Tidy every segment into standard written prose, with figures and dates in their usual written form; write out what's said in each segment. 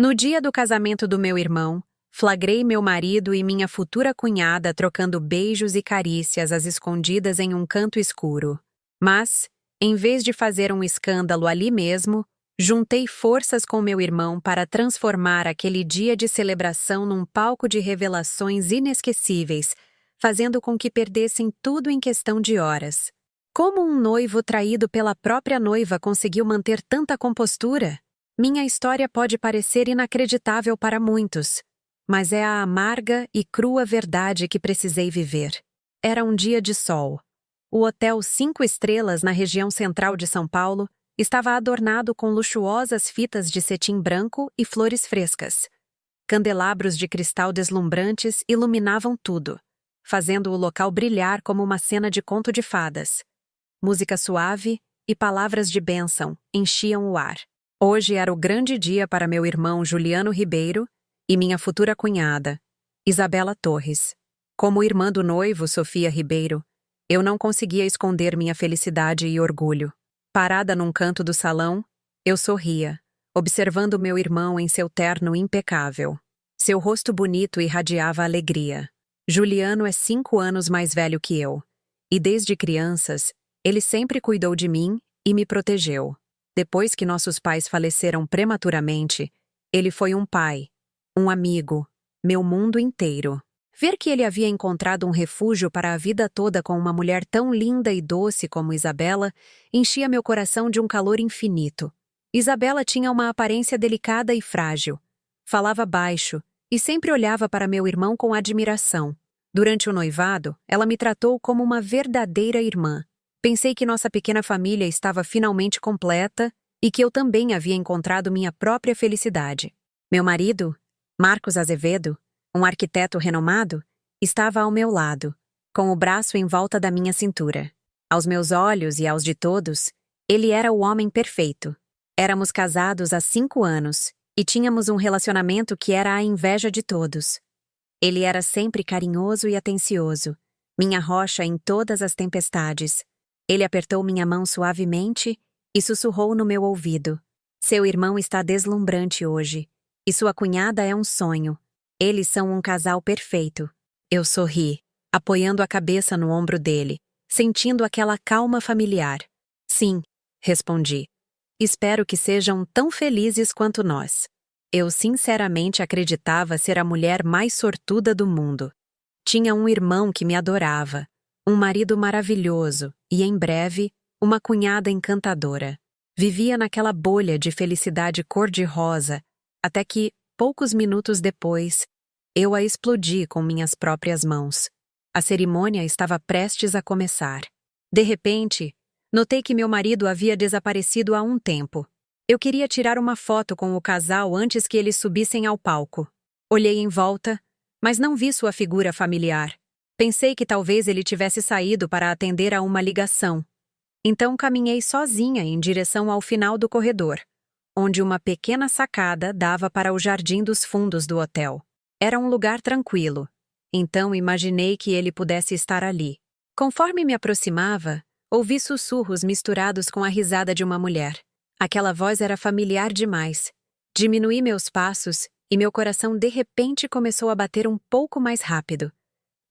No dia do casamento do meu irmão, flagrei meu marido e minha futura cunhada trocando beijos e carícias às escondidas em um canto escuro. Mas, em vez de fazer um escândalo ali mesmo, juntei forças com meu irmão para transformar aquele dia de celebração num palco de revelações inesquecíveis, fazendo com que perdessem tudo em questão de horas. Como um noivo traído pela própria noiva conseguiu manter tanta compostura? Minha história pode parecer inacreditável para muitos, mas é a amarga e crua verdade que precisei viver. Era um dia de sol. O hotel 5 estrelas na região central de São Paulo estava adornado com luxuosas fitas de cetim branco e flores frescas. Candelabros de cristal deslumbrantes iluminavam tudo, fazendo o local brilhar como uma cena de conto de fadas. Música suave e palavras de bênção enchiam o ar. Hoje era o grande dia para meu irmão Juliano Ribeiro e minha futura cunhada, Isabela Torres. Como irmã do noivo, Sofia Ribeiro, eu não conseguia esconder minha felicidade e orgulho. Parada num canto do salão, eu sorria, observando meu irmão em seu terno impecável. Seu rosto bonito irradiava alegria. Juliano é 5 anos mais velho que eu, e desde crianças, ele sempre cuidou de mim e me protegeu. Depois que nossos pais faleceram prematuramente, ele foi um pai, um amigo, meu mundo inteiro. Ver que ele havia encontrado um refúgio para a vida toda com uma mulher tão linda e doce como Isabela enchia meu coração de um calor infinito. Isabela tinha uma aparência delicada e frágil. Falava baixo e sempre olhava para meu irmão com admiração. Durante o noivado, ela me tratou como uma verdadeira irmã. Pensei que nossa pequena família estava finalmente completa e que eu também havia encontrado minha própria felicidade. Meu marido, Marcos Azevedo, um arquiteto renomado, estava ao meu lado, com o braço em volta da minha cintura. Aos meus olhos e aos de todos, ele era o homem perfeito. Éramos casados há 5 anos e tínhamos um relacionamento que era a inveja de todos. Ele era sempre carinhoso e atencioso, minha rocha em todas as tempestades. Ele apertou minha mão suavemente e sussurrou no meu ouvido. Seu irmão está deslumbrante hoje, e sua cunhada é um sonho. Eles são um casal perfeito. Eu sorri, apoiando a cabeça no ombro dele, sentindo aquela calma familiar. Sim, respondi. Espero que sejam tão felizes quanto nós. Eu sinceramente acreditava ser a mulher mais sortuda do mundo. Tinha um irmão que me adorava, um marido maravilhoso e, em breve, uma cunhada encantadora. Vivia naquela bolha de felicidade cor-de-rosa, até que, poucos minutos depois, eu a explodi com minhas próprias mãos. A cerimônia estava prestes a começar. De repente, notei que meu marido havia desaparecido há um tempo. Eu queria tirar uma foto com o casal antes que eles subissem ao palco. Olhei em volta, mas não vi sua figura familiar. Pensei que talvez ele tivesse saído para atender a uma ligação. Então caminhei sozinha em direção ao final do corredor, onde uma pequena sacada dava para o jardim dos fundos do hotel. Era um lugar tranquilo, então imaginei que ele pudesse estar ali. Conforme me aproximava, ouvi sussurros misturados com a risada de uma mulher. Aquela voz era familiar demais. Diminuí meus passos e meu coração de repente começou a bater um pouco mais rápido.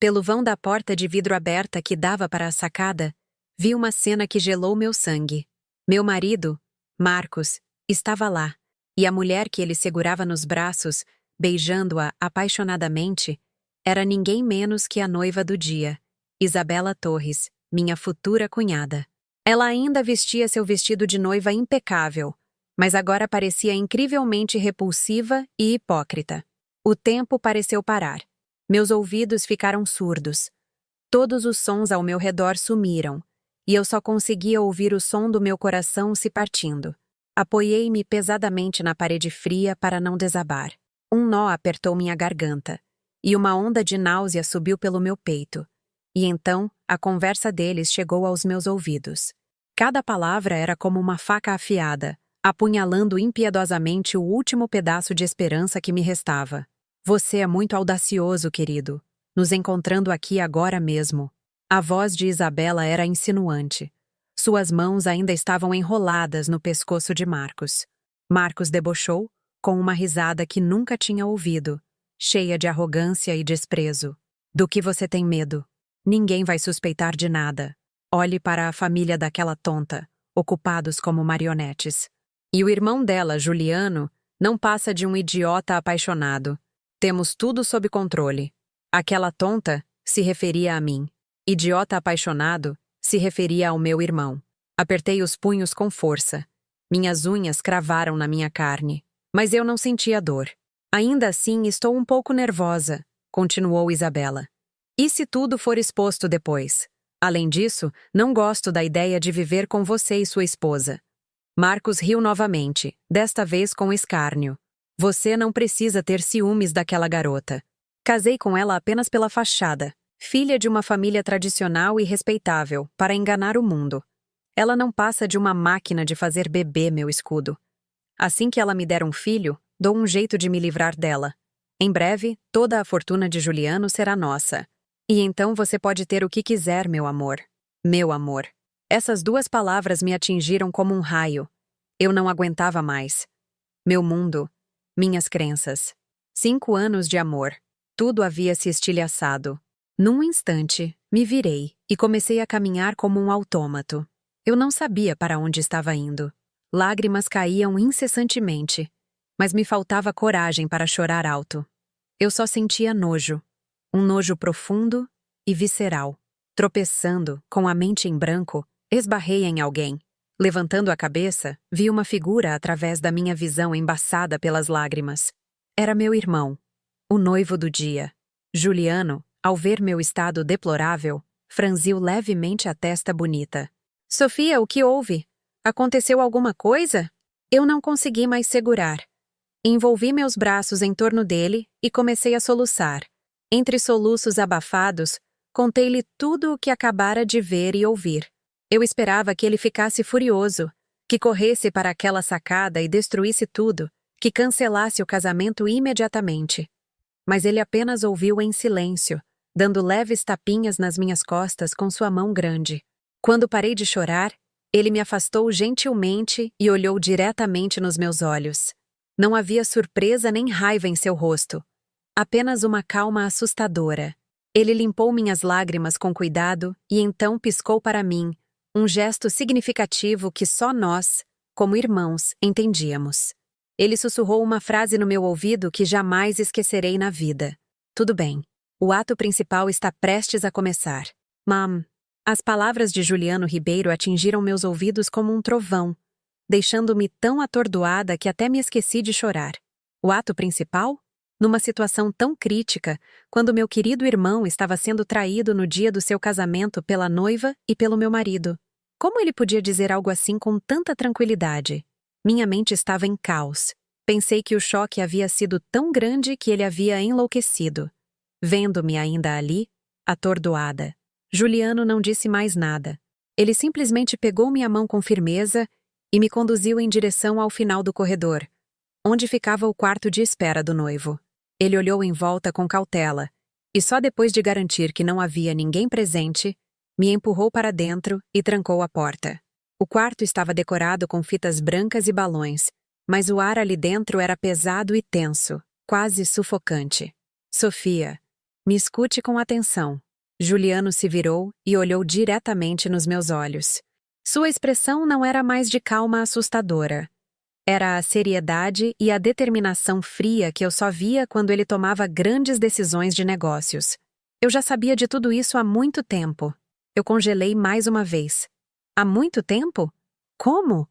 Pelo vão da porta de vidro aberta que dava para a sacada, vi uma cena que gelou meu sangue. Meu marido, Marcos, estava lá, e a mulher que ele segurava nos braços, beijando-a apaixonadamente, era ninguém menos que a noiva do dia, Isabela Torres, minha futura cunhada. Ela ainda vestia seu vestido de noiva impecável, mas agora parecia incrivelmente repulsiva e hipócrita. O tempo pareceu parar. Meus ouvidos ficaram surdos. Todos os sons ao meu redor sumiram, e eu só conseguia ouvir o som do meu coração se partindo. Apoiei-me pesadamente na parede fria para não desabar. Um nó apertou minha garganta, e uma onda de náusea subiu pelo meu peito. E então, a conversa deles chegou aos meus ouvidos. Cada palavra era como uma faca afiada, apunhalando impiedosamente o último pedaço de esperança que me restava. Você é muito audacioso, querido, nos encontrando aqui agora mesmo. A voz de Isabela era insinuante. Suas mãos ainda estavam enroladas no pescoço de Marcos. Marcos debochou, com uma risada que nunca tinha ouvido, cheia de arrogância e desprezo. Do que você tem medo? Ninguém vai suspeitar de nada. Olhe para a família daquela tonta, ocupados como marionetes. E o irmão dela, Juliano, não passa de um idiota apaixonado. Temos tudo sob controle. Aquela tonta se referia a mim. Idiota apaixonado se referia ao meu irmão. Apertei os punhos com força. Minhas unhas cravaram na minha carne. Mas eu não sentia dor. Ainda assim, estou um pouco nervosa, continuou Isabela. E se tudo for exposto depois? Além disso, não gosto da ideia de viver com você e sua esposa. Marcos riu novamente, desta vez com escárnio. Você não precisa ter ciúmes daquela garota. Casei com ela apenas pela fachada, filha de uma família tradicional e respeitável, para enganar o mundo. Ela não passa de uma máquina de fazer bebê, meu escudo. Assim que ela me der um filho, dou um jeito de me livrar dela. Em breve, toda a fortuna de Juliano será nossa. E então você pode ter o que quiser, meu amor. Meu amor. Essas duas palavras me atingiram como um raio. Eu não aguentava mais. Meu mundo. Minhas crenças. 5 anos de amor. Tudo havia se estilhaçado. Num instante, me virei e comecei a caminhar como um autômato. Eu não sabia para onde estava indo. Lágrimas caíam incessantemente, mas me faltava coragem para chorar alto. Eu só sentia nojo. Um nojo profundo e visceral. Tropeçando, com a mente em branco, esbarrei em alguém. Levantando a cabeça, vi uma figura através da minha visão embaçada pelas lágrimas. Era meu irmão, o noivo do dia. Juliano, ao ver meu estado deplorável, franziu levemente a testa bonita. Sofia, o que houve? Aconteceu alguma coisa? Eu não consegui mais segurar. Envolvi meus braços em torno dele e comecei a soluçar. Entre soluços abafados, contei-lhe tudo o que acabara de ver e ouvir. Eu esperava que ele ficasse furioso, que corresse para aquela sacada e destruísse tudo, que cancelasse o casamento imediatamente. Mas ele apenas ouviu em silêncio, dando leves tapinhas nas minhas costas com sua mão grande. Quando parei de chorar, ele me afastou gentilmente e olhou diretamente nos meus olhos. Não havia surpresa nem raiva em seu rosto. Apenas uma calma assustadora. Ele limpou minhas lágrimas com cuidado e então piscou para mim, um gesto significativo que só nós, como irmãos, entendíamos. Ele sussurrou uma frase no meu ouvido que jamais esquecerei na vida. Tudo bem. O ato principal está prestes a começar. Mam. As palavras de Juliano Ribeiro atingiram meus ouvidos como um trovão, deixando-me tão atordoada que até me esqueci de chorar. O ato principal? Numa situação tão crítica, quando meu querido irmão estava sendo traído no dia do seu casamento pela noiva e pelo meu marido. Como ele podia dizer algo assim com tanta tranquilidade? Minha mente estava em caos. Pensei que o choque havia sido tão grande que ele havia enlouquecido. Vendo-me ainda ali, atordoada. Juliano não disse mais nada. Ele simplesmente pegou minha mão com firmeza e me conduziu em direção ao final do corredor, onde ficava o quarto de espera do noivo. Ele olhou em volta com cautela, e só depois de garantir que não havia ninguém presente, me empurrou para dentro e trancou a porta. O quarto estava decorado com fitas brancas e balões, mas o ar ali dentro era pesado e tenso, quase sufocante. Sofia, me escute com atenção. Juliano se virou e olhou diretamente nos meus olhos. Sua expressão não era mais de calma assustadora. Era a seriedade e a determinação fria que eu só via quando ele tomava grandes decisões de negócios. Eu já sabia de tudo isso há muito tempo. Eu congelei mais uma vez. Há muito tempo? Como?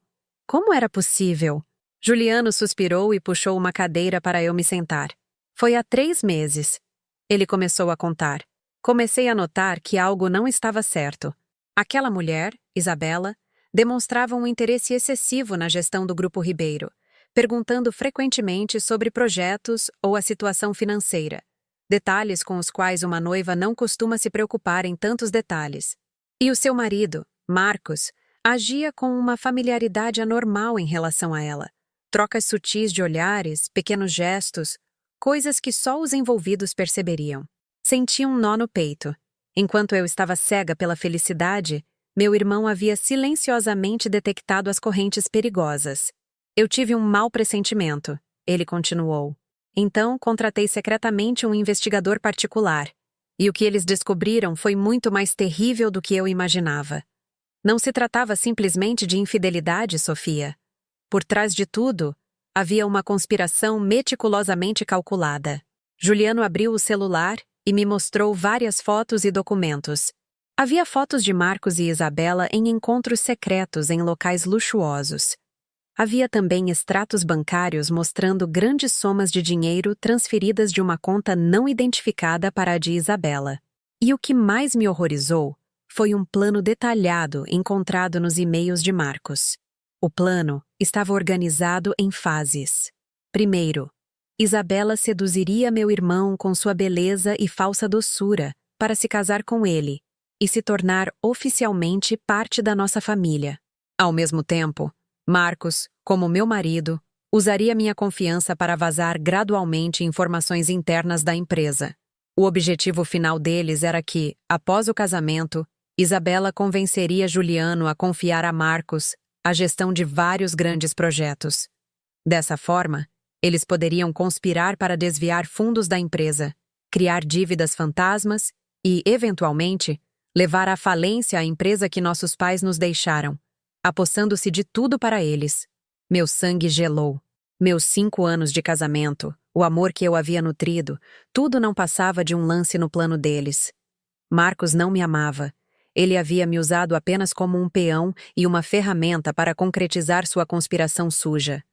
Como era possível? Juliano suspirou e puxou uma cadeira para eu me sentar. Foi há 3 meses. Ele começou a contar. Comecei a notar que algo não estava certo. Aquela mulher, Isabela, demonstrava um interesse excessivo na gestão do Grupo Ribeiro, perguntando frequentemente sobre projetos ou a situação financeira, detalhes com os quais uma noiva não costuma se preocupar em tantos detalhes. E o seu marido, Marcos, agia com uma familiaridade anormal em relação a ela. Trocas sutis de olhares, pequenos gestos, coisas que só os envolvidos perceberiam. Senti um nó no peito. Enquanto eu estava cega pela felicidade, meu irmão havia silenciosamente detectado as correntes perigosas. Eu tive um mau pressentimento. ele continuou. Então, contratei secretamente um investigador particular. E o que eles descobriram foi muito mais terrível do que eu imaginava. Não se tratava simplesmente de infidelidade, Sofia. Por trás de tudo, havia uma conspiração meticulosamente calculada. Juliano abriu o celular e me mostrou várias fotos e documentos. Havia fotos de Marcos e Isabela em encontros secretos em locais luxuosos. Havia também extratos bancários mostrando grandes somas de dinheiro transferidas de uma conta não identificada para a de Isabela. E o que mais me horrorizou foi um plano detalhado encontrado nos e-mails de Marcos. O plano estava organizado em fases. Primeiro, Isabela seduziria meu irmão com sua beleza e falsa doçura para se casar com ele e se tornar oficialmente parte da nossa família. Ao mesmo tempo, Marcos, como meu marido, usaria minha confiança para vazar gradualmente informações internas da empresa. O objetivo final deles era que, após o casamento, Isabela convenceria Juliano a confiar a Marcos a gestão de vários grandes projetos. Dessa forma, eles poderiam conspirar para desviar fundos da empresa, criar dívidas fantasmas e, eventualmente, levar à falência a empresa que nossos pais nos deixaram, apossando-se de tudo para eles. Meu sangue gelou. Meus 5 anos de casamento, o amor que eu havia nutrido, tudo não passava de um lance no plano deles. Marcos não me amava. Ele havia me usado apenas como um peão e uma ferramenta para concretizar sua conspiração suja.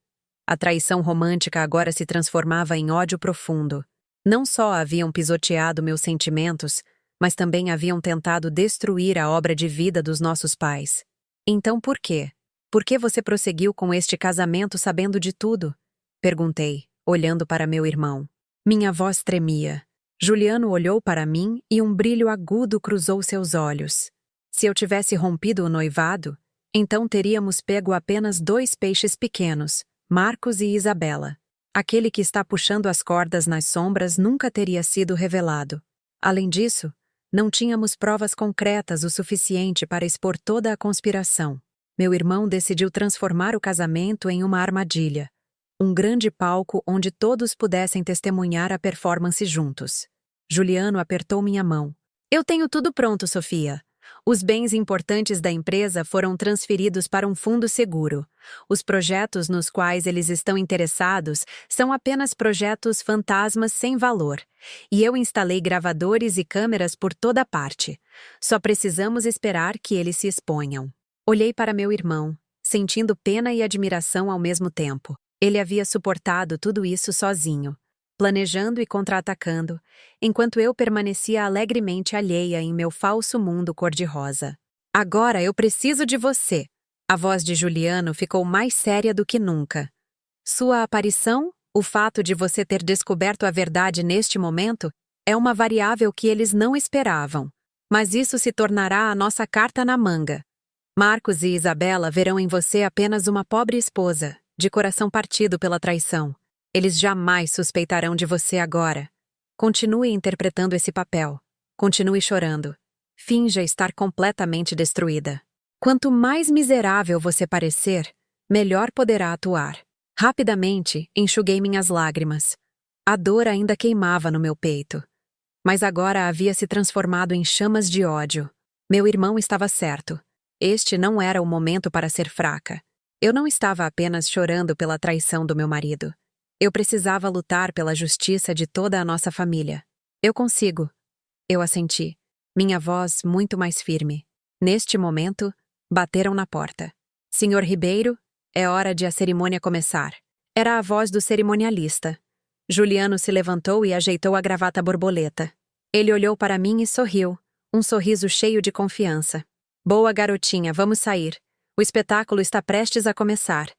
A traição romântica agora se transformava em ódio profundo. Não só haviam pisoteado meus sentimentos, mas também haviam tentado destruir a obra de vida dos nossos pais. Então por quê? Por que você prosseguiu com este casamento sabendo de tudo? Perguntei, olhando para meu irmão. Minha voz tremia. Juliano olhou para mim e um brilho agudo cruzou seus olhos. Se eu tivesse rompido o noivado, então teríamos pego apenas 2 peixes pequenos, Marcos e Isabela. Aquele que está puxando as cordas nas sombras nunca teria sido revelado. Além disso, não tínhamos provas concretas o suficiente para expor toda a conspiração. Meu irmão decidiu transformar o casamento em uma armadilha. Um grande palco onde todos pudessem testemunhar a performance juntos. Juliano apertou minha mão. Eu tenho tudo pronto, Sofia. Os bens importantes da empresa foram transferidos para um fundo seguro. Os projetos nos quais eles estão interessados são apenas projetos fantasmas sem valor. E eu instalei gravadores e câmeras por toda parte. Só precisamos esperar que eles se exponham. Olhei para meu irmão, sentindo pena e admiração ao mesmo tempo. Ele havia suportado tudo isso sozinho, planejando e contra-atacando, enquanto eu permanecia alegremente alheia em meu falso mundo cor-de-rosa. Agora eu preciso de você. A voz de Juliano ficou mais séria do que nunca. Sua aparição, o fato de você ter descoberto a verdade neste momento, é uma variável que eles não esperavam. Mas isso se tornará a nossa carta na manga. Marcos e Isabela verão em você apenas uma pobre esposa, de coração partido pela traição. Eles jamais suspeitarão de você agora. Continue interpretando esse papel. Continue chorando. Finja estar completamente destruída. Quanto mais miserável você parecer, melhor poderá atuar. Rapidamente, enxuguei minhas lágrimas. A dor ainda queimava no meu peito. Mas agora havia se transformado em chamas de ódio. Meu irmão estava certo. Este não era o momento para ser fraca. Eu não estava apenas chorando pela traição do meu marido. Eu precisava lutar pela justiça de toda a nossa família. Eu consigo. Eu assenti. Minha voz muito mais firme. Neste momento, bateram na porta. Senhor Ribeiro, é hora de a cerimônia começar. Era a voz do cerimonialista. Juliano se levantou e ajeitou a gravata borboleta. Ele olhou para mim e sorriu, um sorriso cheio de confiança. Boa, garotinha, vamos sair. O espetáculo está prestes a começar.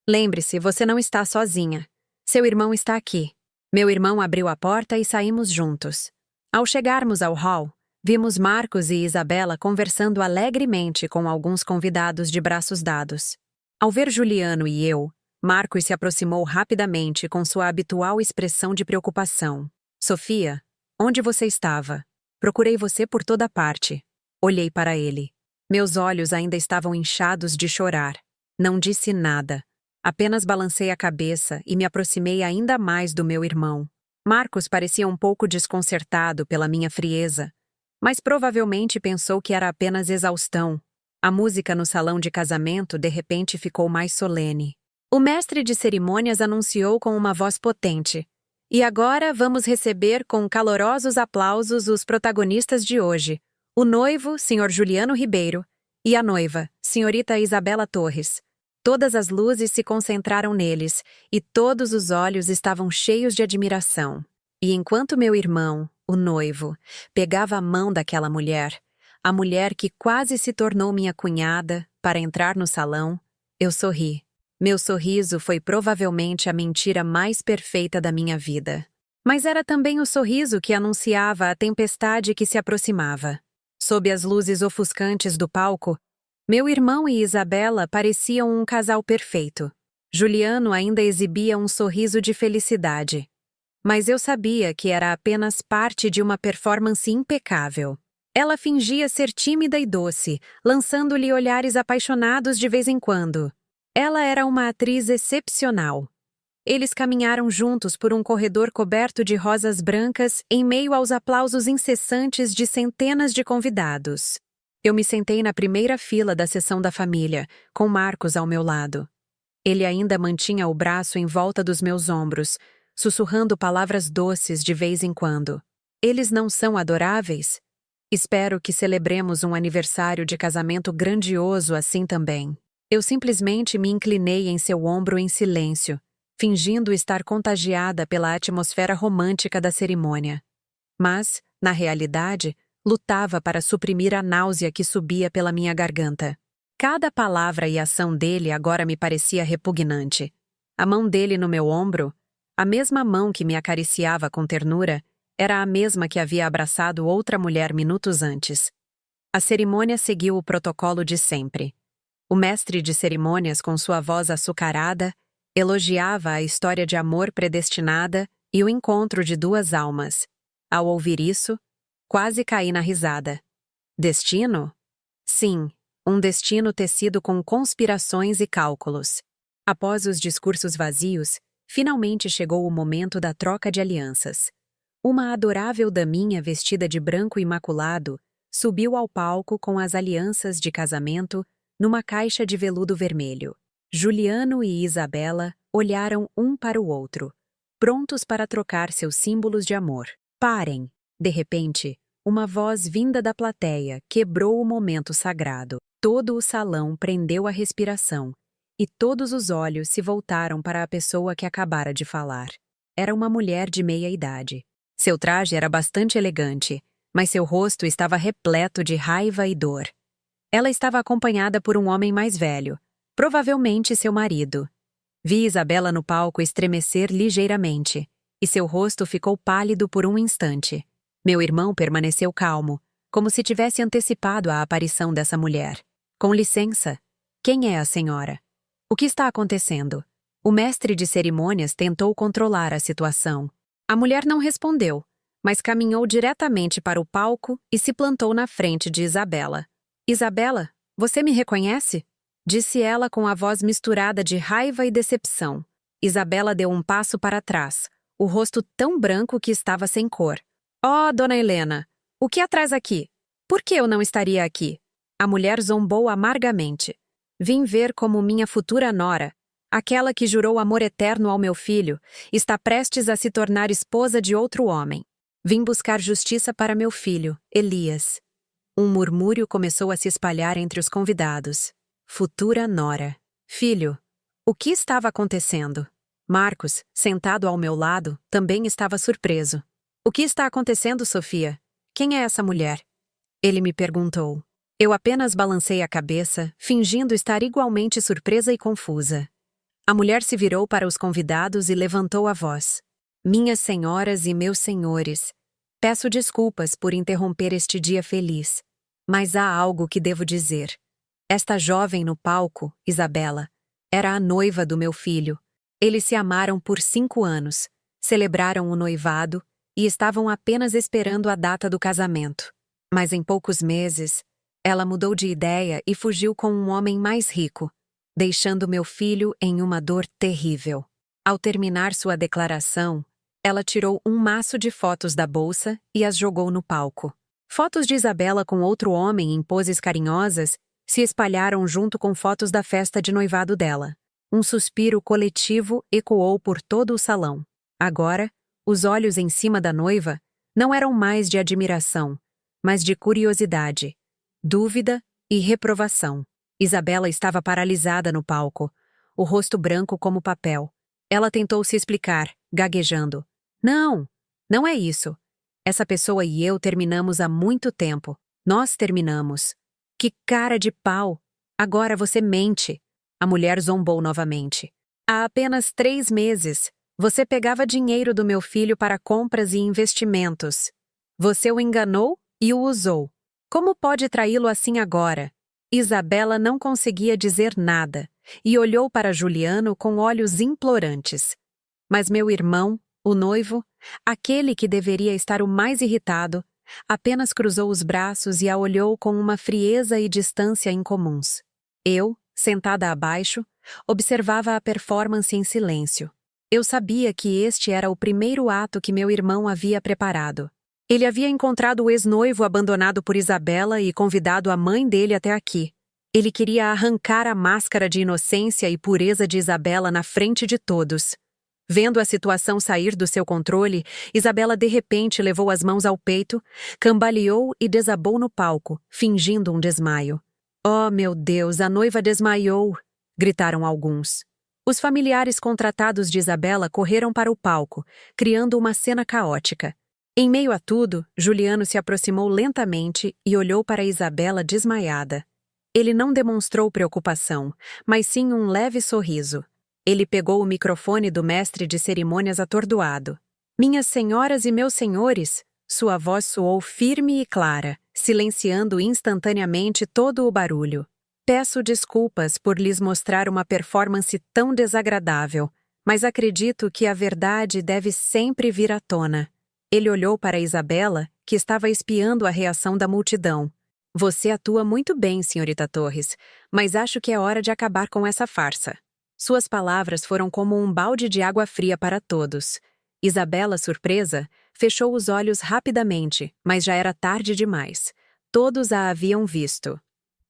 Lembre-se, você não está sozinha. Seu irmão está aqui. Meu irmão abriu a porta e saímos juntos. Ao chegarmos ao hall, vimos Marcos e Isabela conversando alegremente com alguns convidados de braços dados. Ao ver Juliano e eu, Marcos se aproximou rapidamente com sua habitual expressão de preocupação. Sofia, onde você estava? Procurei você por toda parte. Olhei para ele. Meus olhos ainda estavam inchados de chorar. Não disse nada. Apenas balancei a cabeça e me aproximei ainda mais do meu irmão. Marcos parecia um pouco desconcertado pela minha frieza, mas provavelmente pensou que era apenas exaustão. A música no salão de casamento de repente ficou mais solene. O mestre de cerimônias anunciou com uma voz potente: "E agora vamos receber com calorosos aplausos os protagonistas de hoje, o noivo, Sr. Juliano Ribeiro, e a noiva, Senhorita Isabela Torres." Todas as luzes se concentraram neles, e todos os olhos estavam cheios de admiração. E enquanto meu irmão, o noivo, pegava a mão daquela mulher, a mulher que quase se tornou minha cunhada, para entrar no salão, eu sorri. Meu sorriso foi provavelmente a mentira mais perfeita da minha vida. Mas era também o sorriso que anunciava a tempestade que se aproximava. Sob as luzes ofuscantes do palco, meu irmão e Isabela pareciam um casal perfeito. Juliano ainda exibia um sorriso de felicidade. Mas eu sabia que era apenas parte de uma performance impecável. Ela fingia ser tímida e doce, lançando-lhe olhares apaixonados de vez em quando. Ela era uma atriz excepcional. Eles caminharam juntos por um corredor coberto de rosas brancas em meio aos aplausos incessantes de centenas de convidados. Eu me sentei na primeira fila da sessão da família, com Marcos ao meu lado. Ele ainda mantinha o braço em volta dos meus ombros, sussurrando palavras doces de vez em quando. Eles não são adoráveis? Espero que celebremos um aniversário de casamento grandioso assim também. Eu simplesmente me inclinei em seu ombro em silêncio, fingindo estar contagiada pela atmosfera romântica da cerimônia. Mas, na realidade, lutava para suprimir a náusea que subia pela minha garganta. Cada palavra e ação dele agora me parecia repugnante. A mão dele no meu ombro, a mesma mão que me acariciava com ternura, era a mesma que havia abraçado outra mulher minutos antes. A cerimônia seguiu o protocolo de sempre. O mestre de cerimônias, com sua voz açucarada, elogiava a história de amor predestinada e o encontro de duas almas. Ao ouvir isso, quase caí na risada. Destino? Sim, um destino tecido com conspirações e cálculos. Após os discursos vazios, finalmente chegou o momento da troca de alianças. Uma adorável daminha vestida de branco imaculado subiu ao palco com as alianças de casamento numa caixa de veludo vermelho. Juliano e Isabela olharam um para o outro, prontos para trocar seus símbolos de amor. Parem! De repente, uma voz vinda da plateia quebrou o momento sagrado. Todo o salão prendeu a respiração, e todos os olhos se voltaram para a pessoa que acabara de falar. Era uma mulher de meia idade. Seu traje era bastante elegante, mas seu rosto estava repleto de raiva e dor. Ela estava acompanhada por um homem mais velho, provavelmente seu marido. Vi Isabela no palco estremecer ligeiramente, e seu rosto ficou pálido por um instante. Meu irmão permaneceu calmo, como se tivesse antecipado a aparição dessa mulher. Com licença, quem é a senhora? O que está acontecendo? O mestre de cerimônias tentou controlar a situação. A mulher não respondeu, mas caminhou diretamente para o palco e se plantou na frente de Isabela. Isabela, você me reconhece? Disse ela com a voz misturada de raiva e decepção. Isabela deu um passo para trás, o rosto tão branco que estava sem cor. Oh, dona Helena, o que a traz aqui? Por que eu não estaria aqui? A mulher zombou amargamente. Vim ver como minha futura nora, aquela que jurou amor eterno ao meu filho, está prestes a se tornar esposa de outro homem. Vim buscar justiça para meu filho, Elias. Um murmúrio começou a se espalhar entre os convidados. Futura nora. Filho, o que estava acontecendo? Marcos, sentado ao meu lado, também estava surpreso. O que está acontecendo, Sofia? Quem é essa mulher? Ele me perguntou. Eu apenas balancei a cabeça, fingindo estar igualmente surpresa e confusa. A mulher se virou para os convidados e levantou a voz. Minhas senhoras e meus senhores, peço desculpas por interromper este dia feliz, mas há algo que devo dizer. Esta jovem no palco, Isabela, era a noiva do meu filho. Eles se amaram por 5 anos, celebraram o noivado e estavam apenas esperando a data do casamento. Mas em poucos meses, ela mudou de ideia e fugiu com um homem mais rico. deixando meu filho em uma dor terrível. Ao terminar sua declaração, ela tirou um maço de fotos da bolsa e as jogou no palco. Fotos de Isabela com outro homem em poses carinhosas se espalharam junto com fotos da festa de noivado dela. Um suspiro coletivo ecoou por todo o salão. Agora, os olhos em cima da noiva não eram mais de admiração, mas de curiosidade, dúvida e reprovação. Isabela estava paralisada no palco, o rosto branco como papel. Ela tentou se explicar, gaguejando. Não, não é isso. Essa pessoa e eu terminamos há muito tempo. Nós terminamos. Que cara de pau! Agora você mente. A mulher zombou novamente. Há apenas 3 meses, você pegava dinheiro do meu filho para compras e investimentos. Você o enganou e o usou. Como pode traí-lo assim agora? Isabela não conseguia dizer nada e olhou para Juliano com olhos implorantes. Mas meu irmão, o noivo, aquele que deveria estar o mais irritado, apenas cruzou os braços e a olhou com uma frieza e distância incomuns. Eu, sentada abaixo, observava a performance em silêncio. Eu sabia que este era o primeiro ato que meu irmão havia preparado. Ele havia encontrado o ex-noivo abandonado por Isabela e convidado a mãe dele até aqui. Ele queria arrancar a máscara de inocência e pureza de Isabela na frente de todos. Vendo a situação sair do seu controle, Isabela de repente levou as mãos ao peito, cambaleou e desabou no palco, fingindo um desmaio. Oh, meu Deus, a noiva desmaiou! Gritaram alguns. Os familiares contratados de Isabela correram para o palco, criando uma cena caótica. Em meio a tudo, Juliano se aproximou lentamente e olhou para Isabela desmaiada. Ele não demonstrou preocupação, mas sim um leve sorriso. Ele pegou o microfone do mestre de cerimônias atordoado. Minhas senhoras e meus senhores, sua voz soou firme e clara, silenciando instantaneamente todo o barulho. Peço desculpas por lhes mostrar uma performance tão desagradável, mas acredito que a verdade deve sempre vir à tona. Ele olhou para Isabela, que estava espiando a reação da multidão. Você atua muito bem, senhorita Torres, mas acho que é hora de acabar com essa farsa. Suas palavras foram como um balde de água fria para todos. Isabela, surpresa, fechou os olhos rapidamente, mas já era tarde demais. Todos a haviam visto.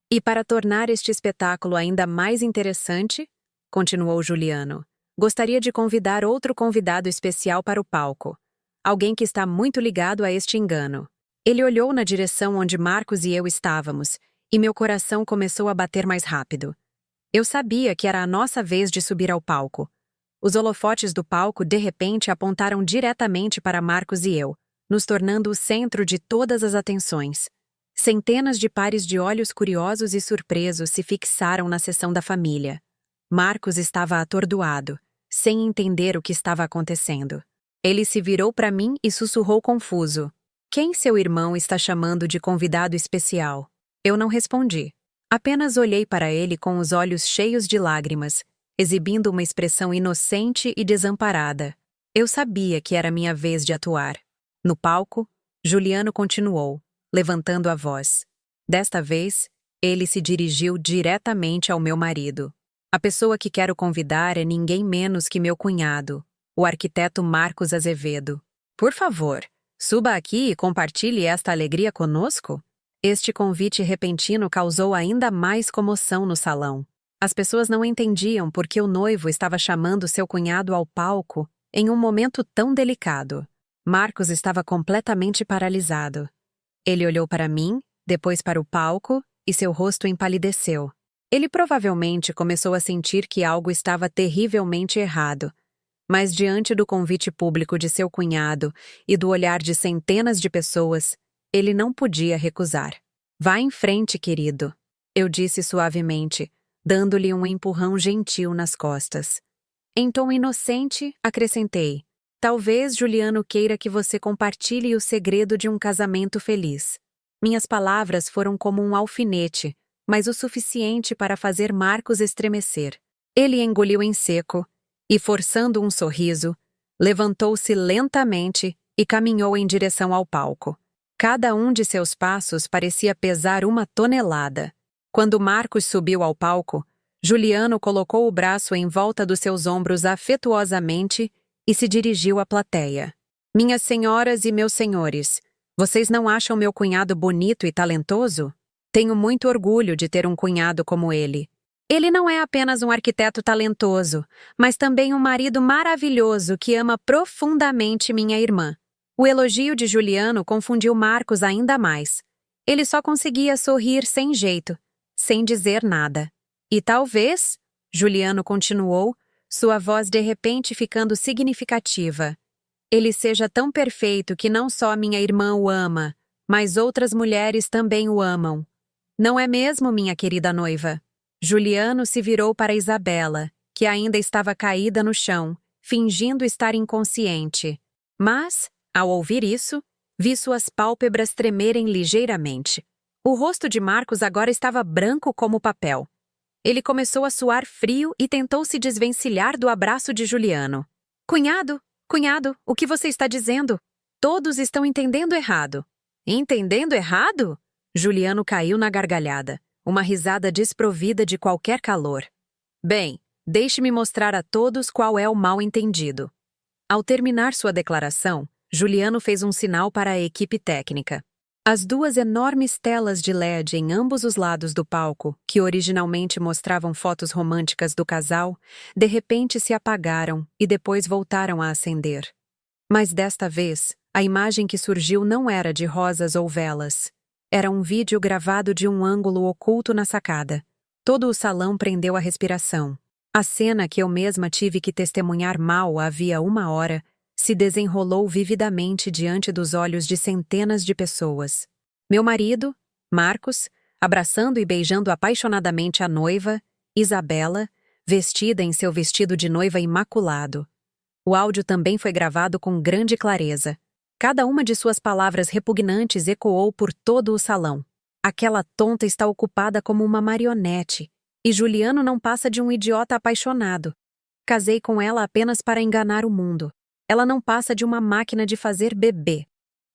E para tornar este espetáculo ainda mais interessante, continuou Juliano, gostaria de convidar outro convidado especial para o palco. Alguém que está muito ligado a este engano. Ele olhou na direção onde Marcos e eu estávamos, e meu coração começou a bater mais rápido. Eu sabia que era a nossa vez de subir ao palco. Os holofotes do palco de repente apontaram diretamente para Marcos e eu, nos tornando o centro de todas as atenções. Centenas de pares de olhos curiosos e surpresos se fixaram na seção da família. Marcos estava atordoado, sem entender o que estava acontecendo. Ele se virou para mim e sussurrou confuso. Quem seu irmão está chamando de convidado especial? Eu não respondi. Apenas olhei para ele com os olhos cheios de lágrimas, exibindo uma expressão inocente e desamparada. Eu sabia que era minha vez de atuar. No palco, Juliano continuou, levantando a voz. Desta vez, ele se dirigiu diretamente ao meu marido. A pessoa que quero convidar é ninguém menos que meu cunhado, o arquiteto Marcos Azevedo. Por favor, suba aqui e compartilhe esta alegria conosco. Este convite repentino causou ainda mais comoção no salão. As pessoas não entendiam por que o noivo estava chamando seu cunhado ao palco em um momento tão delicado. Marcos estava completamente paralisado. Ele olhou para mim, depois para o palco, e seu rosto empalideceu. Ele provavelmente começou a sentir que algo estava terrivelmente errado. Mas diante do convite público de seu cunhado e do olhar de centenas de pessoas, ele não podia recusar. Vá em frente, querido, eu disse suavemente, dando-lhe um empurrão gentil nas costas. Em tom inocente, acrescentei, talvez Juliano queira que você compartilhe o segredo de um casamento feliz. Minhas palavras foram como um alfinete, mas o suficiente para fazer Marcos estremecer. Ele engoliu em seco, e, forçando um sorriso, levantou-se lentamente e caminhou em direção ao palco. Cada um de seus passos parecia pesar 1 tonelada. Quando Marcos subiu ao palco, Juliano colocou o braço em volta dos seus ombros afetuosamente e se dirigiu à plateia. Minhas senhoras e meus senhores, vocês não acham meu cunhado bonito e talentoso? Tenho muito orgulho de ter um cunhado como ele. Ele não é apenas um arquiteto talentoso, mas também um marido maravilhoso que ama profundamente minha irmã. O elogio de Juliano confundiu Marcos ainda mais. Ele só conseguia sorrir sem jeito, sem dizer nada. E talvez, Juliano continuou, sua voz de repente ficando significativa, ele seja tão perfeito que não só minha irmã o ama, mas outras mulheres também o amam. Não é mesmo, minha querida noiva? Juliano se virou para Isabela, que ainda estava caída no chão, fingindo estar inconsciente. Mas, ao ouvir isso, vi suas pálpebras tremerem ligeiramente. O rosto de Marcos agora estava branco como papel. Ele começou a suar frio e tentou se desvencilhar do abraço de Juliano. Cunhado, cunhado, o que você está dizendo? Todos estão entendendo errado. Entendendo errado? Juliano caiu na gargalhada, uma risada desprovida de qualquer calor. Bem, deixe-me mostrar a todos qual é o mal-entendido. Ao terminar sua declaração, Juliano fez um sinal para a equipe técnica. As duas enormes telas de LED em ambos os lados do palco, que originalmente mostravam fotos românticas do casal, de repente se apagaram e depois voltaram a acender. Mas desta vez, a imagem que surgiu não era de rosas ou velas. Era um vídeo gravado de um ângulo oculto na sacada. Todo o salão prendeu a respiração. A cena que eu mesma tive que testemunhar mal havia 1 hora se desenrolou vividamente diante dos olhos de centenas de pessoas. Meu marido, Marcos, abraçando e beijando apaixonadamente a noiva, Isabela, vestida em seu vestido de noiva imaculado. O áudio também foi gravado com grande clareza. Cada uma de suas palavras repugnantes ecoou por todo o salão. Aquela tonta está ocupada como uma marionete, e Juliano não passa de um idiota apaixonado. Casei com ela apenas para enganar o mundo. Ela não passa de uma máquina de fazer bebê.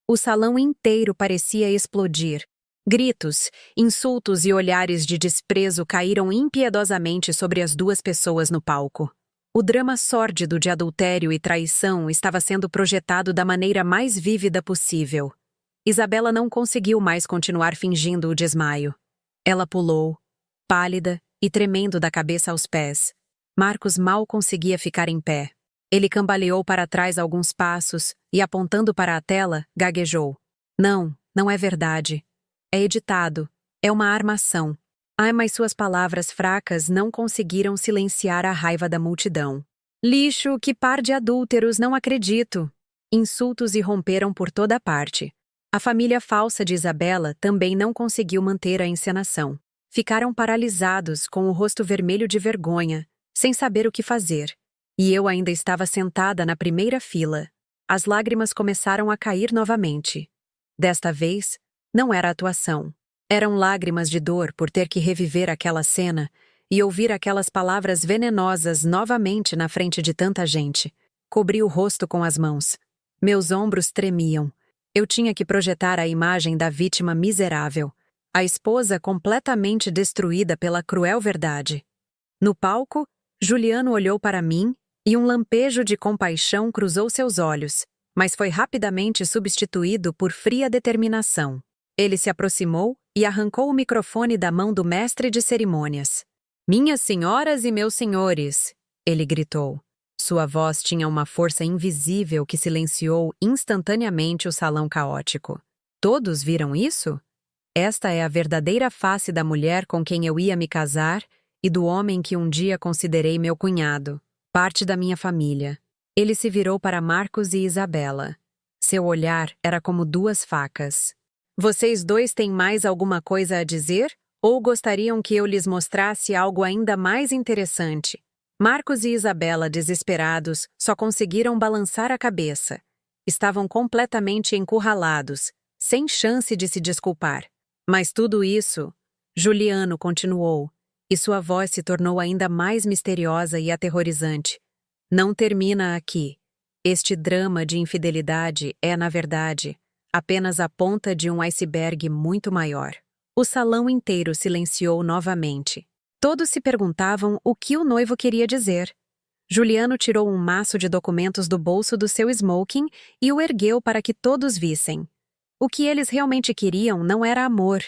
O salão inteiro parecia explodir. Gritos, insultos e olhares de desprezo caíram impiedosamente sobre as duas pessoas no palco. O drama sórdido de adultério e traição estava sendo projetado da maneira mais vívida possível. Isabela não conseguiu mais continuar fingindo o desmaio. Ela pulou, pálida e tremendo da cabeça aos pés. Marcos mal conseguia ficar em pé. Ele cambaleou para trás alguns passos e, apontando para a tela, gaguejou. Não, não é verdade. É editado. É uma armação. Ai, mas suas palavras fracas não conseguiram silenciar a raiva da multidão. Lixo, que par de adúlteros, não acredito. Insultos irromperam por toda parte. A família falsa de Isabela também não conseguiu manter a encenação. Ficaram paralisados, com o rosto vermelho de vergonha, sem saber o que fazer. E eu ainda estava sentada na primeira fila. As lágrimas começaram a cair novamente. Desta vez, não era atuação. Eram lágrimas de dor por ter que reviver aquela cena e ouvir aquelas palavras venenosas novamente na frente de tanta gente. Cobri o rosto com as mãos. Meus ombros tremiam. Eu tinha que projetar a imagem da vítima miserável, a esposa completamente destruída pela cruel verdade. No palco, Juliano olhou para mim e um lampejo de compaixão cruzou seus olhos, mas foi rapidamente substituído por fria determinação. Ele se aproximou e arrancou o microfone da mão do mestre de cerimônias. Minhas senhoras e meus senhores, ele gritou. Sua voz tinha uma força invisível que silenciou instantaneamente o salão caótico. Todos viram isso? Esta é a verdadeira face da mulher com quem eu ia me casar e do homem que um dia considerei meu cunhado, parte da minha família. Ele se virou para Marcos e Isabela. Seu olhar era como duas facas. Vocês dois têm mais alguma coisa a dizer? Ou gostariam que eu lhes mostrasse algo ainda mais interessante? Marcos e Isabela, desesperados, só conseguiram balançar a cabeça. Estavam completamente encurralados, sem chance de se desculpar. Mas tudo isso, Juliano continuou, e sua voz se tornou ainda mais misteriosa e aterrorizante. Não termina aqui. Este drama de infidelidade é, na verdade, apenas a ponta de um iceberg muito maior. O salão inteiro silenciou novamente. Todos se perguntavam o que o noivo queria dizer. Juliano tirou um maço de documentos do bolso do seu smoking e o ergueu para que todos vissem. O que eles realmente queriam não era amor.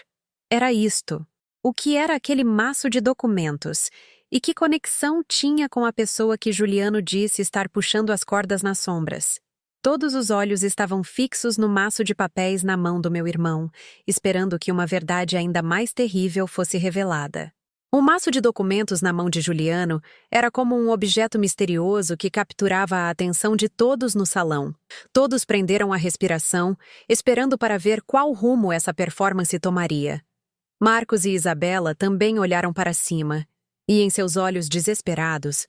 Era isto. O que era aquele maço de documentos? E que conexão tinha com a pessoa que Juliano disse estar puxando as cordas nas sombras? Todos os olhos estavam fixos no maço de papéis na mão do meu irmão, esperando que uma verdade ainda mais terrível fosse revelada. O maço de documentos na mão de Juliano era como um objeto misterioso que capturava a atenção de todos no salão. Todos prenderam a respiração, esperando para ver qual rumo essa performance tomaria. Marcos e Isabela também olharam para cima, e em seus olhos desesperados,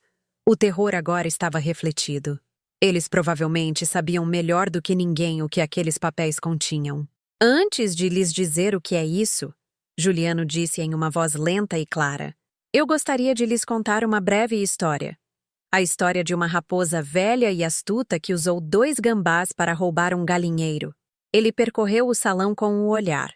o terror agora estava refletido. Eles provavelmente sabiam melhor do que ninguém o que aqueles papéis continham. Antes de lhes dizer o que é isso, Juliano disse em uma voz lenta e clara: "Eu gostaria de lhes contar uma breve história. A história de uma raposa velha e astuta que usou 2 gambás para roubar um galinheiro." Ele percorreu o salão com um olhar,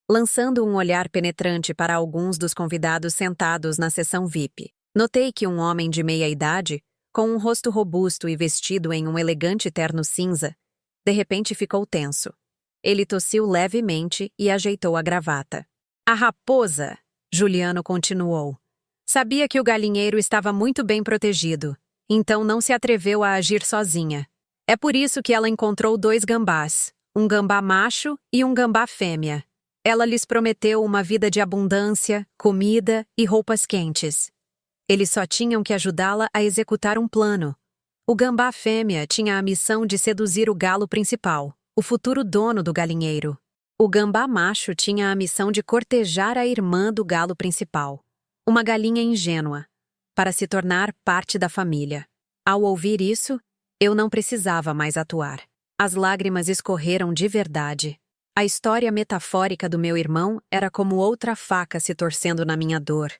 lançando um olhar penetrante para alguns dos convidados sentados na seção VIP. Notei que um homem de meia-idade, com um rosto robusto e vestido em um elegante terno cinza, de repente ficou tenso. Ele tossiu levemente e ajeitou a gravata. "A raposa", Juliano continuou, "sabia que o galinheiro estava muito bem protegido, então não se atreveu a agir sozinha. É por isso que ela encontrou 2 gambás, um gambá macho e um gambá fêmea. Ela lhes prometeu uma vida de abundância, comida e roupas quentes. Eles só tinham que ajudá-la a executar um plano. O gambá fêmea tinha a missão de seduzir o galo principal, o futuro dono do galinheiro. O gambá macho tinha a missão de cortejar a irmã do galo principal, uma galinha ingênua, para se tornar parte da família. Ao ouvir isso, eu não precisava mais atuar. As lágrimas escorreram de verdade. A história metafórica do meu irmão era como outra faca se torcendo na minha dor.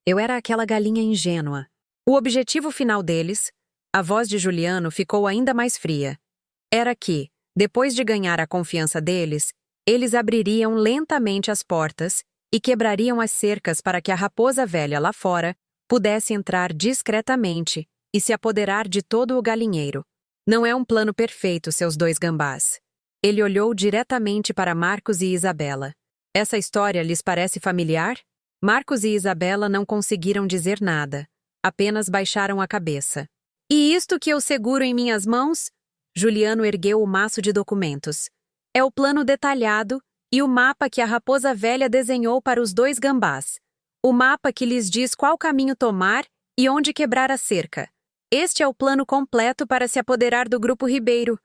Eu era aquela galinha ingênua. O objetivo final deles, a voz de Juliano ficou ainda mais fria, era que, depois de ganhar a confiança deles, eles abririam lentamente as portas e quebrariam as cercas para que a raposa velha lá fora pudesse entrar discretamente e se apoderar de todo o galinheiro. Não é um plano perfeito, seus 2 gambás. Ele olhou diretamente para Marcos e Isabela. Essa história lhes parece familiar? Marcos e Isabela não conseguiram dizer nada, apenas baixaram a cabeça. "E isto que eu seguro em minhas mãos?" Juliano ergueu o maço de documentos. "É o plano detalhado e o mapa que a raposa velha desenhou para os 2 gambás. O mapa que lhes diz qual caminho tomar e onde quebrar a cerca. Este é o plano completo para se apoderar do Grupo Ribeiro,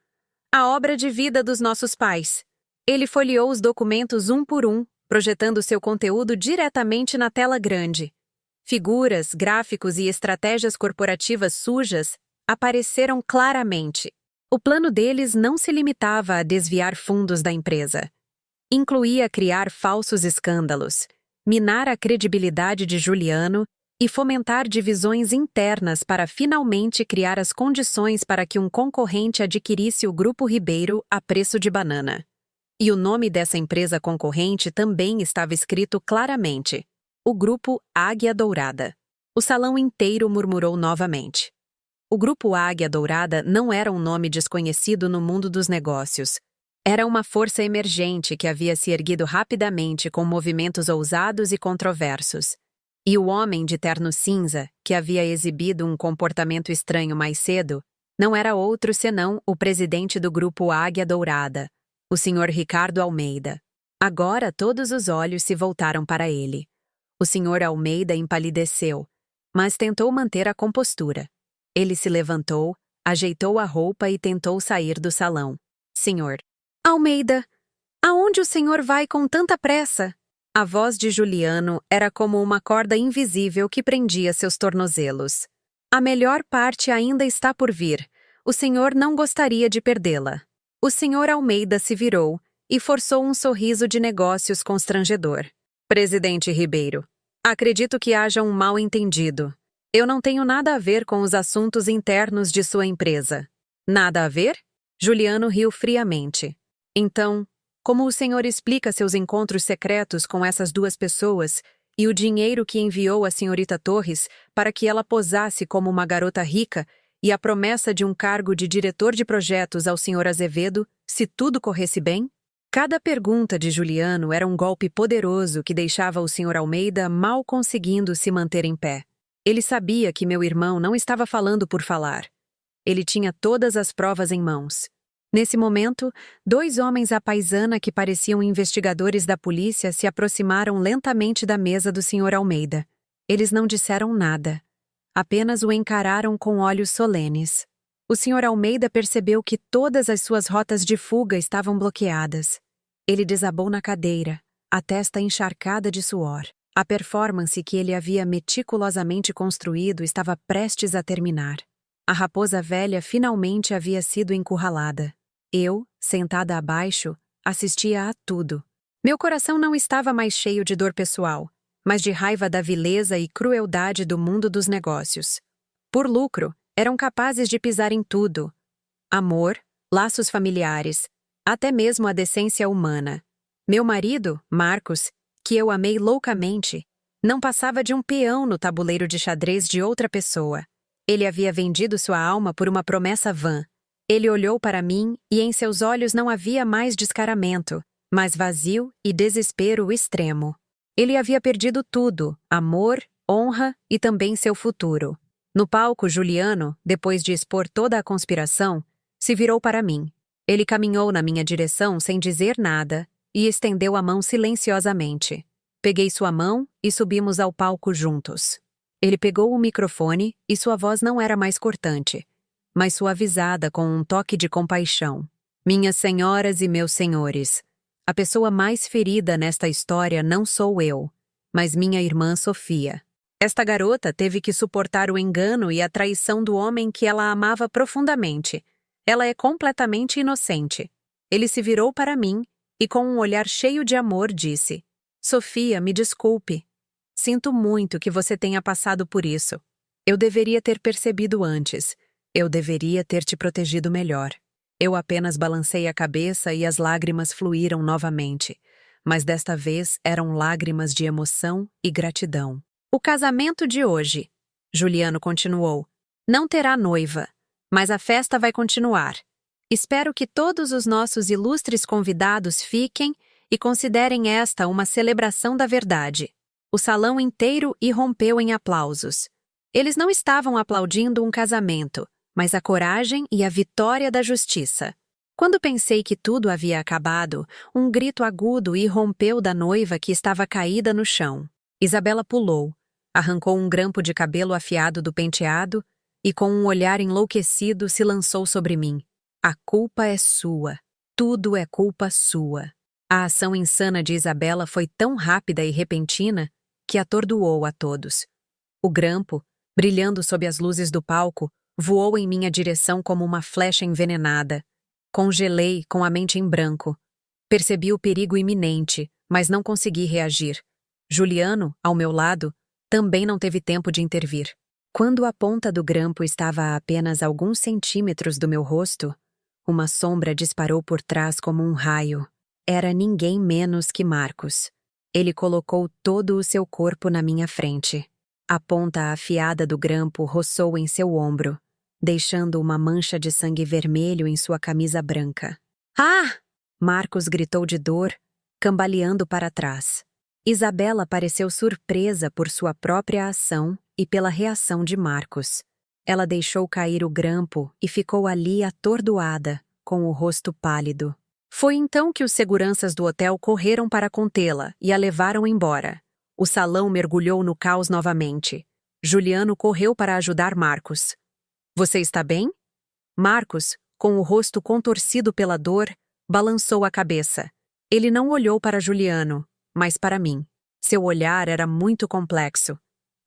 a obra de vida dos nossos pais." Ele folheou os documentos um por um, projetando seu conteúdo diretamente na tela grande. Figuras, gráficos e estratégias corporativas sujas apareceram claramente. O plano deles não se limitava a desviar fundos da empresa. Incluía criar falsos escândalos, minar a credibilidade de Juliano e fomentar divisões internas para finalmente criar as condições para que um concorrente adquirisse o Grupo Ribeiro a preço de banana. E o nome dessa empresa concorrente também estava escrito claramente: o Grupo Águia Dourada. O salão inteiro murmurou novamente. O Grupo Águia Dourada não era um nome desconhecido no mundo dos negócios. Era uma força emergente que havia se erguido rapidamente com movimentos ousados e controversos. E o homem de terno cinza, que havia exibido um comportamento estranho mais cedo, não era outro senão o presidente do Grupo Águia Dourada, o Sr. Ricardo Almeida. Agora todos os olhos se voltaram para ele. O Sr. Almeida empalideceu, mas tentou manter a compostura. Ele se levantou, ajeitou a roupa e tentou sair do salão. "Senhor Almeida, aonde o senhor vai com tanta pressa?" A voz de Juliano era como uma corda invisível que prendia seus tornozelos. "A melhor parte ainda está por vir. O senhor não gostaria de perdê-la." O senhor Almeida se virou e forçou um sorriso de negócios constrangedor. "Presidente Ribeiro, acredito que haja um mal-entendido. Eu não tenho nada a ver com os assuntos internos de sua empresa." "Nada a ver?" Juliano riu friamente. "Então, como o senhor explica seus encontros secretos com essas 2 pessoas E o dinheiro que enviou a senhorita Torres para que ela posasse como uma garota rica e a promessa de um cargo de diretor de projetos ao senhor Azevedo, se tudo corresse bem? Cada pergunta de Juliano era um golpe poderoso que deixava o senhor Almeida mal conseguindo se manter em pé. Ele sabia que meu irmão não estava falando por falar. Ele tinha todas as provas em mãos. Nesse momento, 2 homens à paisana que pareciam investigadores da polícia se aproximaram lentamente da mesa do senhor Almeida. Eles não disseram nada. Apenas o encararam com olhos solenes. O senhor Almeida percebeu que todas as suas rotas de fuga estavam bloqueadas. Ele desabou na cadeira, a testa encharcada de suor. A performance que ele havia meticulosamente construído estava prestes a terminar. A raposa velha finalmente havia sido encurralada. Eu, sentada abaixo, assistia a tudo. Meu coração não estava mais cheio de dor pessoal, mas de raiva da vileza e crueldade do mundo dos negócios. Por lucro, eram capazes de pisar em tudo. Amor, laços familiares, até mesmo a decência humana. Meu marido, Marcos, que eu amei loucamente, não passava de um peão no tabuleiro de xadrez de outra pessoa. Ele havia vendido sua alma por uma promessa vã. Ele olhou para mim e em seus olhos não havia mais descaramento, mas vazio e desespero extremo. Ele havia perdido tudo, amor, honra e também seu futuro. No palco, Juliano, depois de expor toda a conspiração, se virou para mim. Ele caminhou na minha direção sem dizer nada e estendeu a mão silenciosamente. Peguei sua mão e subimos ao palco juntos. Ele pegou o microfone e sua voz não era mais cortante, mas suavizada com um toque de compaixão. Minhas senhoras e meus senhores, a pessoa mais ferida nesta história não sou eu, mas minha irmã Sofia. Esta garota teve que suportar o engano e a traição do homem que ela amava profundamente. Ela é completamente inocente. Ele se virou para mim e com um olhar cheio de amor disse: Sofia, me desculpe. Sinto muito que você tenha passado por isso. Eu deveria ter percebido antes. Eu deveria ter te protegido melhor. Eu apenas balancei a cabeça e as lágrimas fluíram novamente. Mas desta vez eram lágrimas de emoção e gratidão. O casamento de hoje, Juliano continuou, não terá noiva, mas a festa vai continuar. Espero que todos os nossos ilustres convidados fiquem e considerem esta uma celebração da verdade. O salão inteiro irrompeu em aplausos. Eles não estavam aplaudindo um casamento, mas a coragem e a vitória da justiça. Quando pensei que tudo havia acabado, um grito agudo irrompeu da noiva que estava caída no chão. Isabela pulou, arrancou um grampo de cabelo afiado do penteado e, com um olhar enlouquecido, se lançou sobre mim. A culpa é sua. Tudo é culpa sua. A ação insana de Isabela foi tão rápida e repentina que atordoou a todos. O grampo, brilhando sob as luzes do palco, voou em minha direção como uma flecha envenenada. Congelei com a mente em branco. Percebi o perigo iminente, mas não consegui reagir. Juliano, ao meu lado, também não teve tempo de intervir. Quando a ponta do grampo estava a apenas alguns centímetros do meu rosto, uma sombra disparou por trás como um raio. Era ninguém menos que Marcos. Ele colocou todo o seu corpo na minha frente. A ponta afiada do grampo roçou em seu ombro, deixando uma mancha de sangue vermelho em sua camisa branca. Ah! Marcos gritou de dor, cambaleando para trás. Isabela pareceu surpresa por sua própria ação e pela reação de Marcos. Ela deixou cair o grampo e ficou ali atordoada, com o rosto pálido. Foi então que os seguranças do hotel correram para contê-la e a levaram embora. O salão mergulhou no caos novamente. Juliano correu para ajudar Marcos. Você está bem? Marcos, com o rosto contorcido pela dor, balançou a cabeça. Ele não olhou para Juliano, mas para mim. Seu olhar era muito complexo.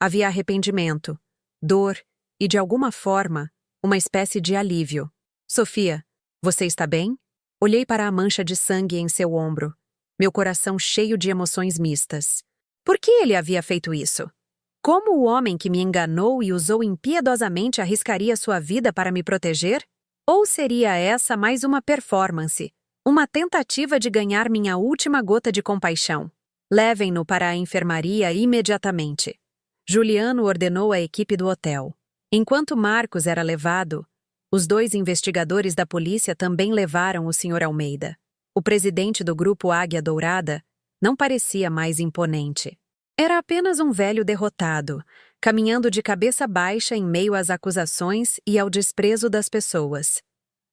Havia arrependimento, dor e, de alguma forma, uma espécie de alívio. Sofia, você está bem? Olhei para a mancha de sangue em seu ombro, meu coração cheio de emoções mistas. Por que ele havia feito isso? Como o homem que me enganou e usou impiedosamente arriscaria sua vida para me proteger? Ou seria essa mais uma performance, uma tentativa de ganhar minha última gota de compaixão? Levem-no para a enfermaria imediatamente. Juliano ordenou à equipe do hotel. Enquanto Marcos era levado, os 2 investigadores da polícia também levaram o Sr. Almeida. O presidente do grupo Águia Dourada não parecia mais imponente. Era apenas um velho derrotado, caminhando de cabeça baixa em meio às acusações e ao desprezo das pessoas.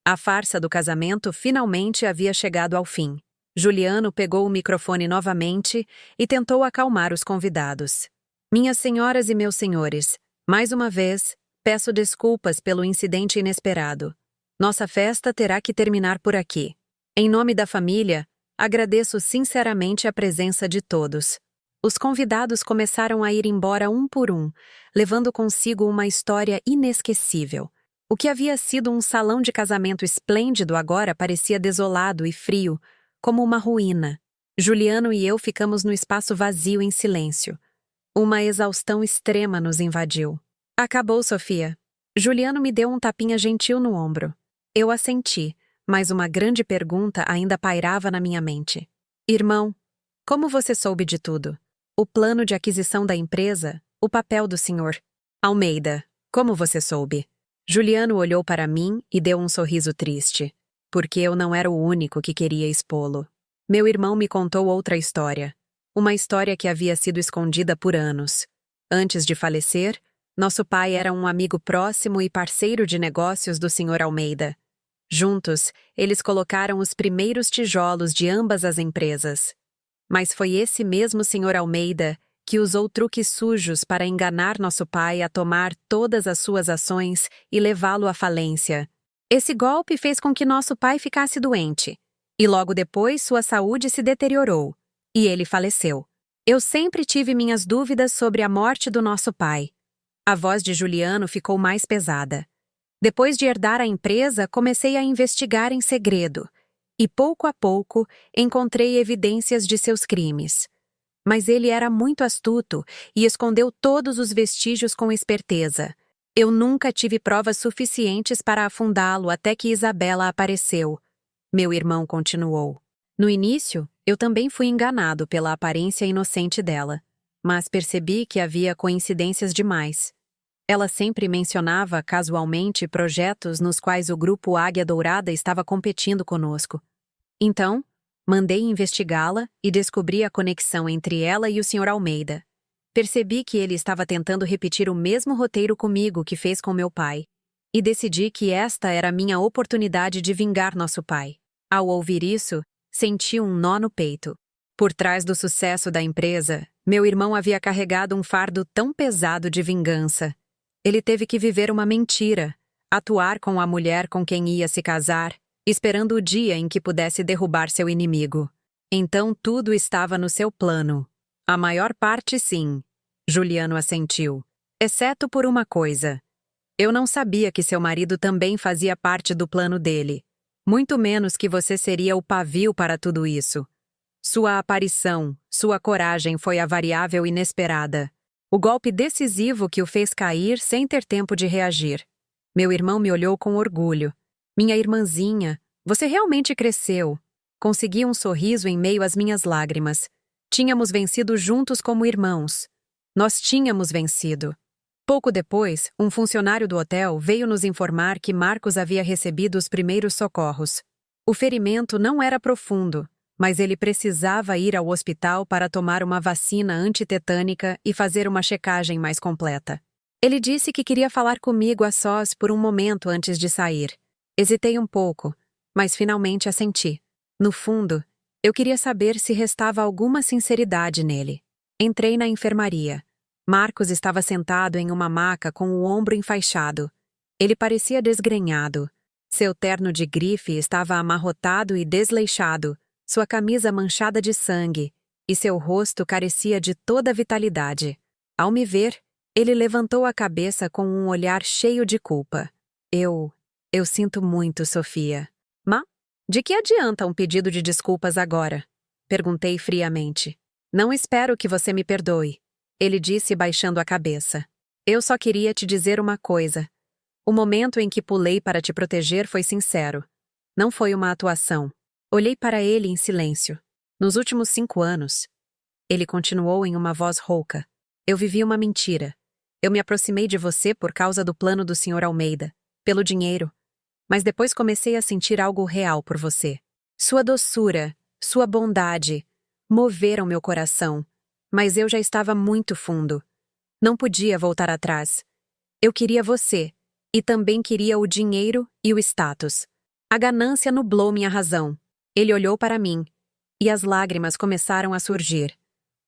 A farsa do casamento finalmente havia chegado ao fim. Juliano pegou o microfone novamente e tentou acalmar os convidados. Minhas senhoras e meus senhores, mais uma vez, peço desculpas pelo incidente inesperado. Nossa festa terá que terminar por aqui. Em nome da família, agradeço sinceramente a presença de todos. Os convidados começaram a ir embora um por um, levando consigo uma história inesquecível. O que havia sido um salão de casamento esplêndido agora parecia desolado e frio, como uma ruína. Juliano e eu ficamos no espaço vazio em silêncio. Uma exaustão extrema nos invadiu. Acabou, Sofia. Juliano me deu um tapinha gentil no ombro. Eu assenti, mas uma grande pergunta ainda pairava na minha mente. Irmão, como você soube de tudo? O plano de aquisição da empresa, o papel do senhor. Almeida, como você soube? Juliano olhou para mim e deu um sorriso triste, porque eu não era o único que queria expô-lo. Meu irmão me contou outra história. Uma história que havia sido escondida por anos. Antes de falecer, nosso pai era um amigo próximo e parceiro de negócios do Sr. Almeida. Juntos, eles colocaram os primeiros tijolos de ambas as empresas. Mas foi esse mesmo Sr. Almeida que usou truques sujos para enganar nosso pai a tomar todas as suas ações e levá-lo à falência. Esse golpe fez com que nosso pai ficasse doente, e logo depois sua saúde se deteriorou, e ele faleceu. Eu sempre tive minhas dúvidas sobre a morte do nosso pai. A voz de Juliano ficou mais pesada. Depois de herdar a empresa, comecei a investigar em segredo, e pouco a pouco encontrei evidências de seus crimes. Mas ele era muito astuto e escondeu todos os vestígios com esperteza. Eu nunca tive provas suficientes para afundá-lo até que Isabela apareceu. Meu irmão continuou. No início, eu também fui enganado pela aparência inocente dela, mas percebi que havia coincidências demais. Ela sempre mencionava casualmente projetos nos quais o grupo Águia Dourada estava competindo conosco. Então, mandei investigá-la e descobri a conexão entre ela e o Sr. Almeida. Percebi que ele estava tentando repetir o mesmo roteiro comigo que fez com meu pai, e decidi que esta era a minha oportunidade de vingar nosso pai. Ao ouvir isso, senti um nó no peito. Por trás do sucesso da empresa, meu irmão havia carregado um fardo tão pesado de vingança. Ele teve que viver uma mentira, atuar com a mulher com quem ia se casar, esperando o dia em que pudesse derrubar seu inimigo. Então tudo estava no seu plano. A maior parte, sim. Juliano assentiu. Exceto por uma coisa. Eu não sabia que seu marido também fazia parte do plano dele. Muito menos que você seria o pavio para tudo isso. Sua aparição, sua coragem foi a variável inesperada. O golpe decisivo que o fez cair sem ter tempo de reagir. Meu irmão me olhou com orgulho. Minha irmãzinha, você realmente cresceu. Consegui um sorriso em meio às minhas lágrimas. Tínhamos vencido juntos como irmãos. Nós tínhamos vencido. Pouco depois, um funcionário do hotel veio nos informar que Marcos havia recebido os primeiros socorros. O ferimento não era profundo, mas ele precisava ir ao hospital para tomar uma vacina antitetânica e fazer uma checagem mais completa. Ele disse que queria falar comigo a sós por um momento antes de sair. Hesitei um pouco, mas finalmente assenti. No fundo, eu queria saber se restava alguma sinceridade nele. Entrei na enfermaria. Marcos estava sentado em uma maca com o ombro enfaixado. Ele parecia desgrenhado. Seu terno de grife estava amarrotado e desleixado, sua camisa manchada de sangue, e seu rosto carecia de toda vitalidade. Ao me ver, ele levantou a cabeça com um olhar cheio de culpa. Eu sinto muito, Sofia. Mas, de que adianta um pedido de desculpas agora? Perguntei friamente. Não espero que você me perdoe, ele disse baixando a cabeça. Eu só queria te dizer uma coisa. O momento em que pulei para te proteger foi sincero. Não foi uma atuação. Olhei para ele em silêncio. Nos últimos 5 anos, Ele continuou em uma voz rouca. Eu vivi uma mentira. Eu me aproximei de você por causa do plano do Sr. Almeida, pelo dinheiro. Mas depois comecei a sentir algo real por você. Sua doçura, sua bondade, moveram meu coração. Mas eu já estava muito fundo. Não podia voltar atrás. Eu queria você, e também queria o dinheiro e o status. A ganância nublou minha razão. Ele olhou para mim, e as lágrimas começaram a surgir.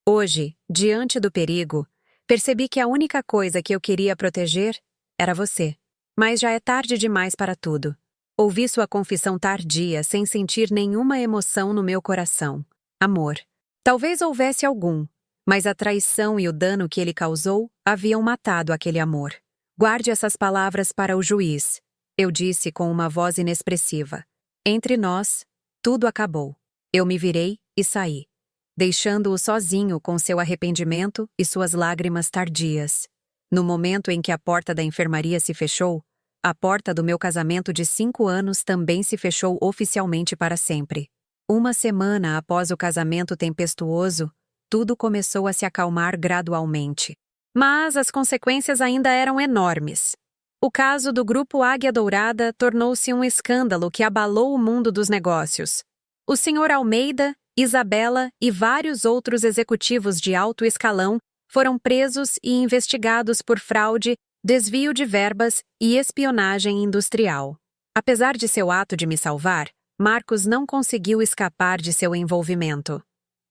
Hoje, diante do perigo, percebi que a única coisa que eu queria proteger era você. Mas já é tarde demais para tudo. Ouvi sua confissão tardia sem sentir nenhuma emoção no meu coração. Amor. Talvez houvesse algum, mas a traição e o dano que ele causou haviam matado aquele amor. Guarde essas palavras para o juiz, eu disse com uma voz inexpressiva. Entre nós, tudo acabou. Eu me virei e saí, deixando-o sozinho com seu arrependimento e suas lágrimas tardias. No momento em que a porta da enfermaria se fechou, a porta do meu casamento de 5 anos também se fechou oficialmente para sempre. Uma semana após o casamento tempestuoso, tudo começou a se acalmar gradualmente. Mas as consequências ainda eram enormes. O caso do Grupo Águia Dourada tornou-se um escândalo que abalou o mundo dos negócios. O Sr. Almeida, Isabela e vários outros executivos de alto escalão foram presos e investigados por fraude, desvio de verbas e espionagem industrial. Apesar de seu ato de me salvar, Marcos não conseguiu escapar de seu envolvimento.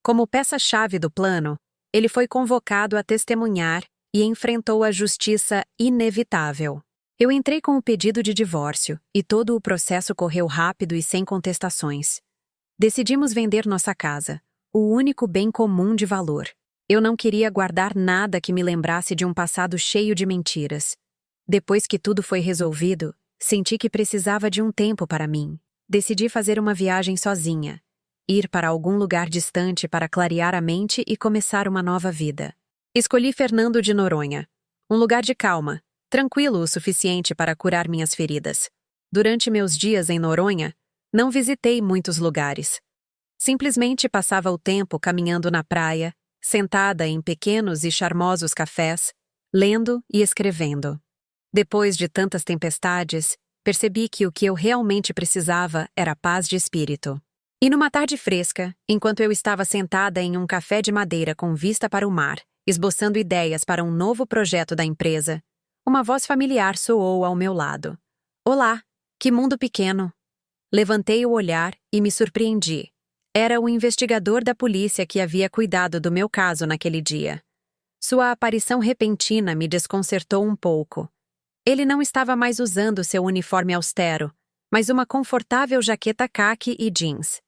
Como peça-chave do plano, ele foi convocado a testemunhar e enfrentou a justiça inevitável. Eu entrei com o pedido de divórcio e todo o processo correu rápido e sem contestações. Decidimos vender nossa casa, o único bem comum de valor. Eu não queria guardar nada que me lembrasse de um passado cheio de mentiras. Depois que tudo foi resolvido, senti que precisava de um tempo para mim. Decidi fazer uma viagem sozinha, ir para algum lugar distante para clarear a mente e começar uma nova vida. Escolhi Fernando de Noronha, um lugar de calma, tranquilo o suficiente para curar minhas feridas. Durante meus dias em Noronha, não visitei muitos lugares. Simplesmente passava o tempo caminhando na praia, sentada em pequenos e charmosos cafés, lendo e escrevendo. Depois de tantas tempestades, percebi que o que eu realmente precisava era paz de espírito. E numa tarde fresca, enquanto eu estava sentada em um café de madeira com vista para o mar, esboçando ideias para um novo projeto da empresa, uma voz familiar soou ao meu lado. Olá, que mundo pequeno! Levantei o olhar e me surpreendi. Era o investigador da polícia que havia cuidado do meu caso naquele dia. Sua aparição repentina me desconcertou um pouco. Ele não estava mais usando seu uniforme austero, mas uma confortável jaqueta caqui e jeans.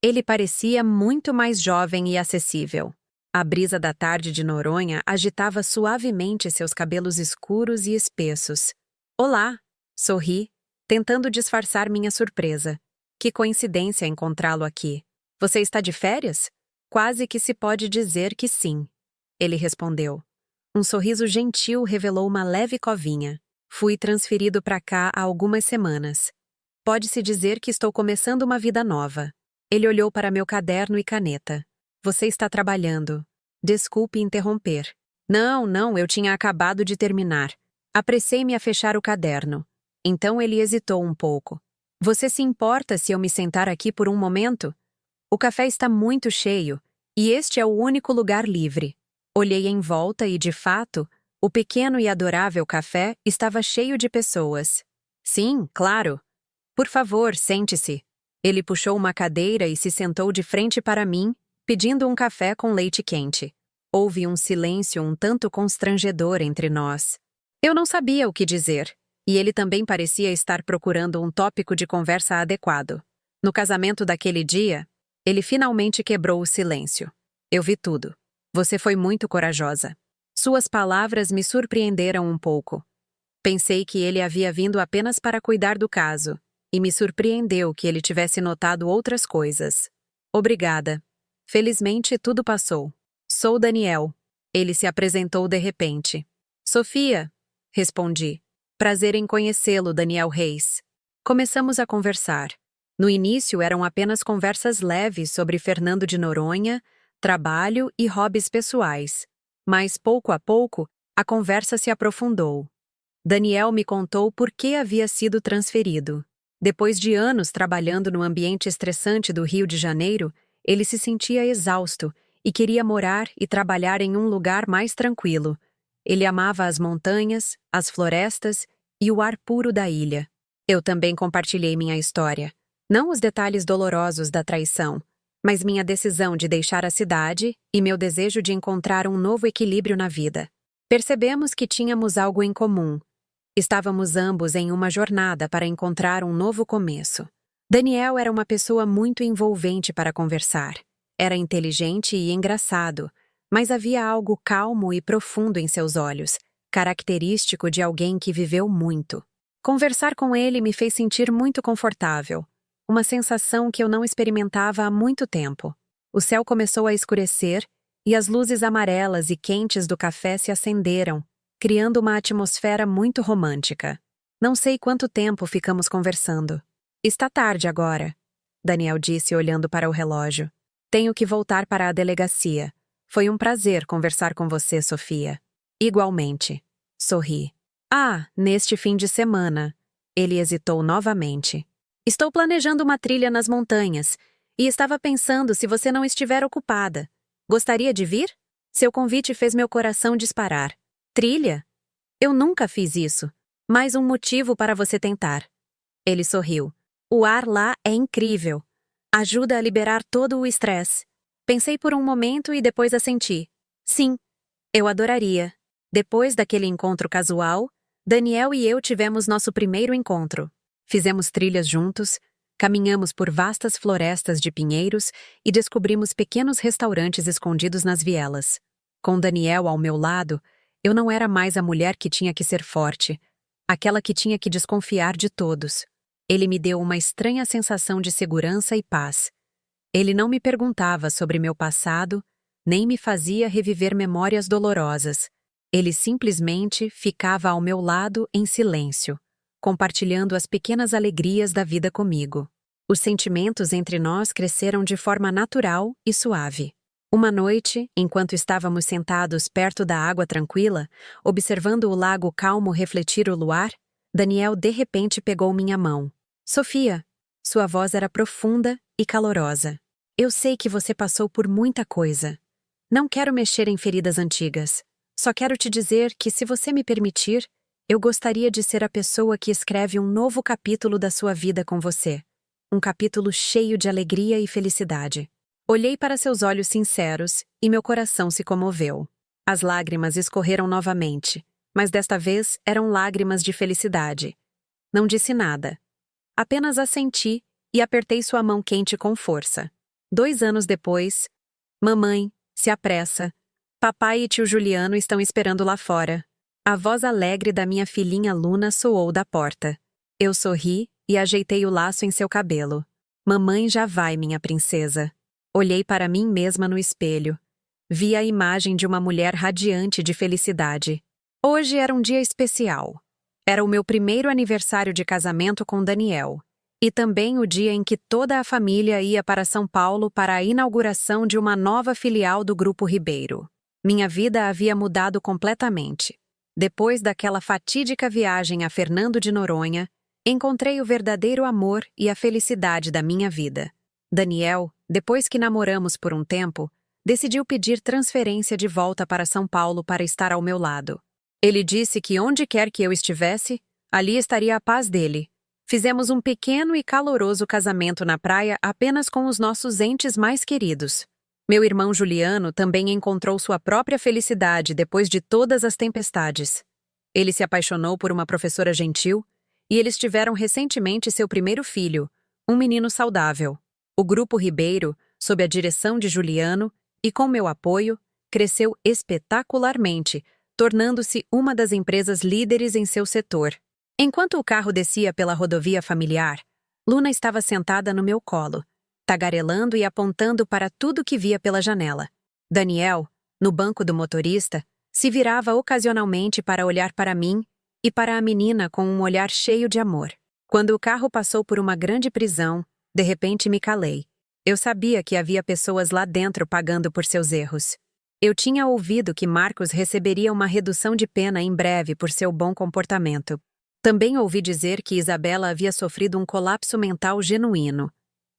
Ele parecia muito mais jovem e acessível. A brisa da tarde de Noronha agitava suavemente seus cabelos escuros e espessos. Olá, sorri, tentando disfarçar minha surpresa. Que coincidência encontrá-lo aqui. Você está de férias? Quase que se pode dizer que sim. Ele respondeu. Um sorriso gentil revelou uma leve covinha. Fui transferido para cá há algumas semanas. Pode-se dizer que estou começando uma vida nova. Ele olhou para meu caderno e caneta. Você está trabalhando. Desculpe interromper. Não, eu tinha acabado de terminar. Apressei-me a fechar o caderno. Então ele hesitou um pouco. Você se importa se eu me sentar aqui por um momento? O café está muito cheio, e este é o único lugar livre. Olhei em volta e, de fato, o pequeno e adorável café estava cheio de pessoas. Sim, claro. Por favor, sente-se. Ele puxou uma cadeira e se sentou de frente para mim, pedindo um café com leite quente. Houve um silêncio um tanto constrangedor entre nós. Eu não sabia o que dizer, e ele também parecia estar procurando um tópico de conversa adequado. No casamento daquele dia, ele finalmente quebrou o silêncio. Eu vi tudo. Você foi muito corajosa. Suas palavras me surpreenderam um pouco. Pensei que ele havia vindo apenas para cuidar do caso, e me surpreendeu que ele tivesse notado outras coisas. Obrigada. Felizmente, tudo passou. Sou Daniel. Ele se apresentou de repente. Sofia, respondi. Prazer em conhecê-lo, Daniel Reis. Começamos a conversar. No início eram apenas conversas leves sobre Fernando de Noronha, trabalho e hobbies pessoais. Mas, pouco a pouco, a conversa se aprofundou. Daniel me contou por que havia sido transferido. Depois de anos trabalhando no ambiente estressante do Rio de Janeiro, ele se sentia exausto e queria morar e trabalhar em um lugar mais tranquilo. Ele amava as montanhas, as florestas e o ar puro da ilha. Eu também compartilhei minha história. Não os detalhes dolorosos da traição, mas minha decisão de deixar a cidade e meu desejo de encontrar um novo equilíbrio na vida. Percebemos que tínhamos algo em comum. Estávamos ambos em uma jornada para encontrar um novo começo. Daniel era uma pessoa muito envolvente para conversar. Era inteligente e engraçado, mas havia algo calmo e profundo em seus olhos, característico de alguém que viveu muito. Conversar com ele me fez sentir muito confortável, uma sensação que eu não experimentava há muito tempo. O céu começou a escurecer e as luzes amarelas e quentes do café se acenderam, criando uma atmosfera muito romântica. Não sei quanto tempo ficamos conversando. Está tarde agora, Daniel disse olhando para o relógio. Tenho que voltar para a delegacia. Foi um prazer conversar com você, Sofia. Igualmente. Sorri. Neste fim de semana. Ele hesitou novamente. Estou planejando uma trilha nas montanhas e estava pensando se você não estiver ocupada. Gostaria de vir? Seu convite fez meu coração disparar. Trilha? Eu nunca fiz isso. Mais um motivo para você tentar. Ele sorriu. O ar lá é incrível. Ajuda a liberar todo o estresse. Pensei por um momento e depois assenti. Sim, eu adoraria. Depois daquele encontro casual, Daniel e eu tivemos nosso primeiro encontro. Fizemos trilhas juntos, caminhamos por vastas florestas de pinheiros e descobrimos pequenos restaurantes escondidos nas vielas. Com Daniel ao meu lado, eu não era mais a mulher que tinha que ser forte, aquela que tinha que desconfiar de todos. Ele me deu uma estranha sensação de segurança e paz. Ele não me perguntava sobre meu passado, nem me fazia reviver memórias dolorosas. Ele simplesmente ficava ao meu lado em silêncio, compartilhando as pequenas alegrias da vida comigo. Os sentimentos entre nós cresceram de forma natural e suave. Uma noite, enquanto estávamos sentados perto da água tranquila, observando o lago calmo refletir o luar, Daniel de repente pegou minha mão. Sofia, sua voz era profunda e calorosa. Eu sei que você passou por muita coisa. Não quero mexer em feridas antigas. Só quero te dizer que, se você me permitir, eu gostaria de ser a pessoa que escreve um novo capítulo da sua vida com você. Um capítulo cheio de alegria e felicidade. Olhei para seus olhos sinceros e meu coração se comoveu. As lágrimas escorreram novamente, mas desta vez eram lágrimas de felicidade. Não disse nada. Apenas assenti e apertei sua mão quente com força. 2 anos depois, mamãe, se apressa. Papai e tio Juliano estão esperando lá fora. A voz alegre da minha filhinha Luna soou da porta. Eu sorri e ajeitei o laço em seu cabelo. Mamãe já vai, minha princesa. Olhei para mim mesma no espelho. Vi a imagem de uma mulher radiante de felicidade. Hoje era um dia especial. Era o meu primeiro aniversário de casamento com Daniel. E também o dia em que toda a família ia para São Paulo para a inauguração de uma nova filial do Grupo Ribeiro. Minha vida havia mudado completamente. Depois daquela fatídica viagem a Fernando de Noronha, encontrei o verdadeiro amor e a felicidade da minha vida. Daniel, depois que namoramos por um tempo, decidiu pedir transferência de volta para São Paulo para estar ao meu lado. Ele disse que onde quer que eu estivesse, ali estaria a paz dele. Fizemos um pequeno e caloroso casamento na praia apenas com os nossos entes mais queridos. Meu irmão Juliano também encontrou sua própria felicidade depois de todas as tempestades. Ele se apaixonou por uma professora gentil e eles tiveram recentemente seu primeiro filho, um menino saudável. O Grupo Ribeiro, sob a direção de Juliano e com meu apoio, cresceu espetacularmente, tornando-se uma das empresas líderes em seu setor. Enquanto o carro descia pela rodovia familiar, Luna estava sentada no meu colo, tagarelando e apontando para tudo que via pela janela. Daniel, no banco do motorista, se virava ocasionalmente para olhar para mim e para a menina com um olhar cheio de amor. Quando o carro passou por uma grande prisão, de repente me calei. Eu sabia que havia pessoas lá dentro pagando por seus erros. Eu tinha ouvido que Marcos receberia uma redução de pena em breve por seu bom comportamento. Também ouvi dizer que Isabela havia sofrido um colapso mental genuíno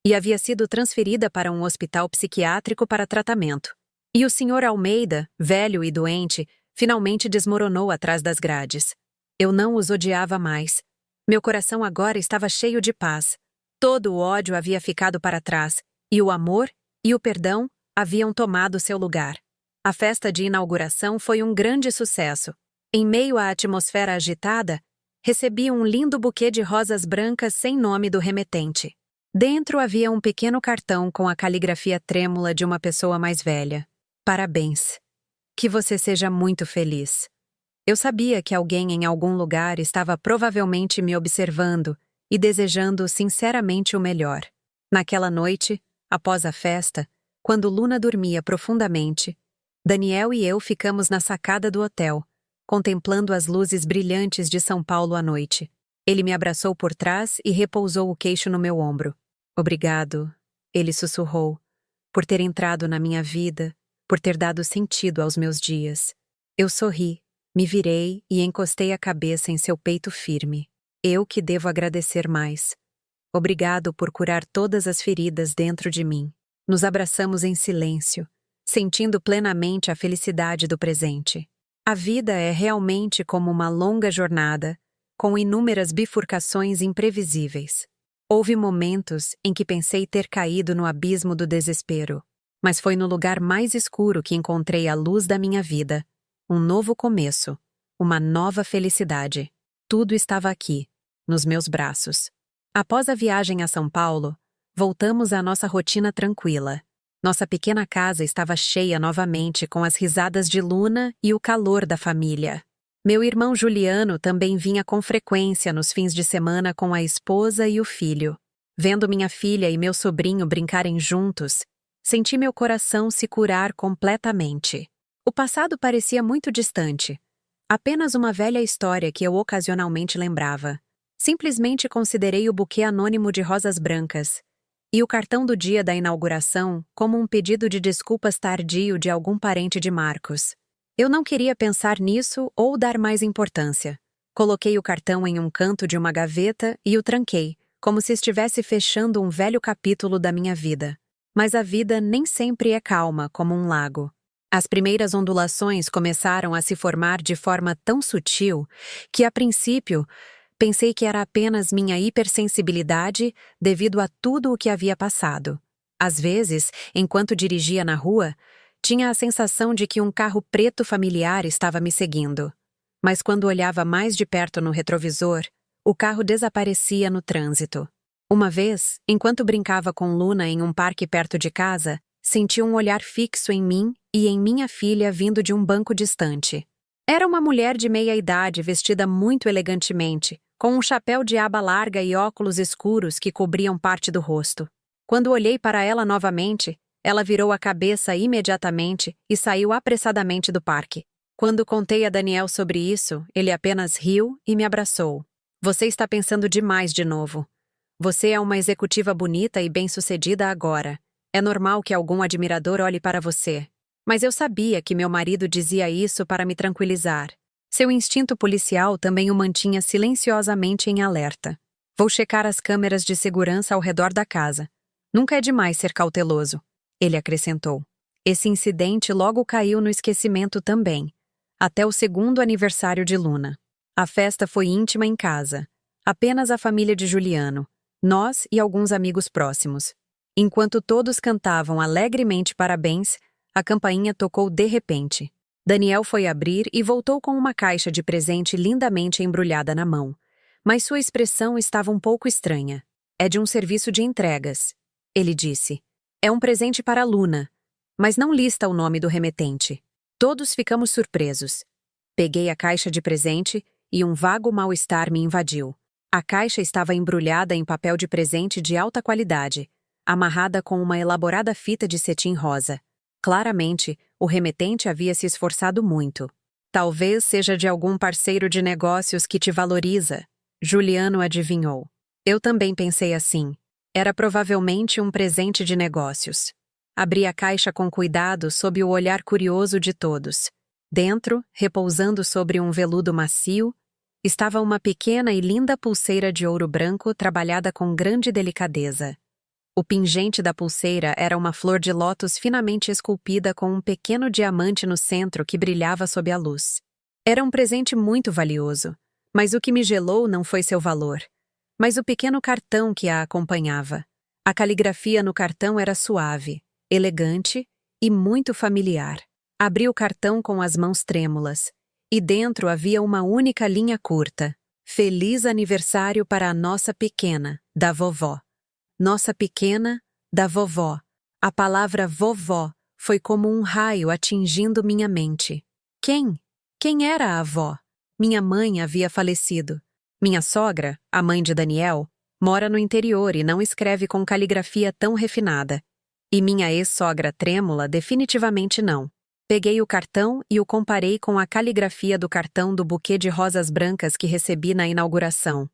e havia sido transferida para um hospital psiquiátrico para tratamento. E o Sr. Almeida, velho e doente, finalmente desmoronou atrás das grades. Eu não os odiava mais. Meu coração agora estava cheio de paz. Todo o ódio havia ficado para trás, e o amor e o perdão haviam tomado seu lugar. A festa de inauguração foi um grande sucesso. Em meio à atmosfera agitada, recebi um lindo buquê de rosas brancas sem nome do remetente. Dentro havia um pequeno cartão com a caligrafia trêmula de uma pessoa mais velha. Parabéns. Que você seja muito feliz. Eu sabia que alguém em algum lugar estava provavelmente me observando e desejando sinceramente o melhor. Naquela noite, após a festa, quando Luna dormia profundamente, Daniel e eu ficamos na sacada do hotel, contemplando as luzes brilhantes de São Paulo à noite. Ele me abraçou por trás e repousou o queixo no meu ombro. Obrigado, ele sussurrou, por ter entrado na minha vida, por ter dado sentido aos meus dias. Eu sorri, me virei e encostei a cabeça em seu peito firme. Eu que devo agradecer mais. Obrigado por curar todas as feridas dentro de mim. Nos abraçamos em silêncio, sentindo plenamente a felicidade do presente. A vida é realmente como uma longa jornada, com inúmeras bifurcações imprevisíveis. Houve momentos em que pensei ter caído no abismo do desespero, mas foi no lugar mais escuro que encontrei a luz da minha vida, um novo começo, uma nova felicidade. Tudo estava aqui, nos meus braços. Após a viagem a São Paulo, voltamos à nossa rotina tranquila. Nossa pequena casa estava cheia novamente com as risadas de Luna e o calor da família. Meu irmão Juliano também vinha com frequência nos fins de semana com a esposa e o filho. Vendo minha filha e meu sobrinho brincarem juntos, senti meu coração se curar completamente. O passado parecia muito distante. Apenas uma velha história que eu ocasionalmente lembrava. Simplesmente considerei o buquê anônimo de rosas brancas e o cartão do dia da inauguração como um pedido de desculpas tardio de algum parente de Marcos. Eu não queria pensar nisso ou dar mais importância. Coloquei o cartão em um canto de uma gaveta e o tranquei, como se estivesse fechando um velho capítulo da minha vida. Mas a vida nem sempre é calma como um lago. As primeiras ondulações começaram a se formar de forma tão sutil que, a princípio, pensei que era apenas minha hipersensibilidade devido a tudo o que havia passado. Às vezes, enquanto dirigia na rua, tinha a sensação de que um carro preto familiar estava me seguindo. Mas quando olhava mais de perto no retrovisor, o carro desaparecia no trânsito. Uma vez, enquanto brincava com Luna em um parque perto de casa, senti um olhar fixo em mim e em minha filha vindo de um banco distante. Era uma mulher de meia-idade vestida muito elegantemente, com um chapéu de aba larga e óculos escuros que cobriam parte do rosto. Quando olhei para ela novamente, ela virou a cabeça imediatamente e saiu apressadamente do parque. Quando contei a Daniel sobre isso, ele apenas riu e me abraçou. Você está pensando demais de novo. Você é uma executiva bonita e bem-sucedida agora. É normal que algum admirador olhe para você. Mas eu sabia que meu marido dizia isso para me tranquilizar. Seu instinto policial também o mantinha silenciosamente em alerta. Vou checar as câmeras de segurança ao redor da casa. Nunca é demais ser cauteloso, ele acrescentou. Esse incidente logo caiu no esquecimento também, até o segundo aniversário de Luna. A festa foi íntima em casa. Apenas a família de Juliano, nós e alguns amigos próximos. Enquanto todos cantavam alegremente parabéns, a campainha tocou de repente. Daniel foi abrir e voltou com uma caixa de presente lindamente embrulhada na mão. Mas sua expressão estava um pouco estranha. É de um serviço de entregas, ele disse. É um presente para Luna, mas não lista o nome do remetente. Todos ficamos surpresos. Peguei a caixa de presente e um vago mal-estar me invadiu. A caixa estava embrulhada em papel de presente de alta qualidade, amarrada com uma elaborada fita de cetim rosa. Claramente, o remetente havia se esforçado muito. Talvez seja de algum parceiro de negócios que te valoriza, Juliano adivinhou. Eu também pensei assim. Era provavelmente um presente de negócios. Abri a caixa com cuidado sob o olhar curioso de todos. Dentro, repousando sobre um veludo macio, estava uma pequena e linda pulseira de ouro branco trabalhada com grande delicadeza. O pingente da pulseira era uma flor de lótus finamente esculpida com um pequeno diamante no centro que brilhava sob a luz. Era um presente muito valioso, mas o que me gelou não foi seu valor, mas o pequeno cartão que a acompanhava. A caligrafia no cartão era suave, elegante e muito familiar. Abri o cartão com as mãos trêmulas, e dentro havia uma única linha curta. Feliz aniversário para a nossa pequena, da vovó. Nossa pequena, da vovó. A palavra vovó foi como um raio atingindo minha mente. Quem? Quem era a avó? Minha mãe havia falecido. Minha sogra, a mãe de Daniel, mora no interior e não escreve com caligrafia tão refinada. E minha ex-sogra trêmula definitivamente não. Peguei o cartão e o comparei com a caligrafia do cartão do buquê de rosas brancas que recebi na inauguração.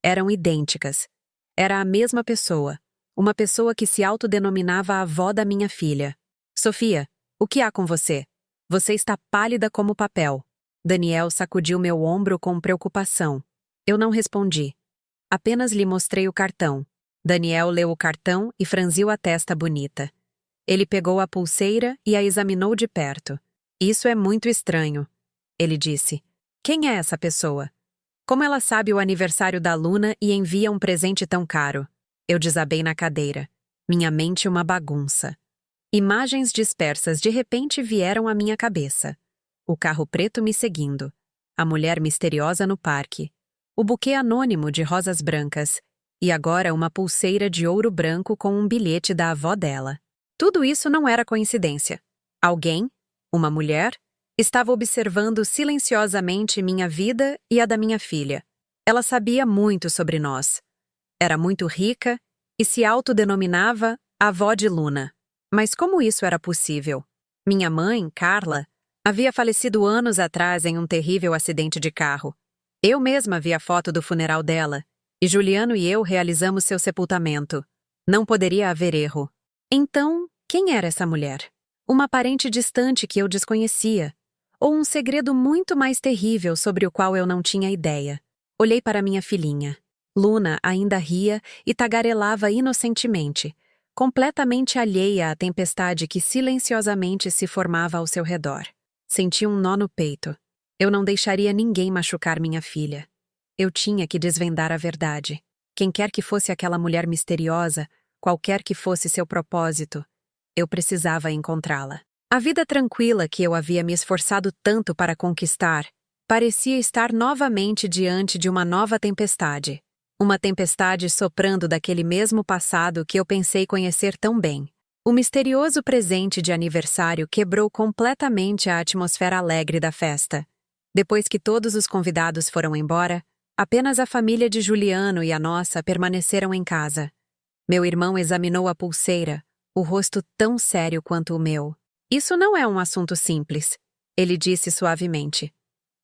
Eram idênticas. Era a mesma pessoa. Uma pessoa que se autodenominava a avó da minha filha. Sofia, o que há com você? Você está pálida como papel. Daniel sacudiu meu ombro com preocupação. Eu não respondi. Apenas lhe mostrei o cartão. Daniel leu o cartão e franziu a testa bonita. Ele pegou a pulseira e a examinou de perto. Isso é muito estranho, ele disse. Quem é essa pessoa? Como ela sabe o aniversário da Luna e envia um presente tão caro? Eu desabei na cadeira. Minha mente uma bagunça. Imagens dispersas de repente vieram à minha cabeça. O carro preto me seguindo. A mulher misteriosa no parque. O buquê anônimo de rosas brancas. E agora uma pulseira de ouro branco com um bilhete da avó dela. Tudo isso não era coincidência. Alguém, uma mulher, estava observando silenciosamente minha vida e a da minha filha. Ela sabia muito sobre nós. Era muito rica e se autodenominava avó de Luna. Mas como isso era possível? Minha mãe, Carla, havia falecido anos atrás em um terrível acidente de carro. Eu mesma vi a foto do funeral dela, e Juliano e eu realizamos seu sepultamento. Não poderia haver erro. Então, quem era essa mulher? Uma parente distante que eu desconhecia. Ou um segredo muito mais terrível sobre o qual eu não tinha ideia. Olhei para minha filhinha. Luna ainda ria e tagarelava inocentemente, completamente alheia à tempestade que silenciosamente se formava ao seu redor. Senti um nó no peito. Eu não deixaria ninguém machucar minha filha. Eu tinha que desvendar a verdade. Quem quer que fosse aquela mulher misteriosa, qualquer que fosse seu propósito, eu precisava encontrá-la. A vida tranquila que eu havia me esforçado tanto para conquistar parecia estar novamente diante de uma nova tempestade. Uma tempestade soprando daquele mesmo passado que eu pensei conhecer tão bem. O misterioso presente de aniversário quebrou completamente a atmosfera alegre da festa. Depois que todos os convidados foram embora, apenas a família de Juliano e a nossa permaneceram em casa. Meu irmão examinou a pulseira, o rosto tão sério quanto o meu. Isso não é um assunto simples, ele disse suavemente.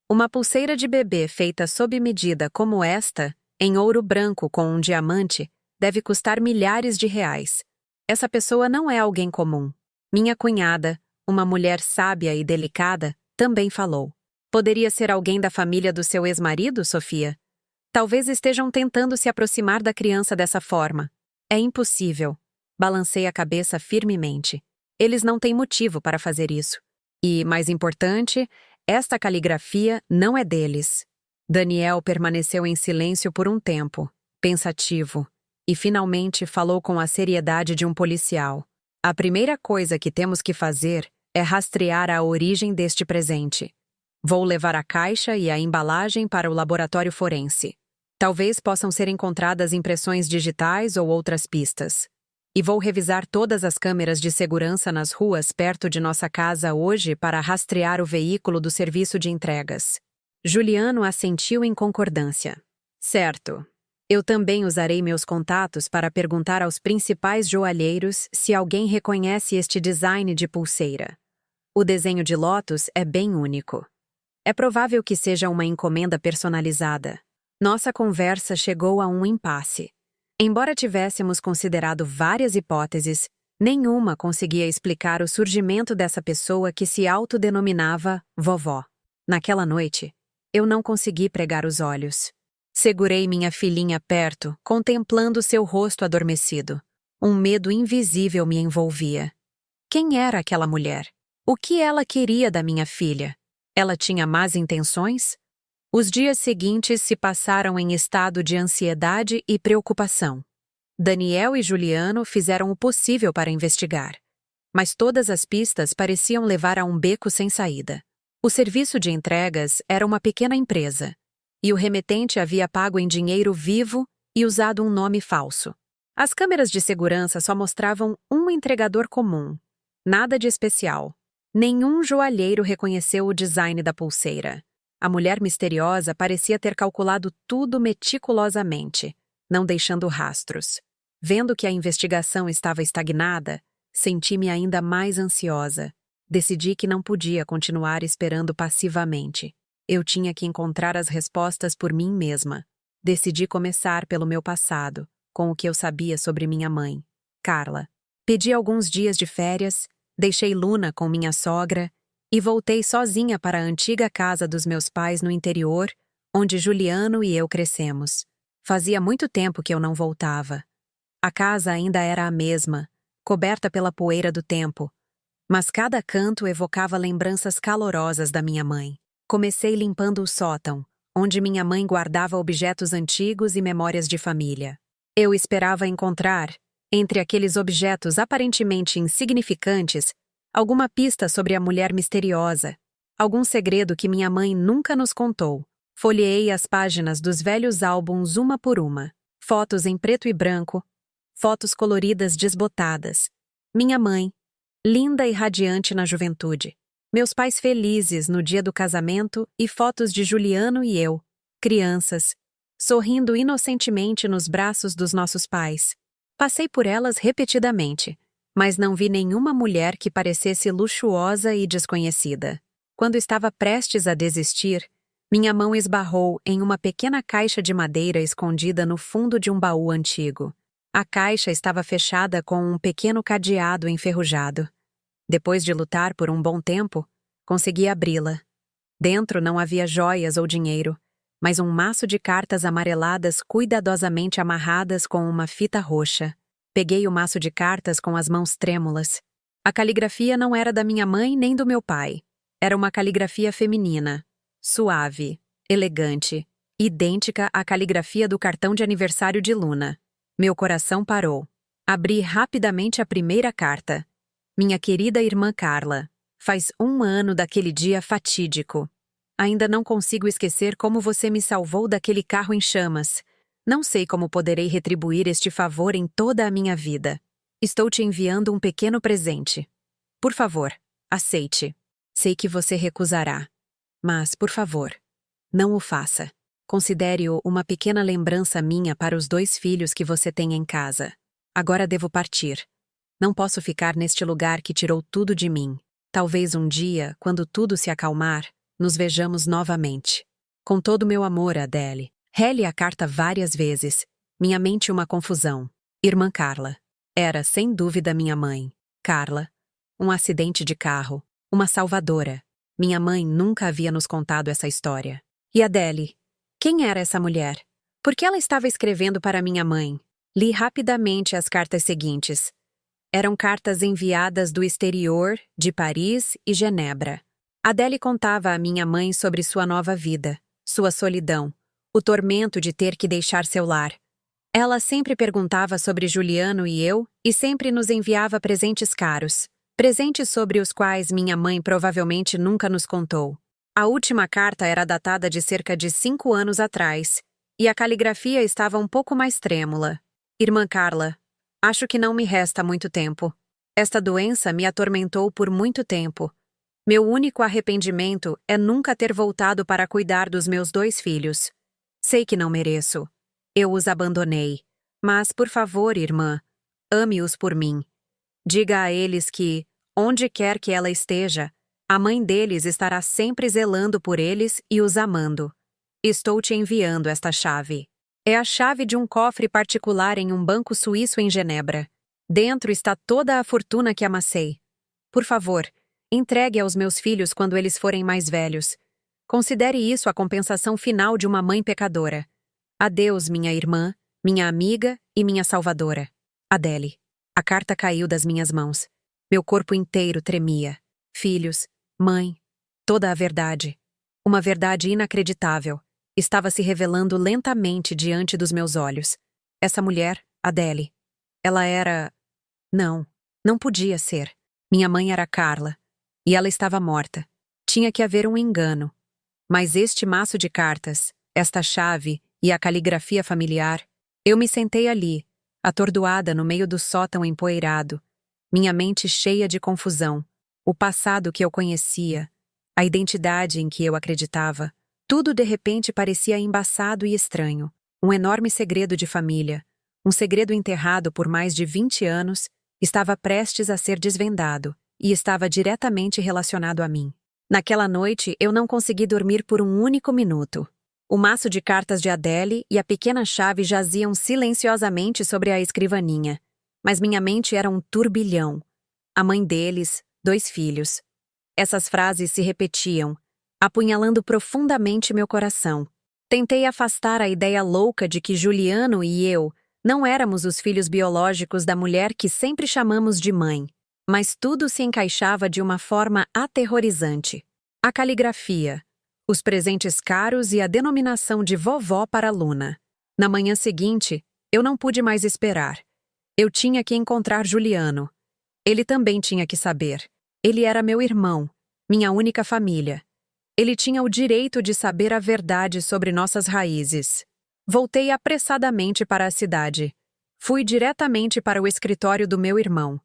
Uma pulseira de bebê feita sob medida como esta, em ouro branco com um diamante, deve custar milhares de reais. Essa pessoa não é alguém comum. Minha cunhada, uma mulher sábia e delicada, também falou. Poderia ser alguém da família do seu ex-marido, Sofia? Talvez estejam tentando se aproximar da criança dessa forma. É impossível. Balancei a cabeça firmemente. Eles não têm motivo para fazer isso. E, mais importante, esta caligrafia não é deles. Daniel permaneceu em silêncio por um tempo, pensativo, e finalmente falou com a seriedade de um policial. A primeira coisa que temos que fazer é rastrear a origem deste presente. Vou levar a caixa e a embalagem para o laboratório forense. Talvez possam ser encontradas impressões digitais ou outras pistas. E vou revisar todas as câmeras de segurança nas ruas perto de nossa casa hoje para rastrear o veículo do serviço de entregas. Juliano assentiu em concordância. Certo. Eu também usarei meus contatos para perguntar aos principais joalheiros se alguém reconhece este design de pulseira. O desenho de lótus é bem único. É provável que seja uma encomenda personalizada. Nossa conversa chegou a um impasse. Embora tivéssemos considerado várias hipóteses, nenhuma conseguia explicar o surgimento dessa pessoa que se autodenominava vovó. Naquela noite, eu não consegui pregar os olhos. Segurei minha filhinha perto, contemplando seu rosto adormecido. Um medo invisível me envolvia. Quem era aquela mulher? O que ela queria da minha filha? Ela tinha más intenções? Os dias seguintes se passaram em estado de ansiedade e preocupação. Daniel e Juliano fizeram o possível para investigar, mas todas as pistas pareciam levar a um beco sem saída. O serviço de entregas era uma pequena empresa, e o remetente havia pago em dinheiro vivo e usado um nome falso. As câmeras de segurança só mostravam um entregador comum, nada de especial. Nenhum joalheiro reconheceu o design da pulseira. A mulher misteriosa parecia ter calculado tudo meticulosamente, não deixando rastros. Vendo que a investigação estava estagnada, senti-me ainda mais ansiosa. Decidi que não podia continuar esperando passivamente. Eu tinha que encontrar as respostas por mim mesma. Decidi começar pelo meu passado, com o que eu sabia sobre minha mãe, Carla. Pedi alguns dias de férias, deixei Luna com minha sogra e voltei sozinha para a antiga casa dos meus pais no interior, onde Juliano e eu crescemos. Fazia muito tempo que eu não voltava. A casa ainda era a mesma, coberta pela poeira do tempo, mas cada canto evocava lembranças calorosas da minha mãe. Comecei limpando o sótão, onde minha mãe guardava objetos antigos e memórias de família. Eu esperava encontrar, entre aqueles objetos aparentemente insignificantes, alguma pista sobre a mulher misteriosa, algum segredo que minha mãe nunca nos contou. Folheei as páginas dos velhos álbuns uma por uma. Fotos em preto e branco, fotos coloridas desbotadas. Minha mãe, linda e radiante na juventude. Meus pais felizes no dia do casamento e fotos de Juliano e eu, crianças, sorrindo inocentemente nos braços dos nossos pais. Passei por elas repetidamente, mas não vi nenhuma mulher que parecesse luxuosa e desconhecida. Quando estava prestes a desistir, minha mão esbarrou em uma pequena caixa de madeira escondida no fundo de um baú antigo. A caixa estava fechada com um pequeno cadeado enferrujado. Depois de lutar por um bom tempo, consegui abri-la. Dentro não havia joias ou dinheiro, mas um maço de cartas amareladas cuidadosamente amarradas com uma fita roxa. Peguei o maço de cartas com as mãos trêmulas. A caligrafia não era da minha mãe nem do meu pai. Era uma caligrafia feminina, suave, elegante, idêntica à caligrafia do cartão de aniversário de Luna. Meu coração parou. Abri rapidamente a primeira carta. Minha querida irmã Carla, faz 1 ano daquele dia fatídico. Ainda não consigo esquecer como você me salvou daquele carro em chamas. Não sei como poderei retribuir este favor em toda a minha vida. Estou te enviando um pequeno presente. Por favor, aceite. Sei que você recusará. Mas, por favor, não o faça. Considere-o uma pequena lembrança minha para os 2 filhos que você tem em casa. Agora devo partir. Não posso ficar neste lugar que tirou tudo de mim. Talvez um dia, quando tudo se acalmar, nos vejamos novamente. Com todo o meu amor, Adele. Rele a carta várias vezes. Minha mente uma confusão. Irmã Carla. Era, sem dúvida, minha mãe. Carla. Um acidente de carro. Uma salvadora. Minha mãe nunca havia nos contado essa história. E Adele? Quem era essa mulher? Por que ela estava escrevendo para minha mãe? Li rapidamente as cartas seguintes. Eram cartas enviadas do exterior, de Paris e Genebra. Adele contava à minha mãe sobre sua nova vida, sua solidão, o tormento de ter que deixar seu lar. Ela sempre perguntava sobre Juliano e eu e sempre nos enviava presentes caros, presentes sobre os quais minha mãe provavelmente nunca nos contou. A última carta era datada de cerca de 5 anos atrás, e a caligrafia estava um pouco mais trêmula. Irmã Carla, acho que não me resta muito tempo. Esta doença me atormentou por muito tempo. Meu único arrependimento é nunca ter voltado para cuidar dos meus 2 filhos. Sei que não mereço. Eu os abandonei. Mas, por favor, irmã, ame-os por mim. Diga a eles que, onde quer que ela esteja, a mãe deles estará sempre zelando por eles e os amando. Estou te enviando esta chave. É a chave de um cofre particular em um banco suíço em Genebra. Dentro está toda a fortuna que amassei. Por favor, entregue aos meus filhos quando eles forem mais velhos. Considere isso a compensação final de uma mãe pecadora. Adeus, minha irmã, minha amiga e minha salvadora. Adele. A carta caiu das minhas mãos. Meu corpo inteiro tremia. Filhos, mãe, toda a verdade. Uma verdade inacreditável. Estava se revelando lentamente diante dos meus olhos. Essa mulher, Adele. Ela era... Não podia ser. Minha mãe era Carla. E ela estava morta. Tinha que haver um engano. Mas este maço de cartas, esta chave e a caligrafia familiar, eu me sentei ali, atordoada no meio do sótão empoeirado, minha mente cheia de confusão, o passado que eu conhecia, a identidade em que eu acreditava, tudo de repente parecia embaçado e estranho, um enorme segredo de família, um segredo enterrado por mais de 20 anos, estava prestes a ser desvendado e estava diretamente relacionado a mim. Naquela noite, eu não consegui dormir por um único minuto. O maço de cartas de Adele e a pequena chave jaziam silenciosamente sobre a escrivaninha, mas minha mente era um turbilhão. A mãe deles, 2 filhos. Essas frases se repetiam, apunhalando profundamente meu coração. Tentei afastar a ideia louca de que Juliano e eu não éramos os filhos biológicos da mulher que sempre chamamos de mãe. Mas tudo se encaixava de uma forma aterrorizante. A caligrafia, os presentes caros e a denominação de vovó para Luna. Na manhã seguinte, eu não pude mais esperar. Eu tinha que encontrar Juliano. Ele também tinha que saber. Ele era meu irmão, minha única família. Ele tinha o direito de saber a verdade sobre nossas raízes. Voltei apressadamente para a cidade. Fui diretamente para o escritório do meu irmão.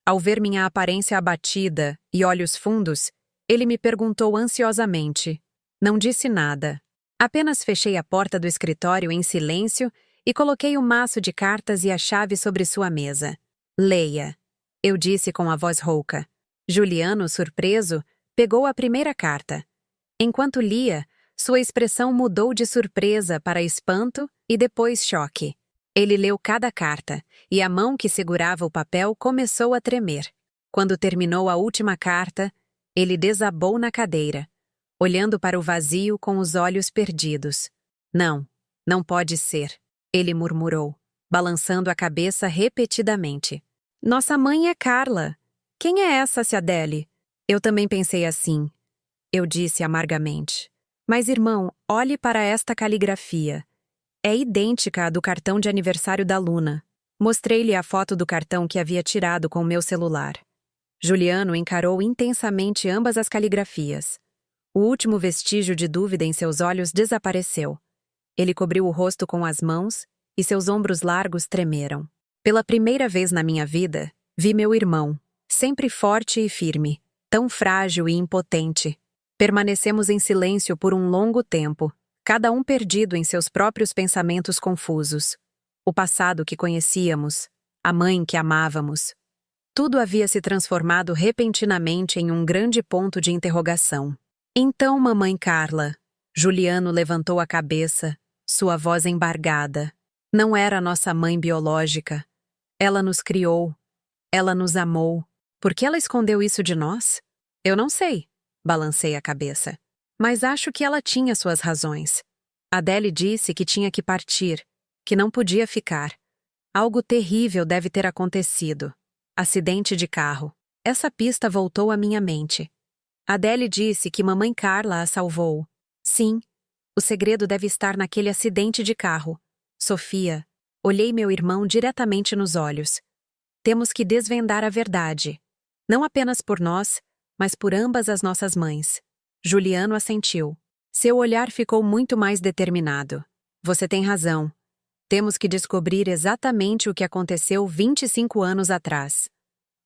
Ao ver minha aparência abatida e olhos fundos, ele me perguntou ansiosamente. Não disse nada. Apenas fechei a porta do escritório em silêncio e coloquei o maço de cartas e a chave sobre sua mesa. Leia, eu disse com a voz rouca. Juliano, surpreso, pegou a primeira carta. Enquanto lia, sua expressão mudou de surpresa para espanto e depois choque. Ele leu cada carta, e a mão que segurava o papel começou a tremer. Quando terminou a última carta, ele desabou na cadeira, olhando para o vazio com os olhos perdidos. Não pode ser, ele murmurou, balançando a cabeça repetidamente. Nossa mãe é Carla. Quem é essa, Adele? Eu também pensei assim. Eu disse amargamente. Mas, irmão, olhe para esta caligrafia. É idêntica à do cartão de aniversário da Luna. Mostrei-lhe a foto do cartão que havia tirado com o meu celular. Juliano encarou intensamente ambas as caligrafias. O último vestígio de dúvida em seus olhos desapareceu. Ele cobriu o rosto com as mãos e seus ombros largos tremeram. Pela primeira vez na minha vida, vi meu irmão, sempre forte e firme, tão frágil e impotente. Permanecemos em silêncio por um longo tempo, cada um perdido em seus próprios pensamentos confusos. O passado que conhecíamos, a mãe que amávamos. Tudo havia se transformado repentinamente em um grande ponto de interrogação. Então, mamãe Carla, Juliano levantou a cabeça, sua voz embargada. Não era nossa mãe biológica. Ela nos criou. Ela nos amou. Por que ela escondeu isso de nós? Eu não sei, balancei a cabeça. Mas acho que ela tinha suas razões. Adele disse que tinha que partir, que não podia ficar. Algo terrível deve ter acontecido. Acidente de carro. Essa pista voltou à minha mente. Adele disse que mamãe Carla a salvou. Sim, o segredo deve estar naquele acidente de carro. Sofia, olhei meu irmão diretamente nos olhos. Temos que desvendar a verdade. Não apenas por nós, mas por ambas as nossas mães. Juliano assentiu. Seu olhar ficou muito mais determinado. Você tem razão. Temos que descobrir exatamente o que aconteceu 25 anos atrás.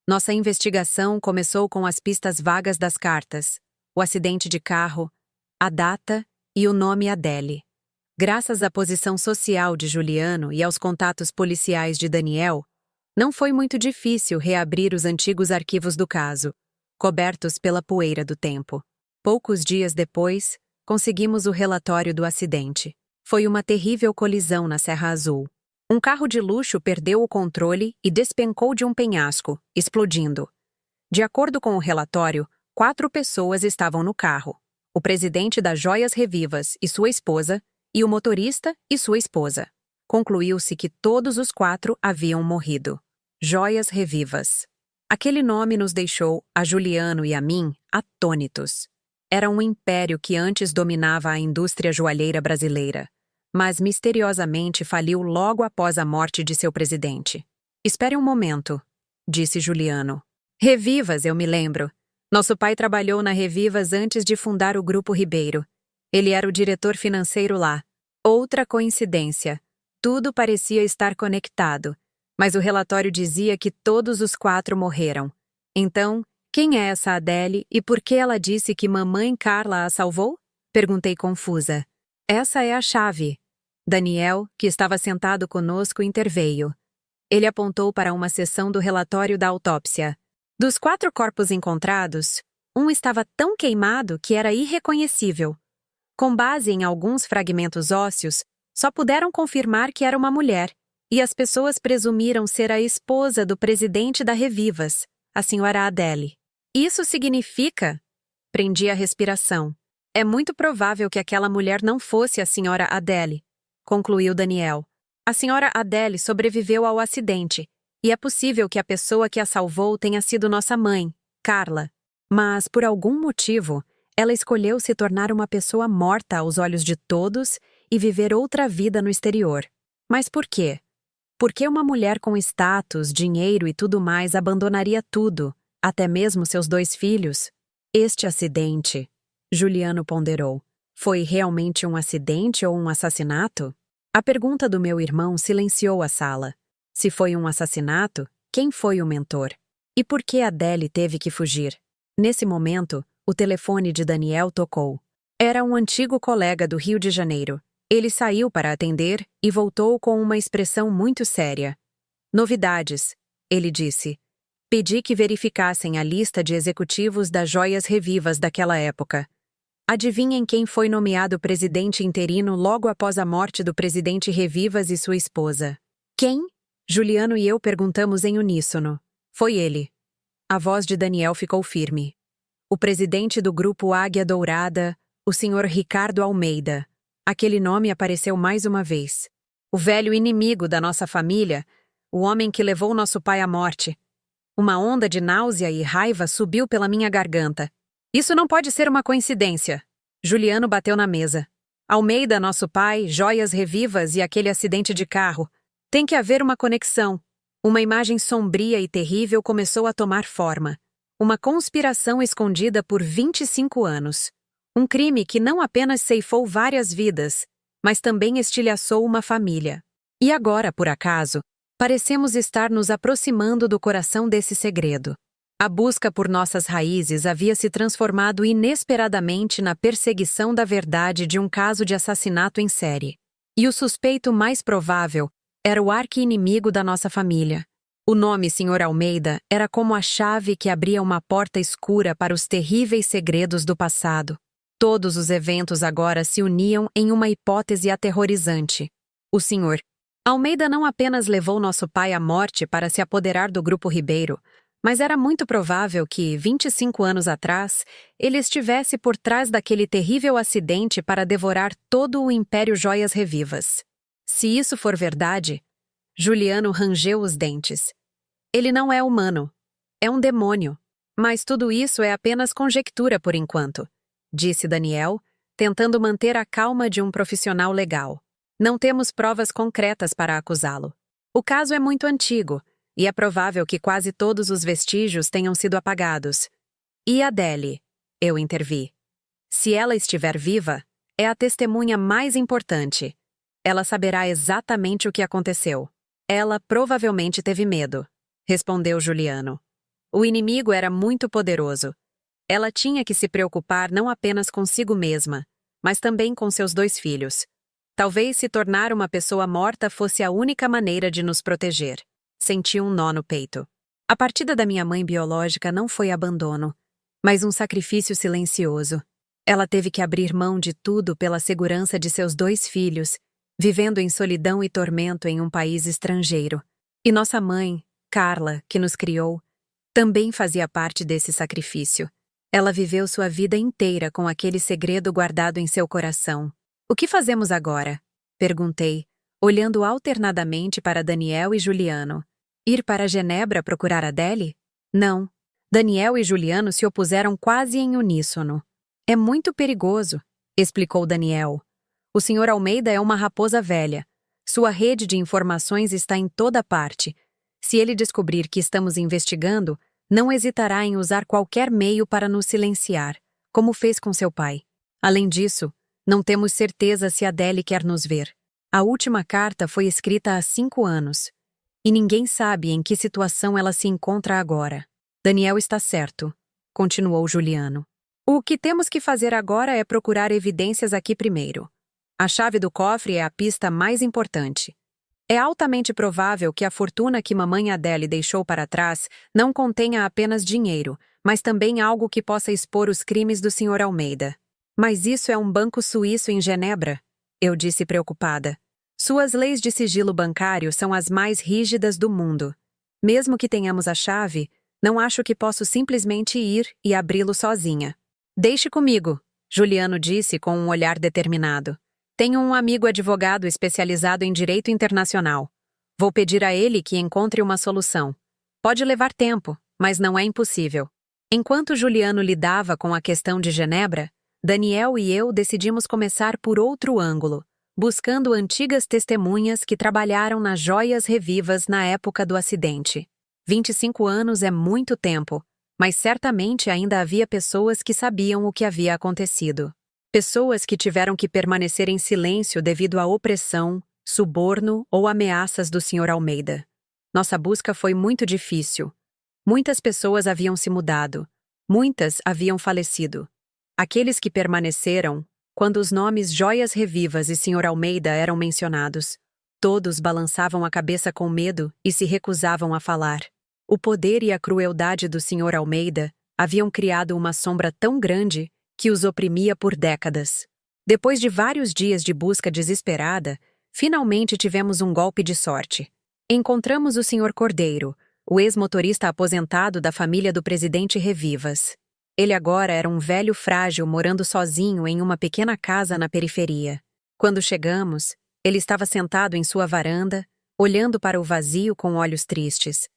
Nossa investigação começou com as pistas vagas das cartas, o acidente de carro, a data e o nome Adele. Graças à posição social de Juliano e aos contatos policiais de Daniel, não foi muito difícil reabrir os antigos arquivos do caso, cobertos pela poeira do tempo. Poucos dias depois, conseguimos o relatório do acidente. Foi uma terrível colisão na Serra Azul. Um carro de luxo perdeu o controle e despencou de um penhasco, explodindo. De acordo com o relatório, 4 pessoas estavam no carro: o presidente das Joias Revivas e sua esposa, e o motorista e sua esposa. Concluiu-se que todos os 4 haviam morrido. Joias Revivas. Aquele nome nos deixou, a Juliano e a mim, atônitos. Era um império que antes dominava a indústria joalheira brasileira, mas misteriosamente faliu logo após a morte de seu presidente. Espere um momento, disse Juliano. Revivas, eu me lembro. Nosso pai trabalhou na Revivas antes de fundar o Grupo Ribeiro. Ele era o diretor financeiro lá. Outra coincidência. Tudo parecia estar conectado, mas o relatório dizia que todos os 4 morreram. Então, quem é essa Adele e por que ela disse que mamãe Carla a salvou? Perguntei confusa. Essa é a chave. Daniel, que estava sentado conosco, interveio. Ele apontou para uma seção do relatório da autópsia. Dos 4 corpos encontrados, um estava tão queimado que era irreconhecível. Com base em alguns fragmentos ósseos, só puderam confirmar que era uma mulher, e as pessoas presumiram ser a esposa do presidente da Revivas, a senhora Adele. Isso significa... Prendi a respiração. É muito provável que aquela mulher não fosse a senhora Adele, concluiu Daniel. A senhora Adele sobreviveu ao acidente, e é possível que a pessoa que a salvou tenha sido nossa mãe, Carla. Mas, por algum motivo, ela escolheu se tornar uma pessoa morta aos olhos de todos e viver outra vida no exterior. Mas por quê? Por que uma mulher com status, dinheiro e tudo mais abandonaria tudo, até mesmo seus 2 filhos? Este acidente, Juliano ponderou, foi realmente um acidente ou um assassinato? A pergunta do meu irmão silenciou a sala. Se foi um assassinato, quem foi o mentor? E por que Adele teve que fugir? Nesse momento, o telefone de Daniel tocou. Era um antigo colega do Rio de Janeiro. Ele saiu para atender e voltou com uma expressão muito séria. Novidades, ele disse. Pedi que verificassem a lista de executivos das Joias Revivas daquela época. Adivinhem quem foi nomeado presidente interino logo após a morte do presidente Revivas e sua esposa. Quem? Juliano e eu perguntamos em uníssono. Foi ele. A voz de Daniel ficou firme. O presidente do grupo Águia Dourada, o senhor Ricardo Almeida. Aquele nome apareceu mais uma vez. O velho inimigo da nossa família, o homem que levou nosso pai à morte. Uma onda de náusea e raiva subiu pela minha garganta. Isso não pode ser uma coincidência. Juliano bateu na mesa. Almeida, nosso pai, Joias Revivas e aquele acidente de carro. Tem que haver uma conexão. Uma imagem sombria e terrível começou a tomar forma. Uma conspiração escondida por 25 anos. Um crime que não apenas ceifou várias vidas, mas também estilhaçou uma família. E agora, por acaso, parecemos estar nos aproximando do coração desse segredo. A busca por nossas raízes havia se transformado inesperadamente na perseguição da verdade de um caso de assassinato em série. E o suspeito mais provável era o arqui-inimigo da nossa família. O nome Sr. Almeida era como a chave que abria uma porta escura para os terríveis segredos do passado. Todos os eventos agora se uniam em uma hipótese aterrorizante. O Sr. Almeida não apenas levou nosso pai à morte para se apoderar do Grupo Ribeiro, mas era muito provável que, 25 anos atrás, ele estivesse por trás daquele terrível acidente para devorar todo o Império Joias Revivas. Se isso for verdade, Juliano rangeu os dentes. Ele não é humano. É um demônio. Mas tudo isso é apenas conjectura por enquanto, disse Daniel, tentando manter a calma de um profissional legal. Não temos provas concretas para acusá-lo. O caso é muito antigo, e é provável que quase todos os vestígios tenham sido apagados. E Adele? Eu intervi. Se ela estiver viva, é a testemunha mais importante. Ela saberá exatamente o que aconteceu. Ela provavelmente teve medo, respondeu Juliano. O inimigo era muito poderoso. Ela tinha que se preocupar não apenas consigo mesma, mas também com seus 2 filhos. Talvez se tornar uma pessoa morta fosse a única maneira de nos proteger. Senti um nó no peito. A partida da minha mãe biológica não foi abandono, mas um sacrifício silencioso. Ela teve que abrir mão de tudo pela segurança de seus 2 filhos, vivendo em solidão e tormento em um país estrangeiro. E nossa mãe, Carla, que nos criou, também fazia parte desse sacrifício. Ela viveu sua vida inteira com aquele segredo guardado em seu coração. O que fazemos agora? Perguntei, olhando alternadamente para Daniel e Juliano. Ir para Genebra procurar Adele? Não. Daniel e Juliano se opuseram quase em uníssono. É muito perigoso, explicou Daniel. O Sr. Almeida é uma raposa velha. Sua rede de informações está em toda parte. Se ele descobrir que estamos investigando, não hesitará em usar qualquer meio para nos silenciar, como fez com seu pai. Além disso, não temos certeza se Adele quer nos ver. A última carta foi escrita há 5 anos. E ninguém sabe em que situação ela se encontra agora. Daniel está certo, continuou Juliano. O que temos que fazer agora é procurar evidências aqui primeiro. A chave do cofre é a pista mais importante. É altamente provável que a fortuna que mamãe Adele deixou para trás não contenha apenas dinheiro, mas também algo que possa expor os crimes do Sr. Almeida. Mas isso é um banco suíço em Genebra, eu disse preocupada. Suas leis de sigilo bancário são as mais rígidas do mundo. Mesmo que tenhamos a chave, não acho que posso simplesmente ir e abri-lo sozinha. Deixe comigo, Juliano disse com um olhar determinado. Tenho um amigo advogado especializado em direito internacional. Vou pedir a ele que encontre uma solução. Pode levar tempo, mas não é impossível. Enquanto Juliano lidava com a questão de Genebra, Daniel e eu decidimos começar por outro ângulo, buscando antigas testemunhas que trabalharam nas joias revivas na época do acidente. 25 anos é muito tempo, mas certamente ainda havia pessoas que sabiam o que havia acontecido. Pessoas que tiveram que permanecer em silêncio devido à opressão, suborno ou ameaças do Sr. Almeida. Nossa busca foi muito difícil. Muitas pessoas haviam se mudado. Muitas haviam falecido. Aqueles que permaneceram, quando os nomes Joias Revivas e Sr. Almeida eram mencionados, todos balançavam a cabeça com medo e se recusavam a falar. O poder e a crueldade do Sr. Almeida haviam criado uma sombra tão grande que os oprimia por décadas. Depois de vários dias de busca desesperada, finalmente tivemos um golpe de sorte. Encontramos o Sr. Cordeiro, o ex-motorista aposentado da família do presidente Revivas. Ele agora era um velho frágil morando sozinho em uma pequena casa na periferia. Quando chegamos, ele estava sentado em sua varanda, olhando para o vazio com olhos tristes.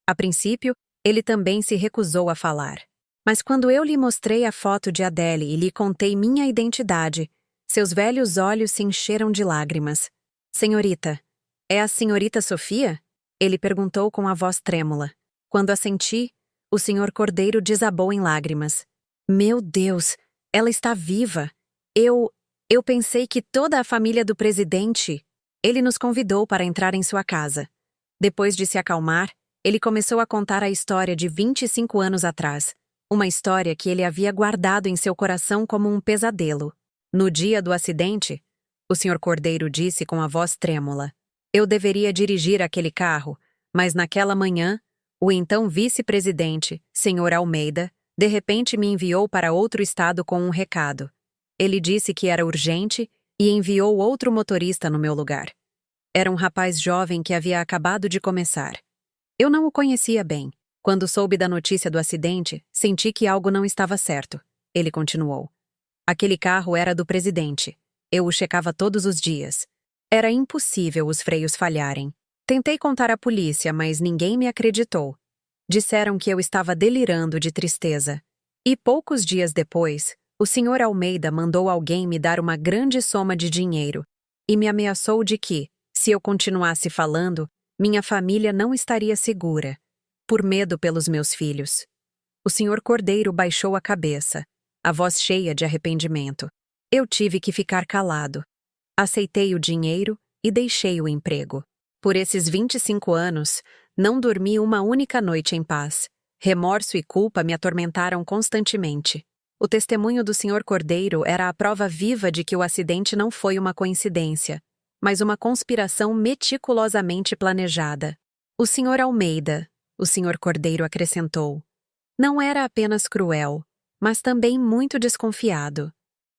A princípio, ele também se recusou a falar. Mas quando eu lhe mostrei a foto de Adele e lhe contei minha identidade, seus velhos olhos se encheram de lágrimas. Senhorita, é a senhorita Sofia? Ele perguntou com a voz trêmula. Quando assenti, o Sr. Cordeiro desabou em lágrimas. Meu Deus, ela está viva. Eu pensei que toda a família do presidente... Ele nos convidou para entrar em sua casa. Depois de se acalmar, ele começou a contar a história de 25 anos atrás. Uma história que ele havia guardado em seu coração como um pesadelo. No dia do acidente, o Sr. Cordeiro disse com a voz trêmula. Eu deveria dirigir aquele carro, mas naquela manhã, o então vice-presidente, Sr. Almeida, de repente me enviou para outro estado com um recado. Ele disse que era urgente e enviou outro motorista no meu lugar. Era um rapaz jovem que havia acabado de começar. Eu não o conhecia bem. Quando soube da notícia do acidente, senti que algo não estava certo. Ele continuou. Aquele carro era do presidente. Eu o checava todos os dias. Era impossível os freios falharem. Tentei contar à polícia, mas ninguém me acreditou. Disseram que eu estava delirando de tristeza. E poucos dias depois, o Sr. Almeida mandou alguém me dar uma grande soma de dinheiro e me ameaçou de que, se eu continuasse falando, minha família não estaria segura, por medo pelos meus filhos. O Sr. Cordeiro baixou a cabeça, a voz cheia de arrependimento. Eu tive que ficar calado. Aceitei o dinheiro e deixei o emprego. Por esses 25 anos, não dormi uma única noite em paz. Remorso e culpa me atormentaram constantemente. O testemunho do Sr. Cordeiro era a prova viva de que o acidente não foi uma coincidência, mas uma conspiração meticulosamente planejada. O Sr. Almeida, o Sr. Cordeiro acrescentou, não era apenas cruel, mas também muito desconfiado.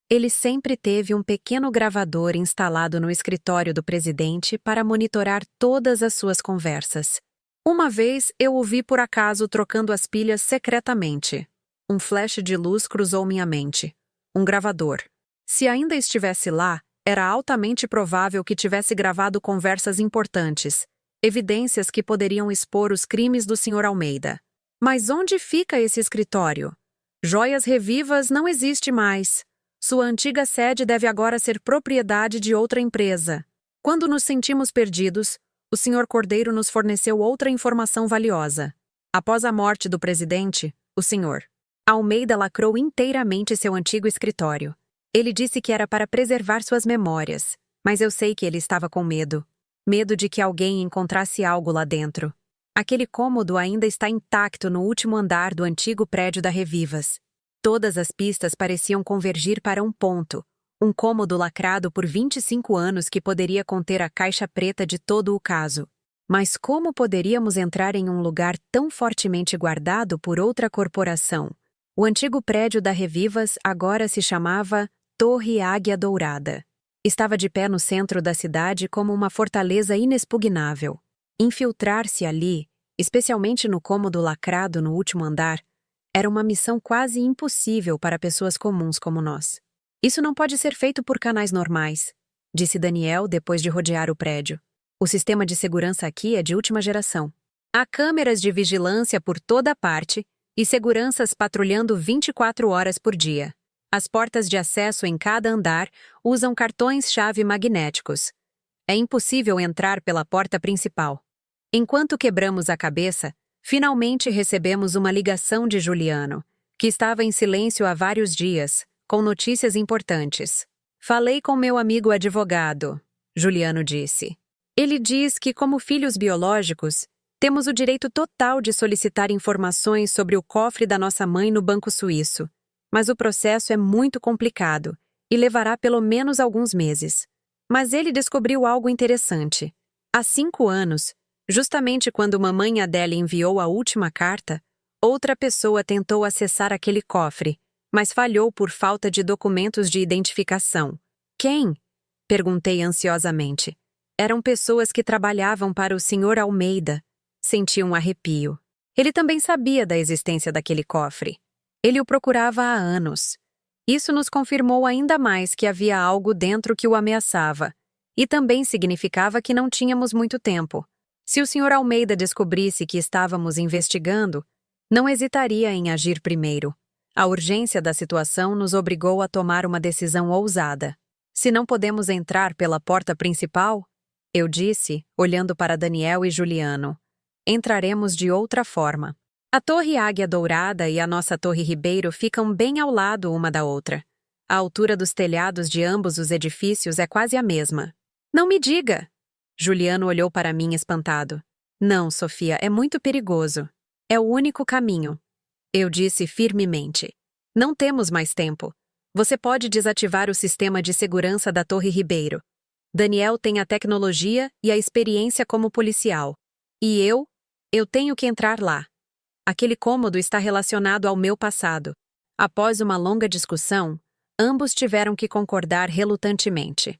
Ele sempre teve um pequeno gravador instalado no escritório do presidente para monitorar todas as suas conversas. Uma vez eu o vi por acaso trocando as pilhas secretamente. Um flash de luz cruzou minha mente. Um gravador. Se ainda estivesse lá, era altamente provável que tivesse gravado conversas importantes, evidências que poderiam expor os crimes do Sr. Almeida. Mas onde fica esse escritório? Joias Revivas não existe mais. Sua antiga sede deve agora ser propriedade de outra empresa. Quando nos sentimos perdidos, o Sr. Cordeiro nos forneceu outra informação valiosa. Após a morte do presidente, o Sr. Almeida lacrou inteiramente seu antigo escritório. Ele disse que era para preservar suas memórias, mas eu sei que ele estava com medo. Medo de que alguém encontrasse algo lá dentro. Aquele cômodo ainda está intacto no último andar do antigo prédio da Revivas. Todas as pistas pareciam convergir para um ponto, um cômodo lacrado por 25 anos que poderia conter a caixa preta de todo o caso. Mas como poderíamos entrar em um lugar tão fortemente guardado por outra corporação? O antigo prédio da Revivas agora se chamava Torre Águia Dourada. Estava de pé no centro da cidade como uma fortaleza inexpugnável. Infiltrar-se ali, especialmente no cômodo lacrado no último andar, era uma missão quase impossível para pessoas comuns como nós. Isso não pode ser feito por canais normais, disse Daniel depois de rodear o prédio. O sistema de segurança aqui é de última geração. Há câmeras de vigilância por toda parte e seguranças patrulhando 24 horas por dia. As portas de acesso em cada andar usam cartões-chave magnéticos. É impossível entrar pela porta principal. Enquanto quebramos a cabeça, finalmente recebemos uma ligação de Juliano, que estava em silêncio há vários dias, com notícias importantes. Falei com meu amigo advogado, Juliano disse. Ele diz que, como filhos biológicos, temos o direito total de solicitar informações sobre o cofre da nossa mãe no Banco Suíço. Mas o processo é muito complicado e levará pelo menos alguns meses. Mas ele descobriu algo interessante. Há 5 anos, justamente quando mamãe Adele enviou a última carta, outra pessoa tentou acessar aquele cofre, mas falhou por falta de documentos de identificação. Quem? Perguntei ansiosamente. Eram pessoas que trabalhavam para o Sr. Almeida. Senti um arrepio. Ele também sabia da existência daquele cofre. Ele o procurava há anos. Isso nos confirmou ainda mais que havia algo dentro que o ameaçava. E também significava que não tínhamos muito tempo. Se o Sr. Almeida descobrisse que estávamos investigando, não hesitaria em agir primeiro. A urgência da situação nos obrigou a tomar uma decisão ousada. Se não podemos entrar pela porta principal, eu disse, olhando para Daniel e Juliano, entraremos de outra forma. A Torre Águia Dourada e a nossa Torre Ribeiro ficam bem ao lado uma da outra. A altura dos telhados de ambos os edifícios é quase a mesma. Não me diga! Juliano olhou para mim espantado. Não, Sofia, é muito perigoso. É o único caminho. Eu disse firmemente. Não temos mais tempo. Você pode desativar o sistema de segurança da Torre Ribeiro. Daniel tem a tecnologia e a experiência como policial. E eu tenho que entrar lá. Aquele cômodo está relacionado ao meu passado. Após uma longa discussão, ambos tiveram que concordar relutantemente.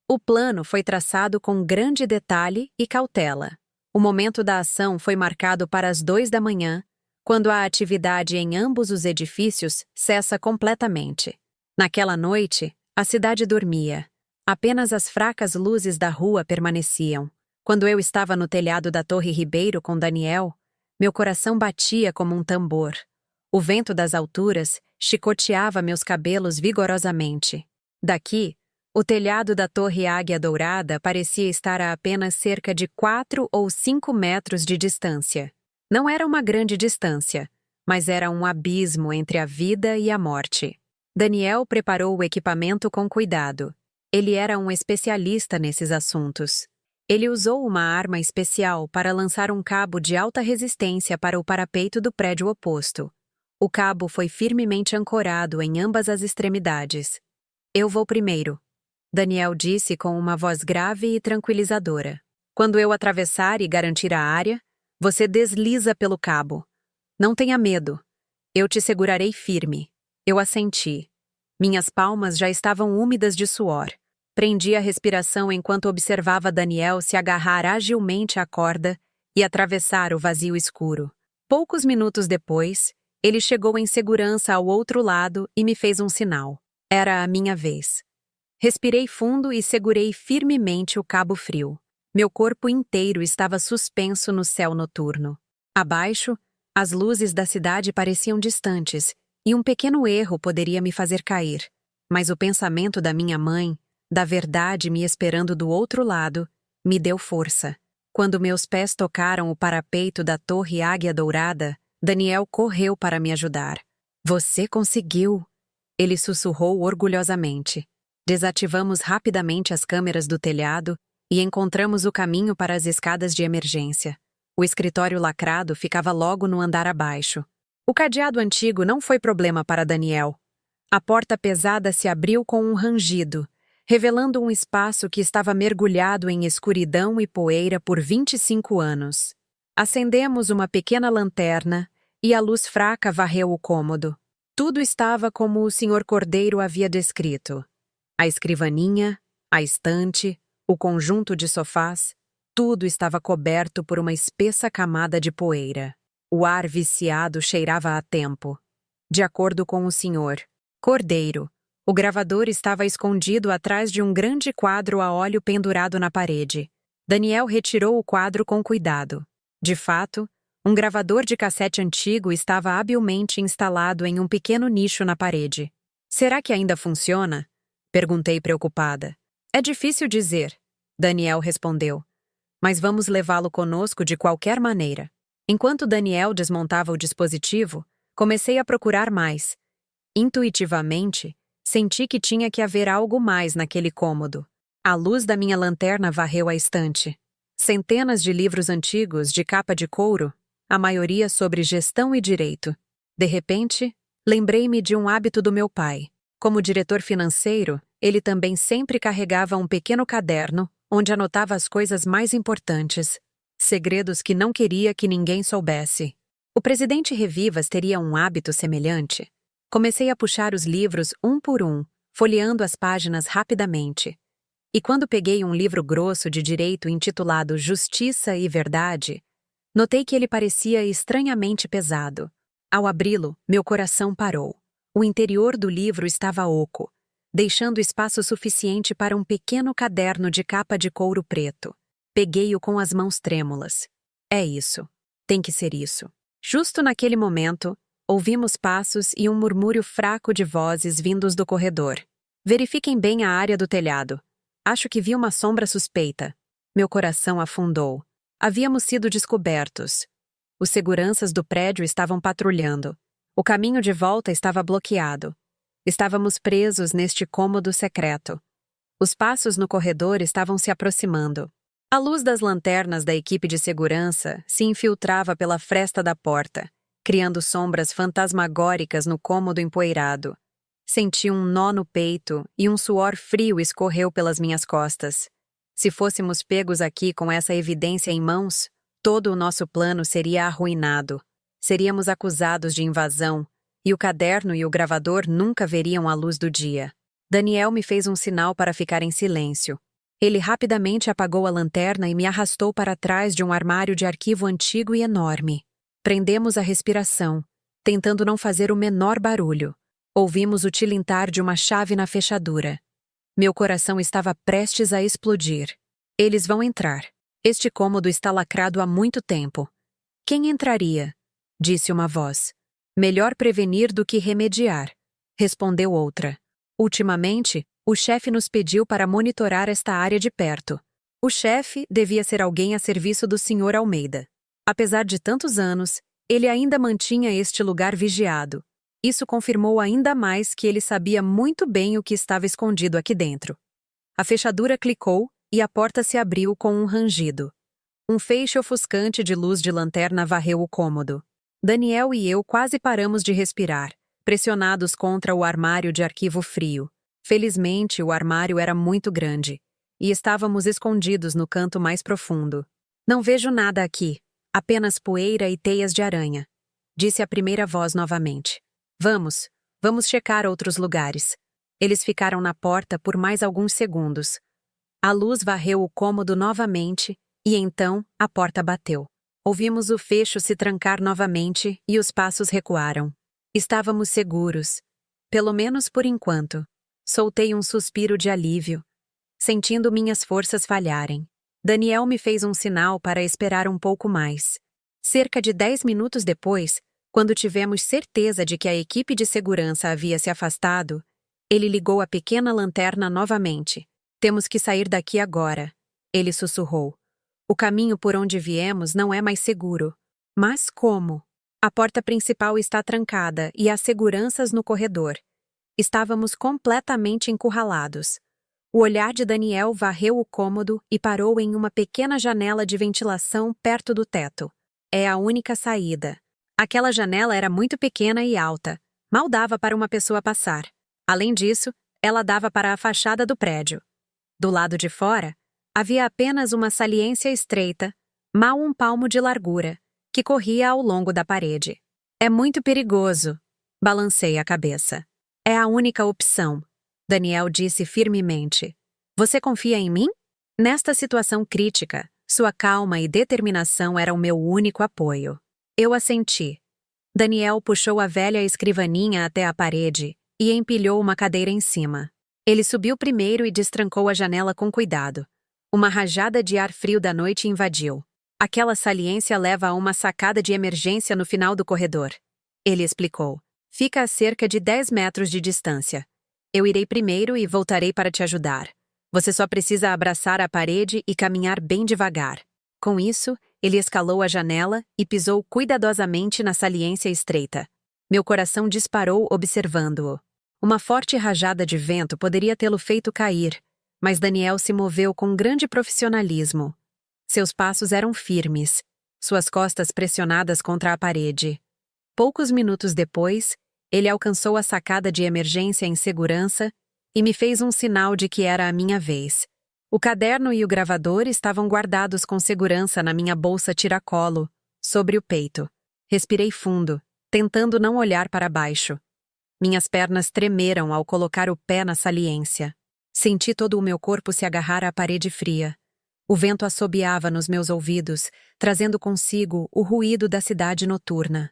O plano foi traçado com grande detalhe e cautela. O momento da ação foi marcado para as 2 da manhã, quando a atividade em ambos os edifícios cessa completamente. Naquela noite, a cidade dormia. Apenas as fracas luzes da rua permaneciam. Quando eu estava no telhado da Torre Ribeiro com Daniel, meu coração batia como um tambor. O vento das alturas chicoteava meus cabelos vigorosamente. Daqui, o telhado da Torre Águia Dourada parecia estar a apenas cerca de 4 ou 5 metros de distância. Não era uma grande distância, mas era um abismo entre a vida e a morte. Daniel preparou o equipamento com cuidado. Ele era um especialista nesses assuntos. Ele usou uma arma especial para lançar um cabo de alta resistência para o parapeito do prédio oposto. O cabo foi firmemente ancorado em ambas as extremidades. Eu vou primeiro, Daniel disse com uma voz grave e tranquilizadora. Quando eu atravessar e garantir a área, você desliza pelo cabo. Não tenha medo. Eu te segurarei firme. Eu assenti. Minhas palmas já estavam úmidas de suor. Prendi a respiração enquanto observava Daniel se agarrar agilmente à corda e atravessar o vazio escuro. Poucos minutos depois, ele chegou em segurança ao outro lado e me fez um sinal. Era a minha vez. Respirei fundo e segurei firmemente o cabo frio. Meu corpo inteiro estava suspenso no céu noturno. Abaixo, as luzes da cidade pareciam distantes, e um pequeno erro poderia me fazer cair. Mas o pensamento da minha mãe, da verdade me esperando do outro lado, me deu força. Quando meus pés tocaram o parapeito da Torre Águia Dourada, Daniel correu para me ajudar. Você conseguiu! Ele sussurrou orgulhosamente. Desativamos rapidamente as câmeras do telhado e encontramos o caminho para as escadas de emergência. O escritório lacrado ficava logo no andar abaixo. O cadeado antigo não foi problema para Daniel. A porta pesada se abriu com um rangido, revelando um espaço que estava mergulhado em escuridão e poeira por 25 anos. Acendemos uma pequena lanterna e a luz fraca varreu o cômodo. Tudo estava como o Sr. Cordeiro havia descrito. A escrivaninha, a estante, o conjunto de sofás, tudo estava coberto por uma espessa camada de poeira. O ar viciado cheirava a tempo. De acordo com o Sr. Cordeiro, o gravador estava escondido atrás de um grande quadro a óleo pendurado na parede. Daniel retirou o quadro com cuidado. De fato, um gravador de cassete antigo estava habilmente instalado em um pequeno nicho na parede. Será que ainda funciona? Perguntei preocupada. É difícil dizer, Daniel respondeu. Mas vamos levá-lo conosco de qualquer maneira. Enquanto Daniel desmontava o dispositivo, comecei a procurar mais. Intuitivamente, senti que tinha que haver algo mais naquele cômodo. A luz da minha lanterna varreu a estante. Centenas de livros antigos de capa de couro, a maioria sobre gestão e direito. De repente, lembrei-me de um hábito do meu pai. Como diretor financeiro, ele também sempre carregava um pequeno caderno onde anotava as coisas mais importantes, segredos que não queria que ninguém soubesse. O presidente Revivas teria um hábito semelhante. Comecei a puxar os livros um por um, folheando as páginas rapidamente. E quando peguei um livro grosso de direito intitulado Justiça e Verdade, notei que ele parecia estranhamente pesado. Ao abri-lo, meu coração parou. O interior do livro estava oco, deixando espaço suficiente para um pequeno caderno de capa de couro preto. Peguei-o com as mãos trêmulas. É isso. Tem que ser isso. Justo naquele momento, ouvimos passos e um murmúrio fraco de vozes vindos do corredor. Verifiquem bem a área do telhado. Acho que vi uma sombra suspeita. Meu coração afundou. Havíamos sido descobertos. Os seguranças do prédio estavam patrulhando. O caminho de volta estava bloqueado. Estávamos presos neste cômodo secreto. Os passos no corredor estavam se aproximando. A luz das lanternas da equipe de segurança se infiltrava pela fresta da porta, criando sombras fantasmagóricas no cômodo empoeirado. Senti um nó no peito e um suor frio escorreu pelas minhas costas. Se fôssemos pegos aqui com essa evidência em mãos, todo o nosso plano seria arruinado. Seríamos acusados de invasão, e o caderno e o gravador nunca veriam a luz do dia. Daniel me fez um sinal para ficar em silêncio. Ele rapidamente apagou a lanterna e me arrastou para trás de um armário de arquivo antigo e enorme. Prendemos a respiração, tentando não fazer o menor barulho. Ouvimos o tilintar de uma chave na fechadura. Meu coração estava prestes a explodir. Eles vão entrar. Este cômodo está lacrado há muito tempo. Quem entraria? Disse uma voz. Melhor prevenir do que remediar, respondeu outra. Ultimamente, o chefe nos pediu para monitorar esta área de perto. O chefe devia ser alguém a serviço do Sr. Almeida. Apesar de tantos anos, ele ainda mantinha este lugar vigiado. Isso confirmou ainda mais que ele sabia muito bem o que estava escondido aqui dentro. A fechadura clicou e a porta se abriu com um rangido. Um feixe ofuscante de luz de lanterna varreu o cômodo. Daniel e eu quase paramos de respirar, pressionados contra o armário de arquivo frio. Felizmente, o armário era muito grande, e estávamos escondidos no canto mais profundo. Não vejo nada aqui, apenas poeira e teias de aranha, disse a primeira voz novamente. Vamos, Vamos checar outros lugares. Eles ficaram na porta por mais alguns segundos. A luz varreu o cômodo novamente e então a porta bateu. Ouvimos o fecho se trancar novamente e os passos recuaram. Estávamos seguros. Pelo menos por enquanto. Soltei um suspiro de alívio, sentindo minhas forças falharem. Daniel me fez um sinal para esperar um pouco mais. Cerca de 10 minutos depois, quando tivemos certeza de que a equipe de segurança havia se afastado, ele ligou a pequena lanterna novamente. Temos que sair daqui agora, ele sussurrou. O caminho por onde viemos não é mais seguro. Mas como? A porta principal está trancada e há seguranças no corredor. Estávamos completamente encurralados. O olhar de Daniel varreu o cômodo e parou em uma pequena janela de ventilação perto do teto. É a única saída. Aquela janela era muito pequena e alta. Mal dava para uma pessoa passar. Além disso, ela dava para a fachada do prédio. Do lado de fora, havia apenas uma saliência estreita, mal um palmo de largura, que corria ao longo da parede. É muito perigoso. Balancei a cabeça. É a única opção, Daniel disse firmemente. Você confia em mim? Nesta situação crítica, sua calma e determinação eram meu único apoio. Eu assenti. Daniel puxou a velha escrivaninha até a parede e empilhou uma cadeira em cima. Ele subiu primeiro e destrancou a janela com cuidado. Uma rajada de ar frio da noite invadiu. Aquela saliência leva a uma sacada de emergência no final do corredor. Ele explicou. Fica a cerca de 10 metros de distância. Eu irei primeiro e voltarei para te ajudar. Você só precisa abraçar a parede e caminhar bem devagar. Com isso, ele escalou a janela e pisou cuidadosamente na saliência estreita. Meu coração disparou observando-o. Uma forte rajada de vento poderia tê-lo feito cair, mas Daniel se moveu com grande profissionalismo. Seus passos eram firmes, suas costas pressionadas contra a parede. Poucos minutos depois, ele alcançou a sacada de emergência em segurança e me fez um sinal de que era a minha vez. O caderno e o gravador estavam guardados com segurança na minha bolsa tiracolo, sobre o peito. Respirei fundo, tentando não olhar para baixo. Minhas pernas tremeram ao colocar o pé na saliência. Senti todo o meu corpo se agarrar à parede fria. O vento assobiava nos meus ouvidos, trazendo consigo o ruído da cidade noturna.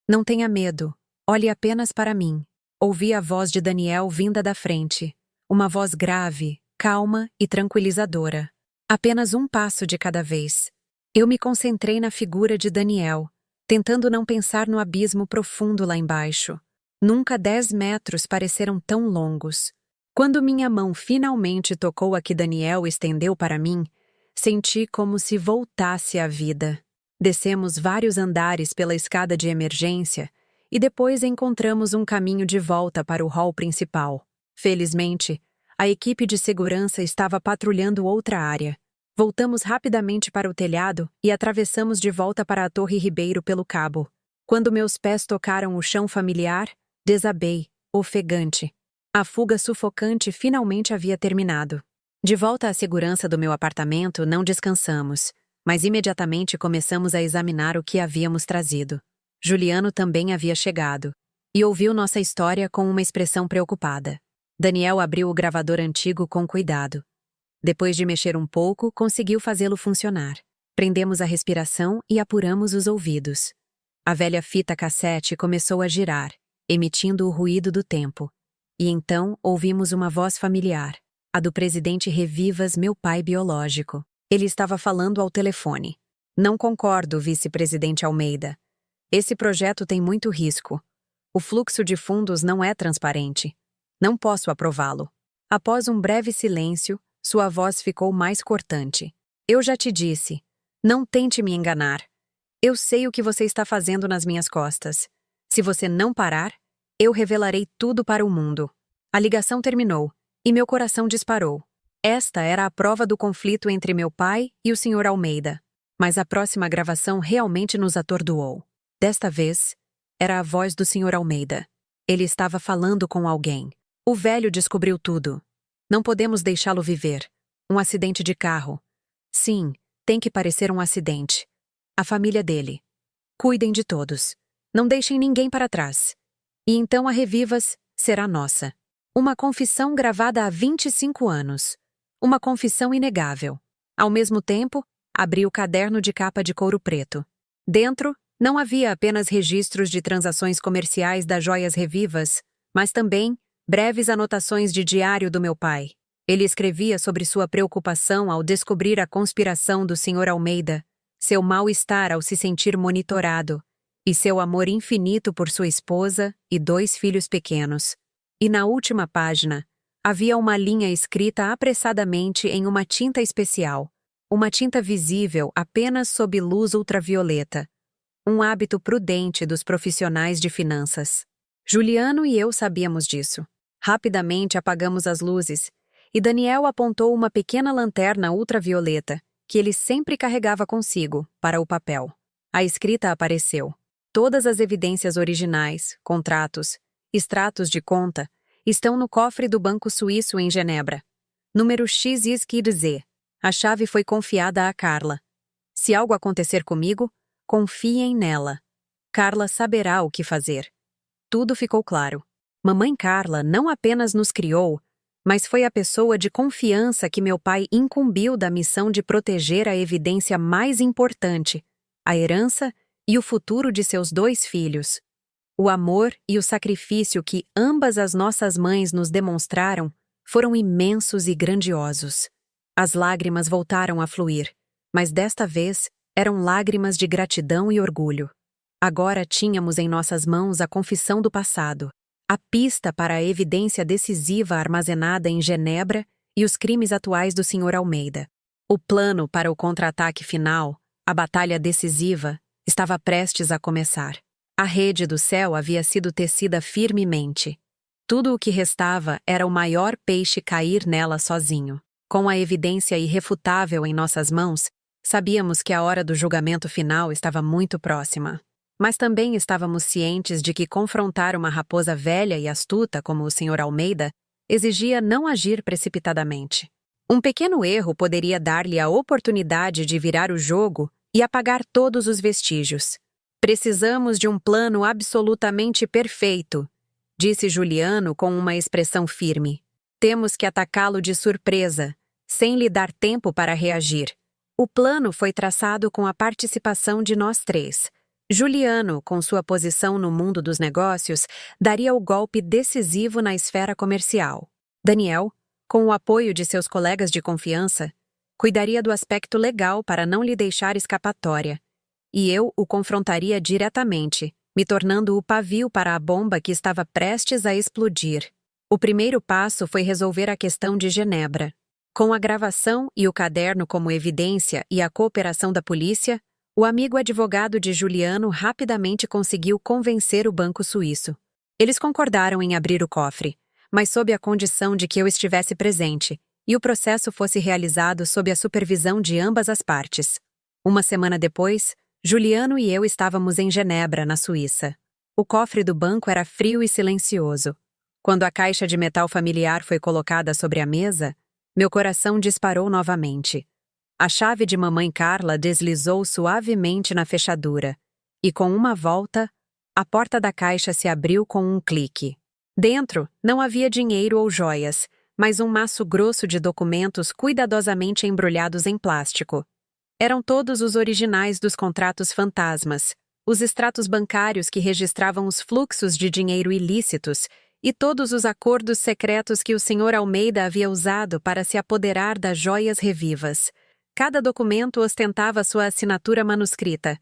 Não tenha medo. Olhe apenas para mim. Ouvi a voz de Daniel vinda da frente. Uma voz grave, calma e tranquilizadora. Apenas um passo de cada vez. Eu me concentrei na figura de Daniel, tentando não pensar no abismo profundo lá embaixo. Nunca 10 metros pareceram tão longos. Quando minha mão finalmente tocou a que Daniel estendeu para mim, senti como se voltasse à vida. Descemos vários andares pela escada de emergência e depois encontramos um caminho de volta para o hall principal. Felizmente, a equipe de segurança estava patrulhando outra área. Voltamos rapidamente para o telhado e atravessamos de volta para a Torre Ribeiro pelo cabo. Quando meus pés tocaram o chão familiar, desabei, ofegante. A fuga sufocante finalmente havia terminado. De volta à segurança do meu apartamento, não descansamos, mas imediatamente começamos a examinar o que havíamos trazido. Juliano também havia chegado e ouviu nossa história com uma expressão preocupada. Daniel abriu o gravador antigo com cuidado. Depois de mexer um pouco, conseguiu fazê-lo funcionar. Prendemos a respiração e apuramos os ouvidos. A velha fita cassete começou a girar, emitindo o ruído do tempo. E então ouvimos uma voz familiar, a do presidente Revivas, meu pai biológico. Ele estava falando ao telefone. Não concordo, vice-presidente Almeida. Esse projeto tem muito risco. O fluxo de fundos não é transparente. Não posso aprová-lo. Após um breve silêncio, sua voz ficou mais cortante. Eu já te disse. Não tente me enganar. Eu sei o que você está fazendo nas minhas costas. Se você não parar, eu revelarei tudo para o mundo. A ligação terminou, e meu coração disparou. Esta era a prova do conflito entre meu pai e o Sr. Almeida. Mas a próxima gravação realmente nos atordoou. Desta vez, era a voz do Sr. Almeida. Ele estava falando com alguém. O velho descobriu tudo. Não podemos deixá-lo viver. Um acidente de carro. Sim, tem que parecer um acidente. A família dele. Cuidem de todos. Não deixem ninguém para trás. E então a Revivas será nossa. Uma confissão gravada há 25 anos. Uma confissão inegável. Ao mesmo tempo, abri o caderno de capa de couro preto. Dentro, não havia apenas registros de transações comerciais das joias Revivas, mas também breves anotações de diário do meu pai. Ele escrevia sobre sua preocupação ao descobrir a conspiração do Sr. Almeida, seu mal-estar ao se sentir monitorado, e seu amor infinito por sua esposa e 2 filhos pequenos. E na última página, havia uma linha escrita apressadamente em uma tinta especial, uma tinta visível apenas sob luz ultravioleta, um hábito prudente dos profissionais de finanças. Juliano e eu sabíamos disso. Rapidamente apagamos as luzes, e Daniel apontou uma pequena lanterna ultravioleta, que ele sempre carregava consigo, para o papel. A escrita apareceu. Todas as evidências originais, contratos, extratos de conta, estão no cofre do Banco Suíço em Genebra. Número XYZ. A chave foi confiada a Carla. Se algo acontecer comigo, confiem nela. Carla saberá o que fazer. Tudo ficou claro. Mamãe Carla não apenas nos criou, mas foi a pessoa de confiança que meu pai incumbiu da missão de proteger a evidência mais importante, a herança e o futuro de seus 2 filhos. O amor e o sacrifício que ambas as nossas mães nos demonstraram foram imensos e grandiosos. As lágrimas voltaram a fluir, mas desta vez eram lágrimas de gratidão e orgulho. Agora tínhamos em nossas mãos a confissão do passado, a pista para a evidência decisiva armazenada em Genebra e os crimes atuais do Sr. Almeida. O plano para o contra-ataque final, a batalha decisiva, estava prestes a começar. A rede do céu havia sido tecida firmemente. Tudo o que restava era o maior peixe cair nela sozinho. Com a evidência irrefutável em nossas mãos, sabíamos que a hora do julgamento final estava muito próxima. Mas também estávamos cientes de que confrontar uma raposa velha e astuta como o Sr. Almeida exigia não agir precipitadamente. Um pequeno erro poderia dar-lhe a oportunidade de virar o jogo e apagar todos os vestígios. Precisamos de um plano absolutamente perfeito, disse Juliano com uma expressão firme. Temos que atacá-lo de surpresa, sem lhe dar tempo para reagir. O plano foi traçado com a participação de nós 3. Juliano, com sua posição no mundo dos negócios, daria o golpe decisivo na esfera comercial. Daniel, com o apoio de seus colegas de confiança, cuidaria do aspecto legal para não lhe deixar escapatória. E eu o confrontaria diretamente, me tornando o pavio para a bomba que estava prestes a explodir. O primeiro passo foi resolver a questão de Genebra. Com a gravação e o caderno como evidência e a cooperação da polícia, o amigo advogado de Juliano rapidamente conseguiu convencer o Banco Suíço. Eles concordaram em abrir o cofre, mas sob a condição de que eu estivesse presente e o processo fosse realizado sob a supervisão de ambas as partes. Uma semana depois, Juliano e eu estávamos em Genebra, na Suíça. O cofre do banco era frio e silencioso. Quando a caixa de metal familiar foi colocada sobre a mesa, meu coração disparou novamente. A chave de mamãe Carla deslizou suavemente na fechadura, e com uma volta, a porta da caixa se abriu com um clique. Dentro, não havia dinheiro ou joias, mas um maço grosso de documentos cuidadosamente embrulhados em plástico. Eram todos os originais dos contratos fantasmas, os extratos bancários que registravam os fluxos de dinheiro ilícitos e todos os acordos secretos que o Sr. Almeida havia usado para se apoderar das joias Revivas. Cada documento ostentava sua assinatura manuscrita.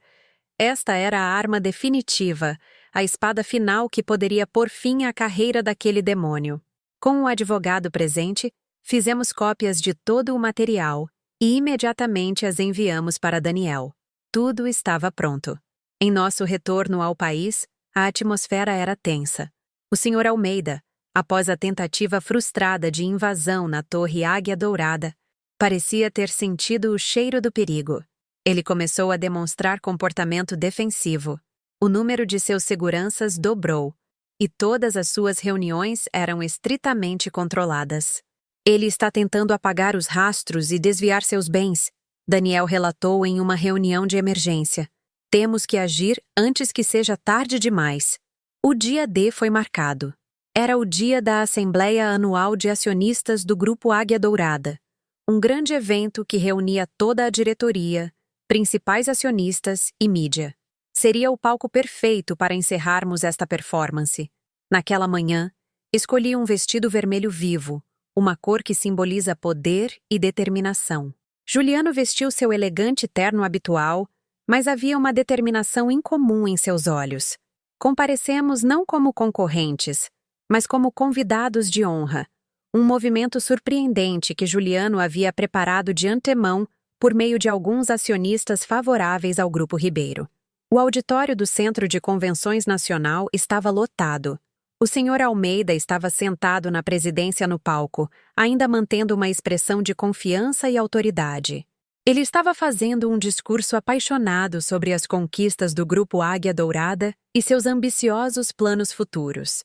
Esta era a arma definitiva, a espada final que poderia pôr fim à carreira daquele demônio. Com o advogado presente, fizemos cópias de todo o material e imediatamente as enviamos para Daniel. Tudo estava pronto. Em nosso retorno ao país, a atmosfera era tensa. O Sr. Almeida, após a tentativa frustrada de invasão na Torre Águia Dourada, parecia ter sentido o cheiro do perigo. Ele começou a demonstrar comportamento defensivo. O número de seus seguranças dobrou, e todas as suas reuniões eram estritamente controladas. Ele está tentando apagar os rastros e desviar seus bens, Daniel relatou em uma reunião de emergência. Temos que agir antes que seja tarde demais. O dia D foi marcado. Era o dia da Assembleia Anual de Acionistas do Grupo Águia Dourada, um grande evento que reunia toda a diretoria, principais acionistas e mídia. Seria o palco perfeito para encerrarmos esta performance. Naquela manhã, escolhi um vestido vermelho vivo, uma cor que simboliza poder e determinação. Juliano vestiu seu elegante terno habitual, mas havia uma determinação incomum em seus olhos. Comparecemos não como concorrentes, mas como convidados de honra, um movimento surpreendente que Juliano havia preparado de antemão por meio de alguns acionistas favoráveis ao Grupo Ribeiro. O auditório do Centro de Convenções Nacional estava lotado. O senhor Almeida estava sentado na presidência no palco, ainda mantendo uma expressão de confiança e autoridade. Ele estava fazendo um discurso apaixonado sobre as conquistas do Grupo Águia Dourada e seus ambiciosos planos futuros.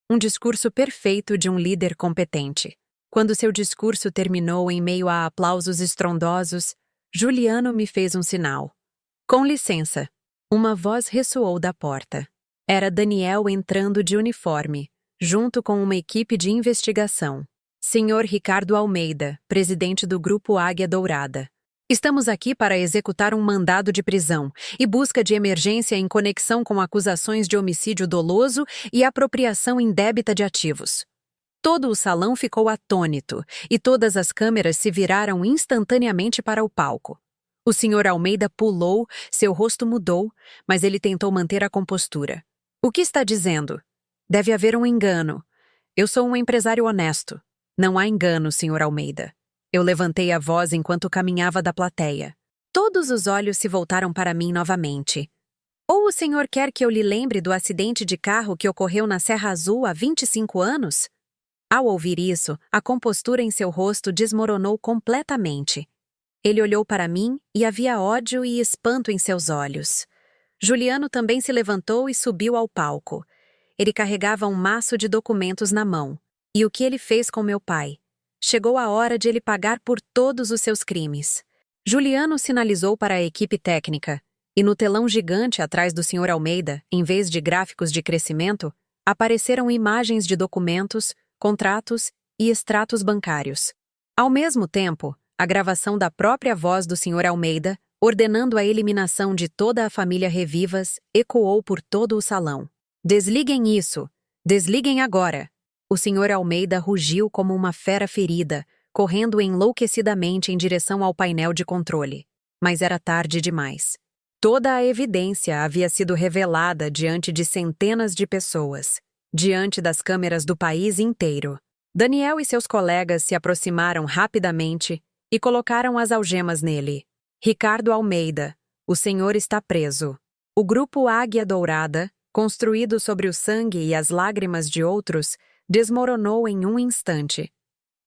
Um discurso perfeito de um líder competente. Quando seu discurso terminou em meio a aplausos estrondosos, Juliano me fez um sinal. Com licença. Uma voz ressoou da porta. Era Daniel entrando de uniforme, junto com uma equipe de investigação. Senhor Ricardo Almeida, presidente do Grupo Águia Dourada. Estamos aqui para executar um mandado de prisão e busca de emergência em conexão com acusações de homicídio doloso e apropriação indébita de ativos. Todo o salão ficou atônito e todas as câmeras se viraram instantaneamente para o palco. O senhor Almeida pulou, seu rosto mudou, mas ele tentou manter a compostura. O que está dizendo? Deve haver um engano. Eu sou um empresário honesto. Não há engano, senhor Almeida. Eu levantei a voz enquanto caminhava da plateia. Todos os olhos se voltaram para mim novamente. Ou o senhor quer que eu lhe lembre do acidente de carro que ocorreu na Serra Azul há 25 anos? Ao ouvir isso, a compostura em seu rosto desmoronou completamente. Ele olhou para mim e havia ódio e espanto em seus olhos. Juliano também se levantou e subiu ao palco. Ele carregava um maço de documentos na mão. E o que ele fez com meu pai? Chegou a hora de ele pagar por todos os seus crimes. Juliano sinalizou para a equipe técnica, e no telão gigante atrás do Sr. Almeida, em vez de gráficos de crescimento, apareceram imagens de documentos, contratos e extratos bancários. Ao mesmo tempo, a gravação da própria voz do Sr. Almeida, ordenando a eliminação de toda a família Revivas, ecoou por todo o salão. Desliguem isso! Desliguem agora! O Sr. Almeida rugiu como uma fera ferida, correndo enlouquecidamente em direção ao painel de controle. Mas era tarde demais. Toda a evidência havia sido revelada diante de centenas de pessoas, diante das câmeras do país inteiro. Daniel e seus colegas se aproximaram rapidamente e colocaram as algemas nele. Ricardo Almeida, o senhor está preso. O Grupo Águia Dourada, construído sobre o sangue e as lágrimas de outros, desmoronou em um instante.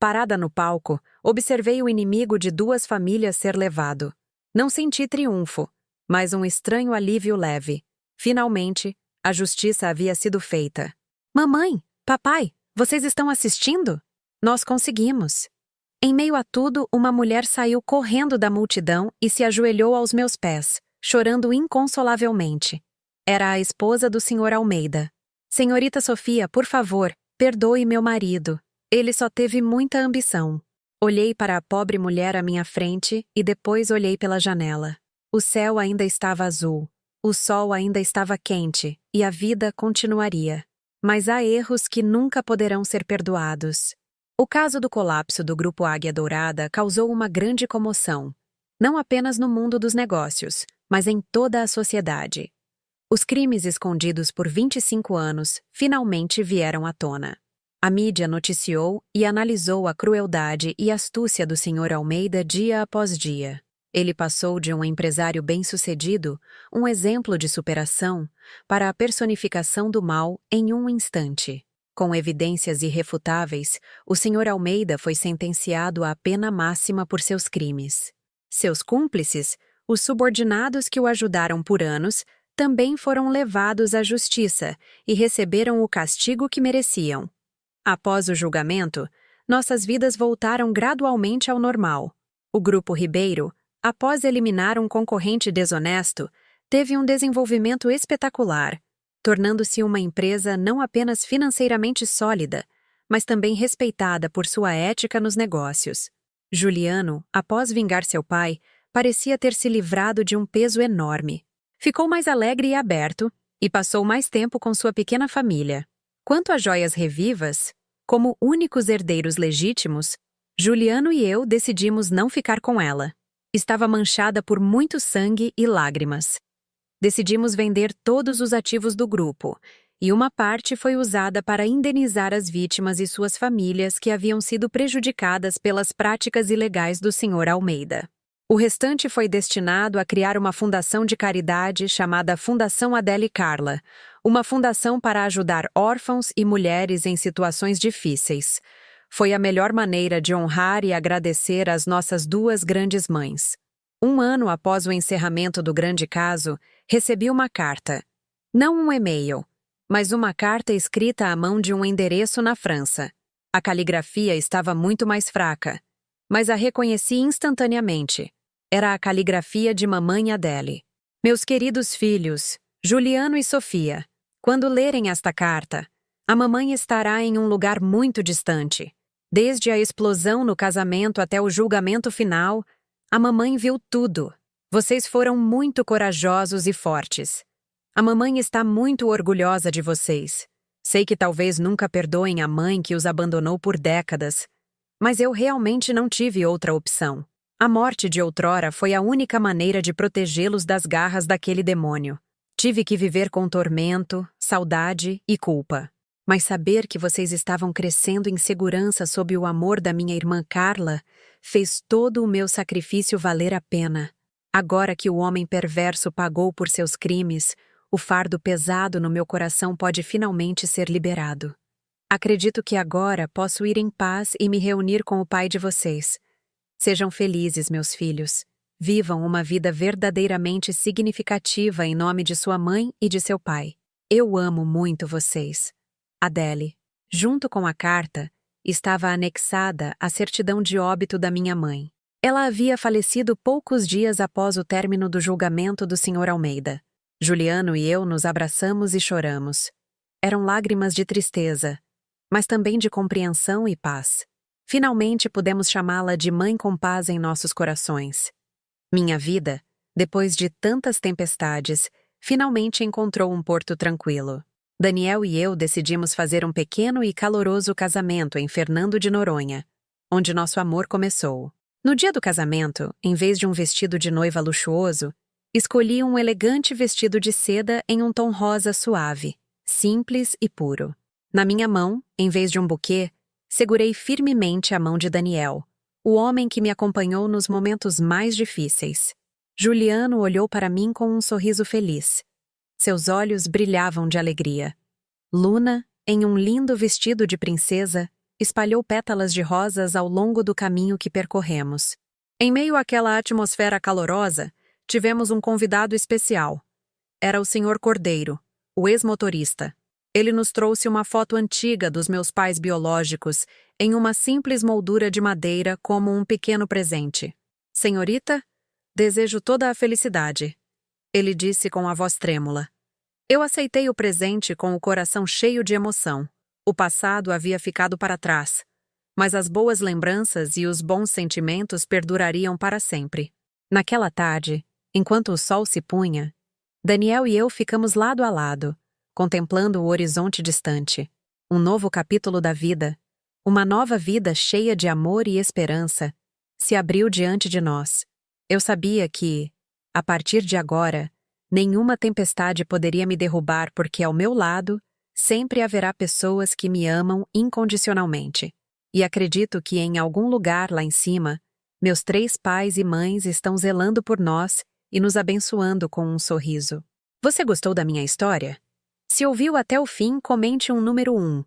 Parada no palco, observei o inimigo de duas famílias ser levado. Não senti triunfo, mas um estranho alívio leve. Finalmente, a justiça havia sido feita. Mamãe, papai, vocês estão assistindo? Nós conseguimos. Em meio a tudo, uma mulher saiu correndo da multidão e se ajoelhou aos meus pés, chorando inconsolavelmente. Era a esposa do Sr. Almeida. Senhorita Sofia, por favor, perdoe meu marido. Ele só teve muita ambição. Olhei para a pobre mulher à minha frente e depois olhei pela janela. O céu ainda estava azul, o sol ainda estava quente e a vida continuaria. Mas há erros que nunca poderão ser perdoados. O caso do colapso do Grupo Águia Dourada causou uma grande comoção, não apenas no mundo dos negócios, mas em toda a sociedade. Os crimes escondidos por 25 anos finalmente vieram à tona. A mídia noticiou e analisou a crueldade e astúcia do Sr. Almeida dia após dia. Ele passou de um empresário bem-sucedido, um exemplo de superação, para a personificação do mal em um instante. Com evidências irrefutáveis, o Sr. Almeida foi sentenciado à pena máxima por seus crimes. Seus cúmplices, os subordinados que o ajudaram por anos, também foram levados à justiça e receberam o castigo que mereciam. Após o julgamento, nossas vidas voltaram gradualmente ao normal. O Grupo Ribeiro, após eliminar um concorrente desonesto, teve um desenvolvimento espetacular. tornando-se uma empresa não apenas financeiramente sólida, mas também respeitada por sua ética nos negócios. Juliano, após vingar seu pai, parecia ter se livrado de um peso enorme. Ficou mais alegre e aberto, e passou mais tempo com sua pequena família. Quanto às joias revivas, como únicos herdeiros legítimos, Juliano e eu decidimos não ficar com ela. Estava manchada por muito sangue e lágrimas. Decidimos vender todos os ativos do grupo, e uma parte foi usada para indenizar as vítimas e suas famílias que haviam sido prejudicadas pelas práticas ilegais do Sr. Almeida. O restante foi destinado a criar uma fundação de caridade chamada Fundação Adele Carla, uma fundação para ajudar órfãos e mulheres em situações difíceis. Foi a melhor maneira de honrar e agradecer às nossas duas grandes mães. Um ano após o encerramento do grande caso, recebi uma carta. Não um e-mail, mas uma carta escrita à mão de um endereço na França. A caligrafia estava muito mais fraca, mas a reconheci instantaneamente. Era a caligrafia de mamãe Adele. Meus queridos filhos, Juliano e Sofia, quando lerem esta carta, a mamãe estará em um lugar muito distante. Desde a explosão no casamento até o julgamento final, a mamãe viu tudo. Vocês foram muito corajosos e fortes. A mamãe está muito orgulhosa de vocês. Sei que talvez nunca perdoem a mãe que os abandonou por décadas, mas eu realmente não tive outra opção. A morte de outrora foi a única maneira de protegê-los das garras daquele demônio. Tive que viver com tormento, saudade e culpa. Mas saber que vocês estavam crescendo em segurança sob o amor da minha irmã Carla fez todo o meu sacrifício valer a pena. Agora que o homem perverso pagou por seus crimes, o fardo pesado no meu coração pode finalmente ser liberado. Acredito que agora posso ir em paz e me reunir com o pai de vocês. Sejam felizes, meus filhos. Vivam uma vida verdadeiramente significativa em nome de sua mãe e de seu pai. Eu amo muito vocês. Adele. Junto com a carta, estava anexada a certidão de óbito da minha mãe. Ela havia falecido poucos dias após o término do julgamento do Sr. Almeida. Juliano e eu nos abraçamos e choramos. Eram lágrimas de tristeza, mas também de compreensão e paz. Finalmente pudemos chamá-la de mãe com paz em nossos corações. Minha vida, depois de tantas tempestades, finalmente encontrou um porto tranquilo. Daniel e eu decidimos fazer um pequeno e caloroso casamento em Fernando de Noronha, onde nosso amor começou. No dia do casamento, em vez de um vestido de noiva luxuoso, escolhi um elegante vestido de seda em um tom rosa suave, simples e puro. Na minha mão, em vez de um buquê, segurei firmemente a mão de Daniel, o homem que me acompanhou nos momentos mais difíceis. Juliano olhou para mim com um sorriso feliz. Seus olhos brilhavam de alegria. Luna, em um lindo vestido de princesa, espalhou pétalas de rosas ao longo do caminho que percorremos. Em meio àquela atmosfera calorosa, tivemos um convidado especial. Era o Sr. Cordeiro, o ex-motorista. Ele nos trouxe uma foto antiga dos meus pais biológicos em uma simples moldura de madeira como um pequeno presente. Senhorita, desejo toda a felicidade, ele disse com a voz trêmula. Eu aceitei o presente com o coração cheio de emoção. O passado havia ficado para trás, mas as boas lembranças e os bons sentimentos perdurariam para sempre. Naquela tarde, enquanto o sol se punha, Daniel e eu ficamos lado a lado, contemplando o horizonte distante. Um novo capítulo da vida, uma nova vida cheia de amor e esperança, se abriu diante de nós. Eu sabia que, a partir de agora, nenhuma tempestade poderia me derrubar porque ao meu lado sempre haverá pessoas que me amam incondicionalmente. E acredito que em algum lugar lá em cima, meus 3 pais e mães estão zelando por nós e nos abençoando com um sorriso. Você gostou da minha história? Se ouviu até o fim, comente um número 1.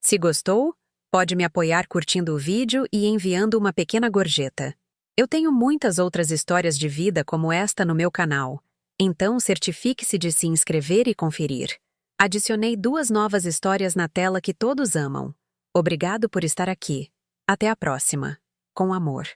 Se gostou, pode me apoiar curtindo o vídeo e enviando uma pequena gorjeta. Eu tenho muitas outras histórias de vida como esta no meu canal, então certifique-se de se inscrever e conferir. Adicionei 2 novas histórias na tela que todos amam. Obrigado por estar aqui. Até a próxima. Com amor.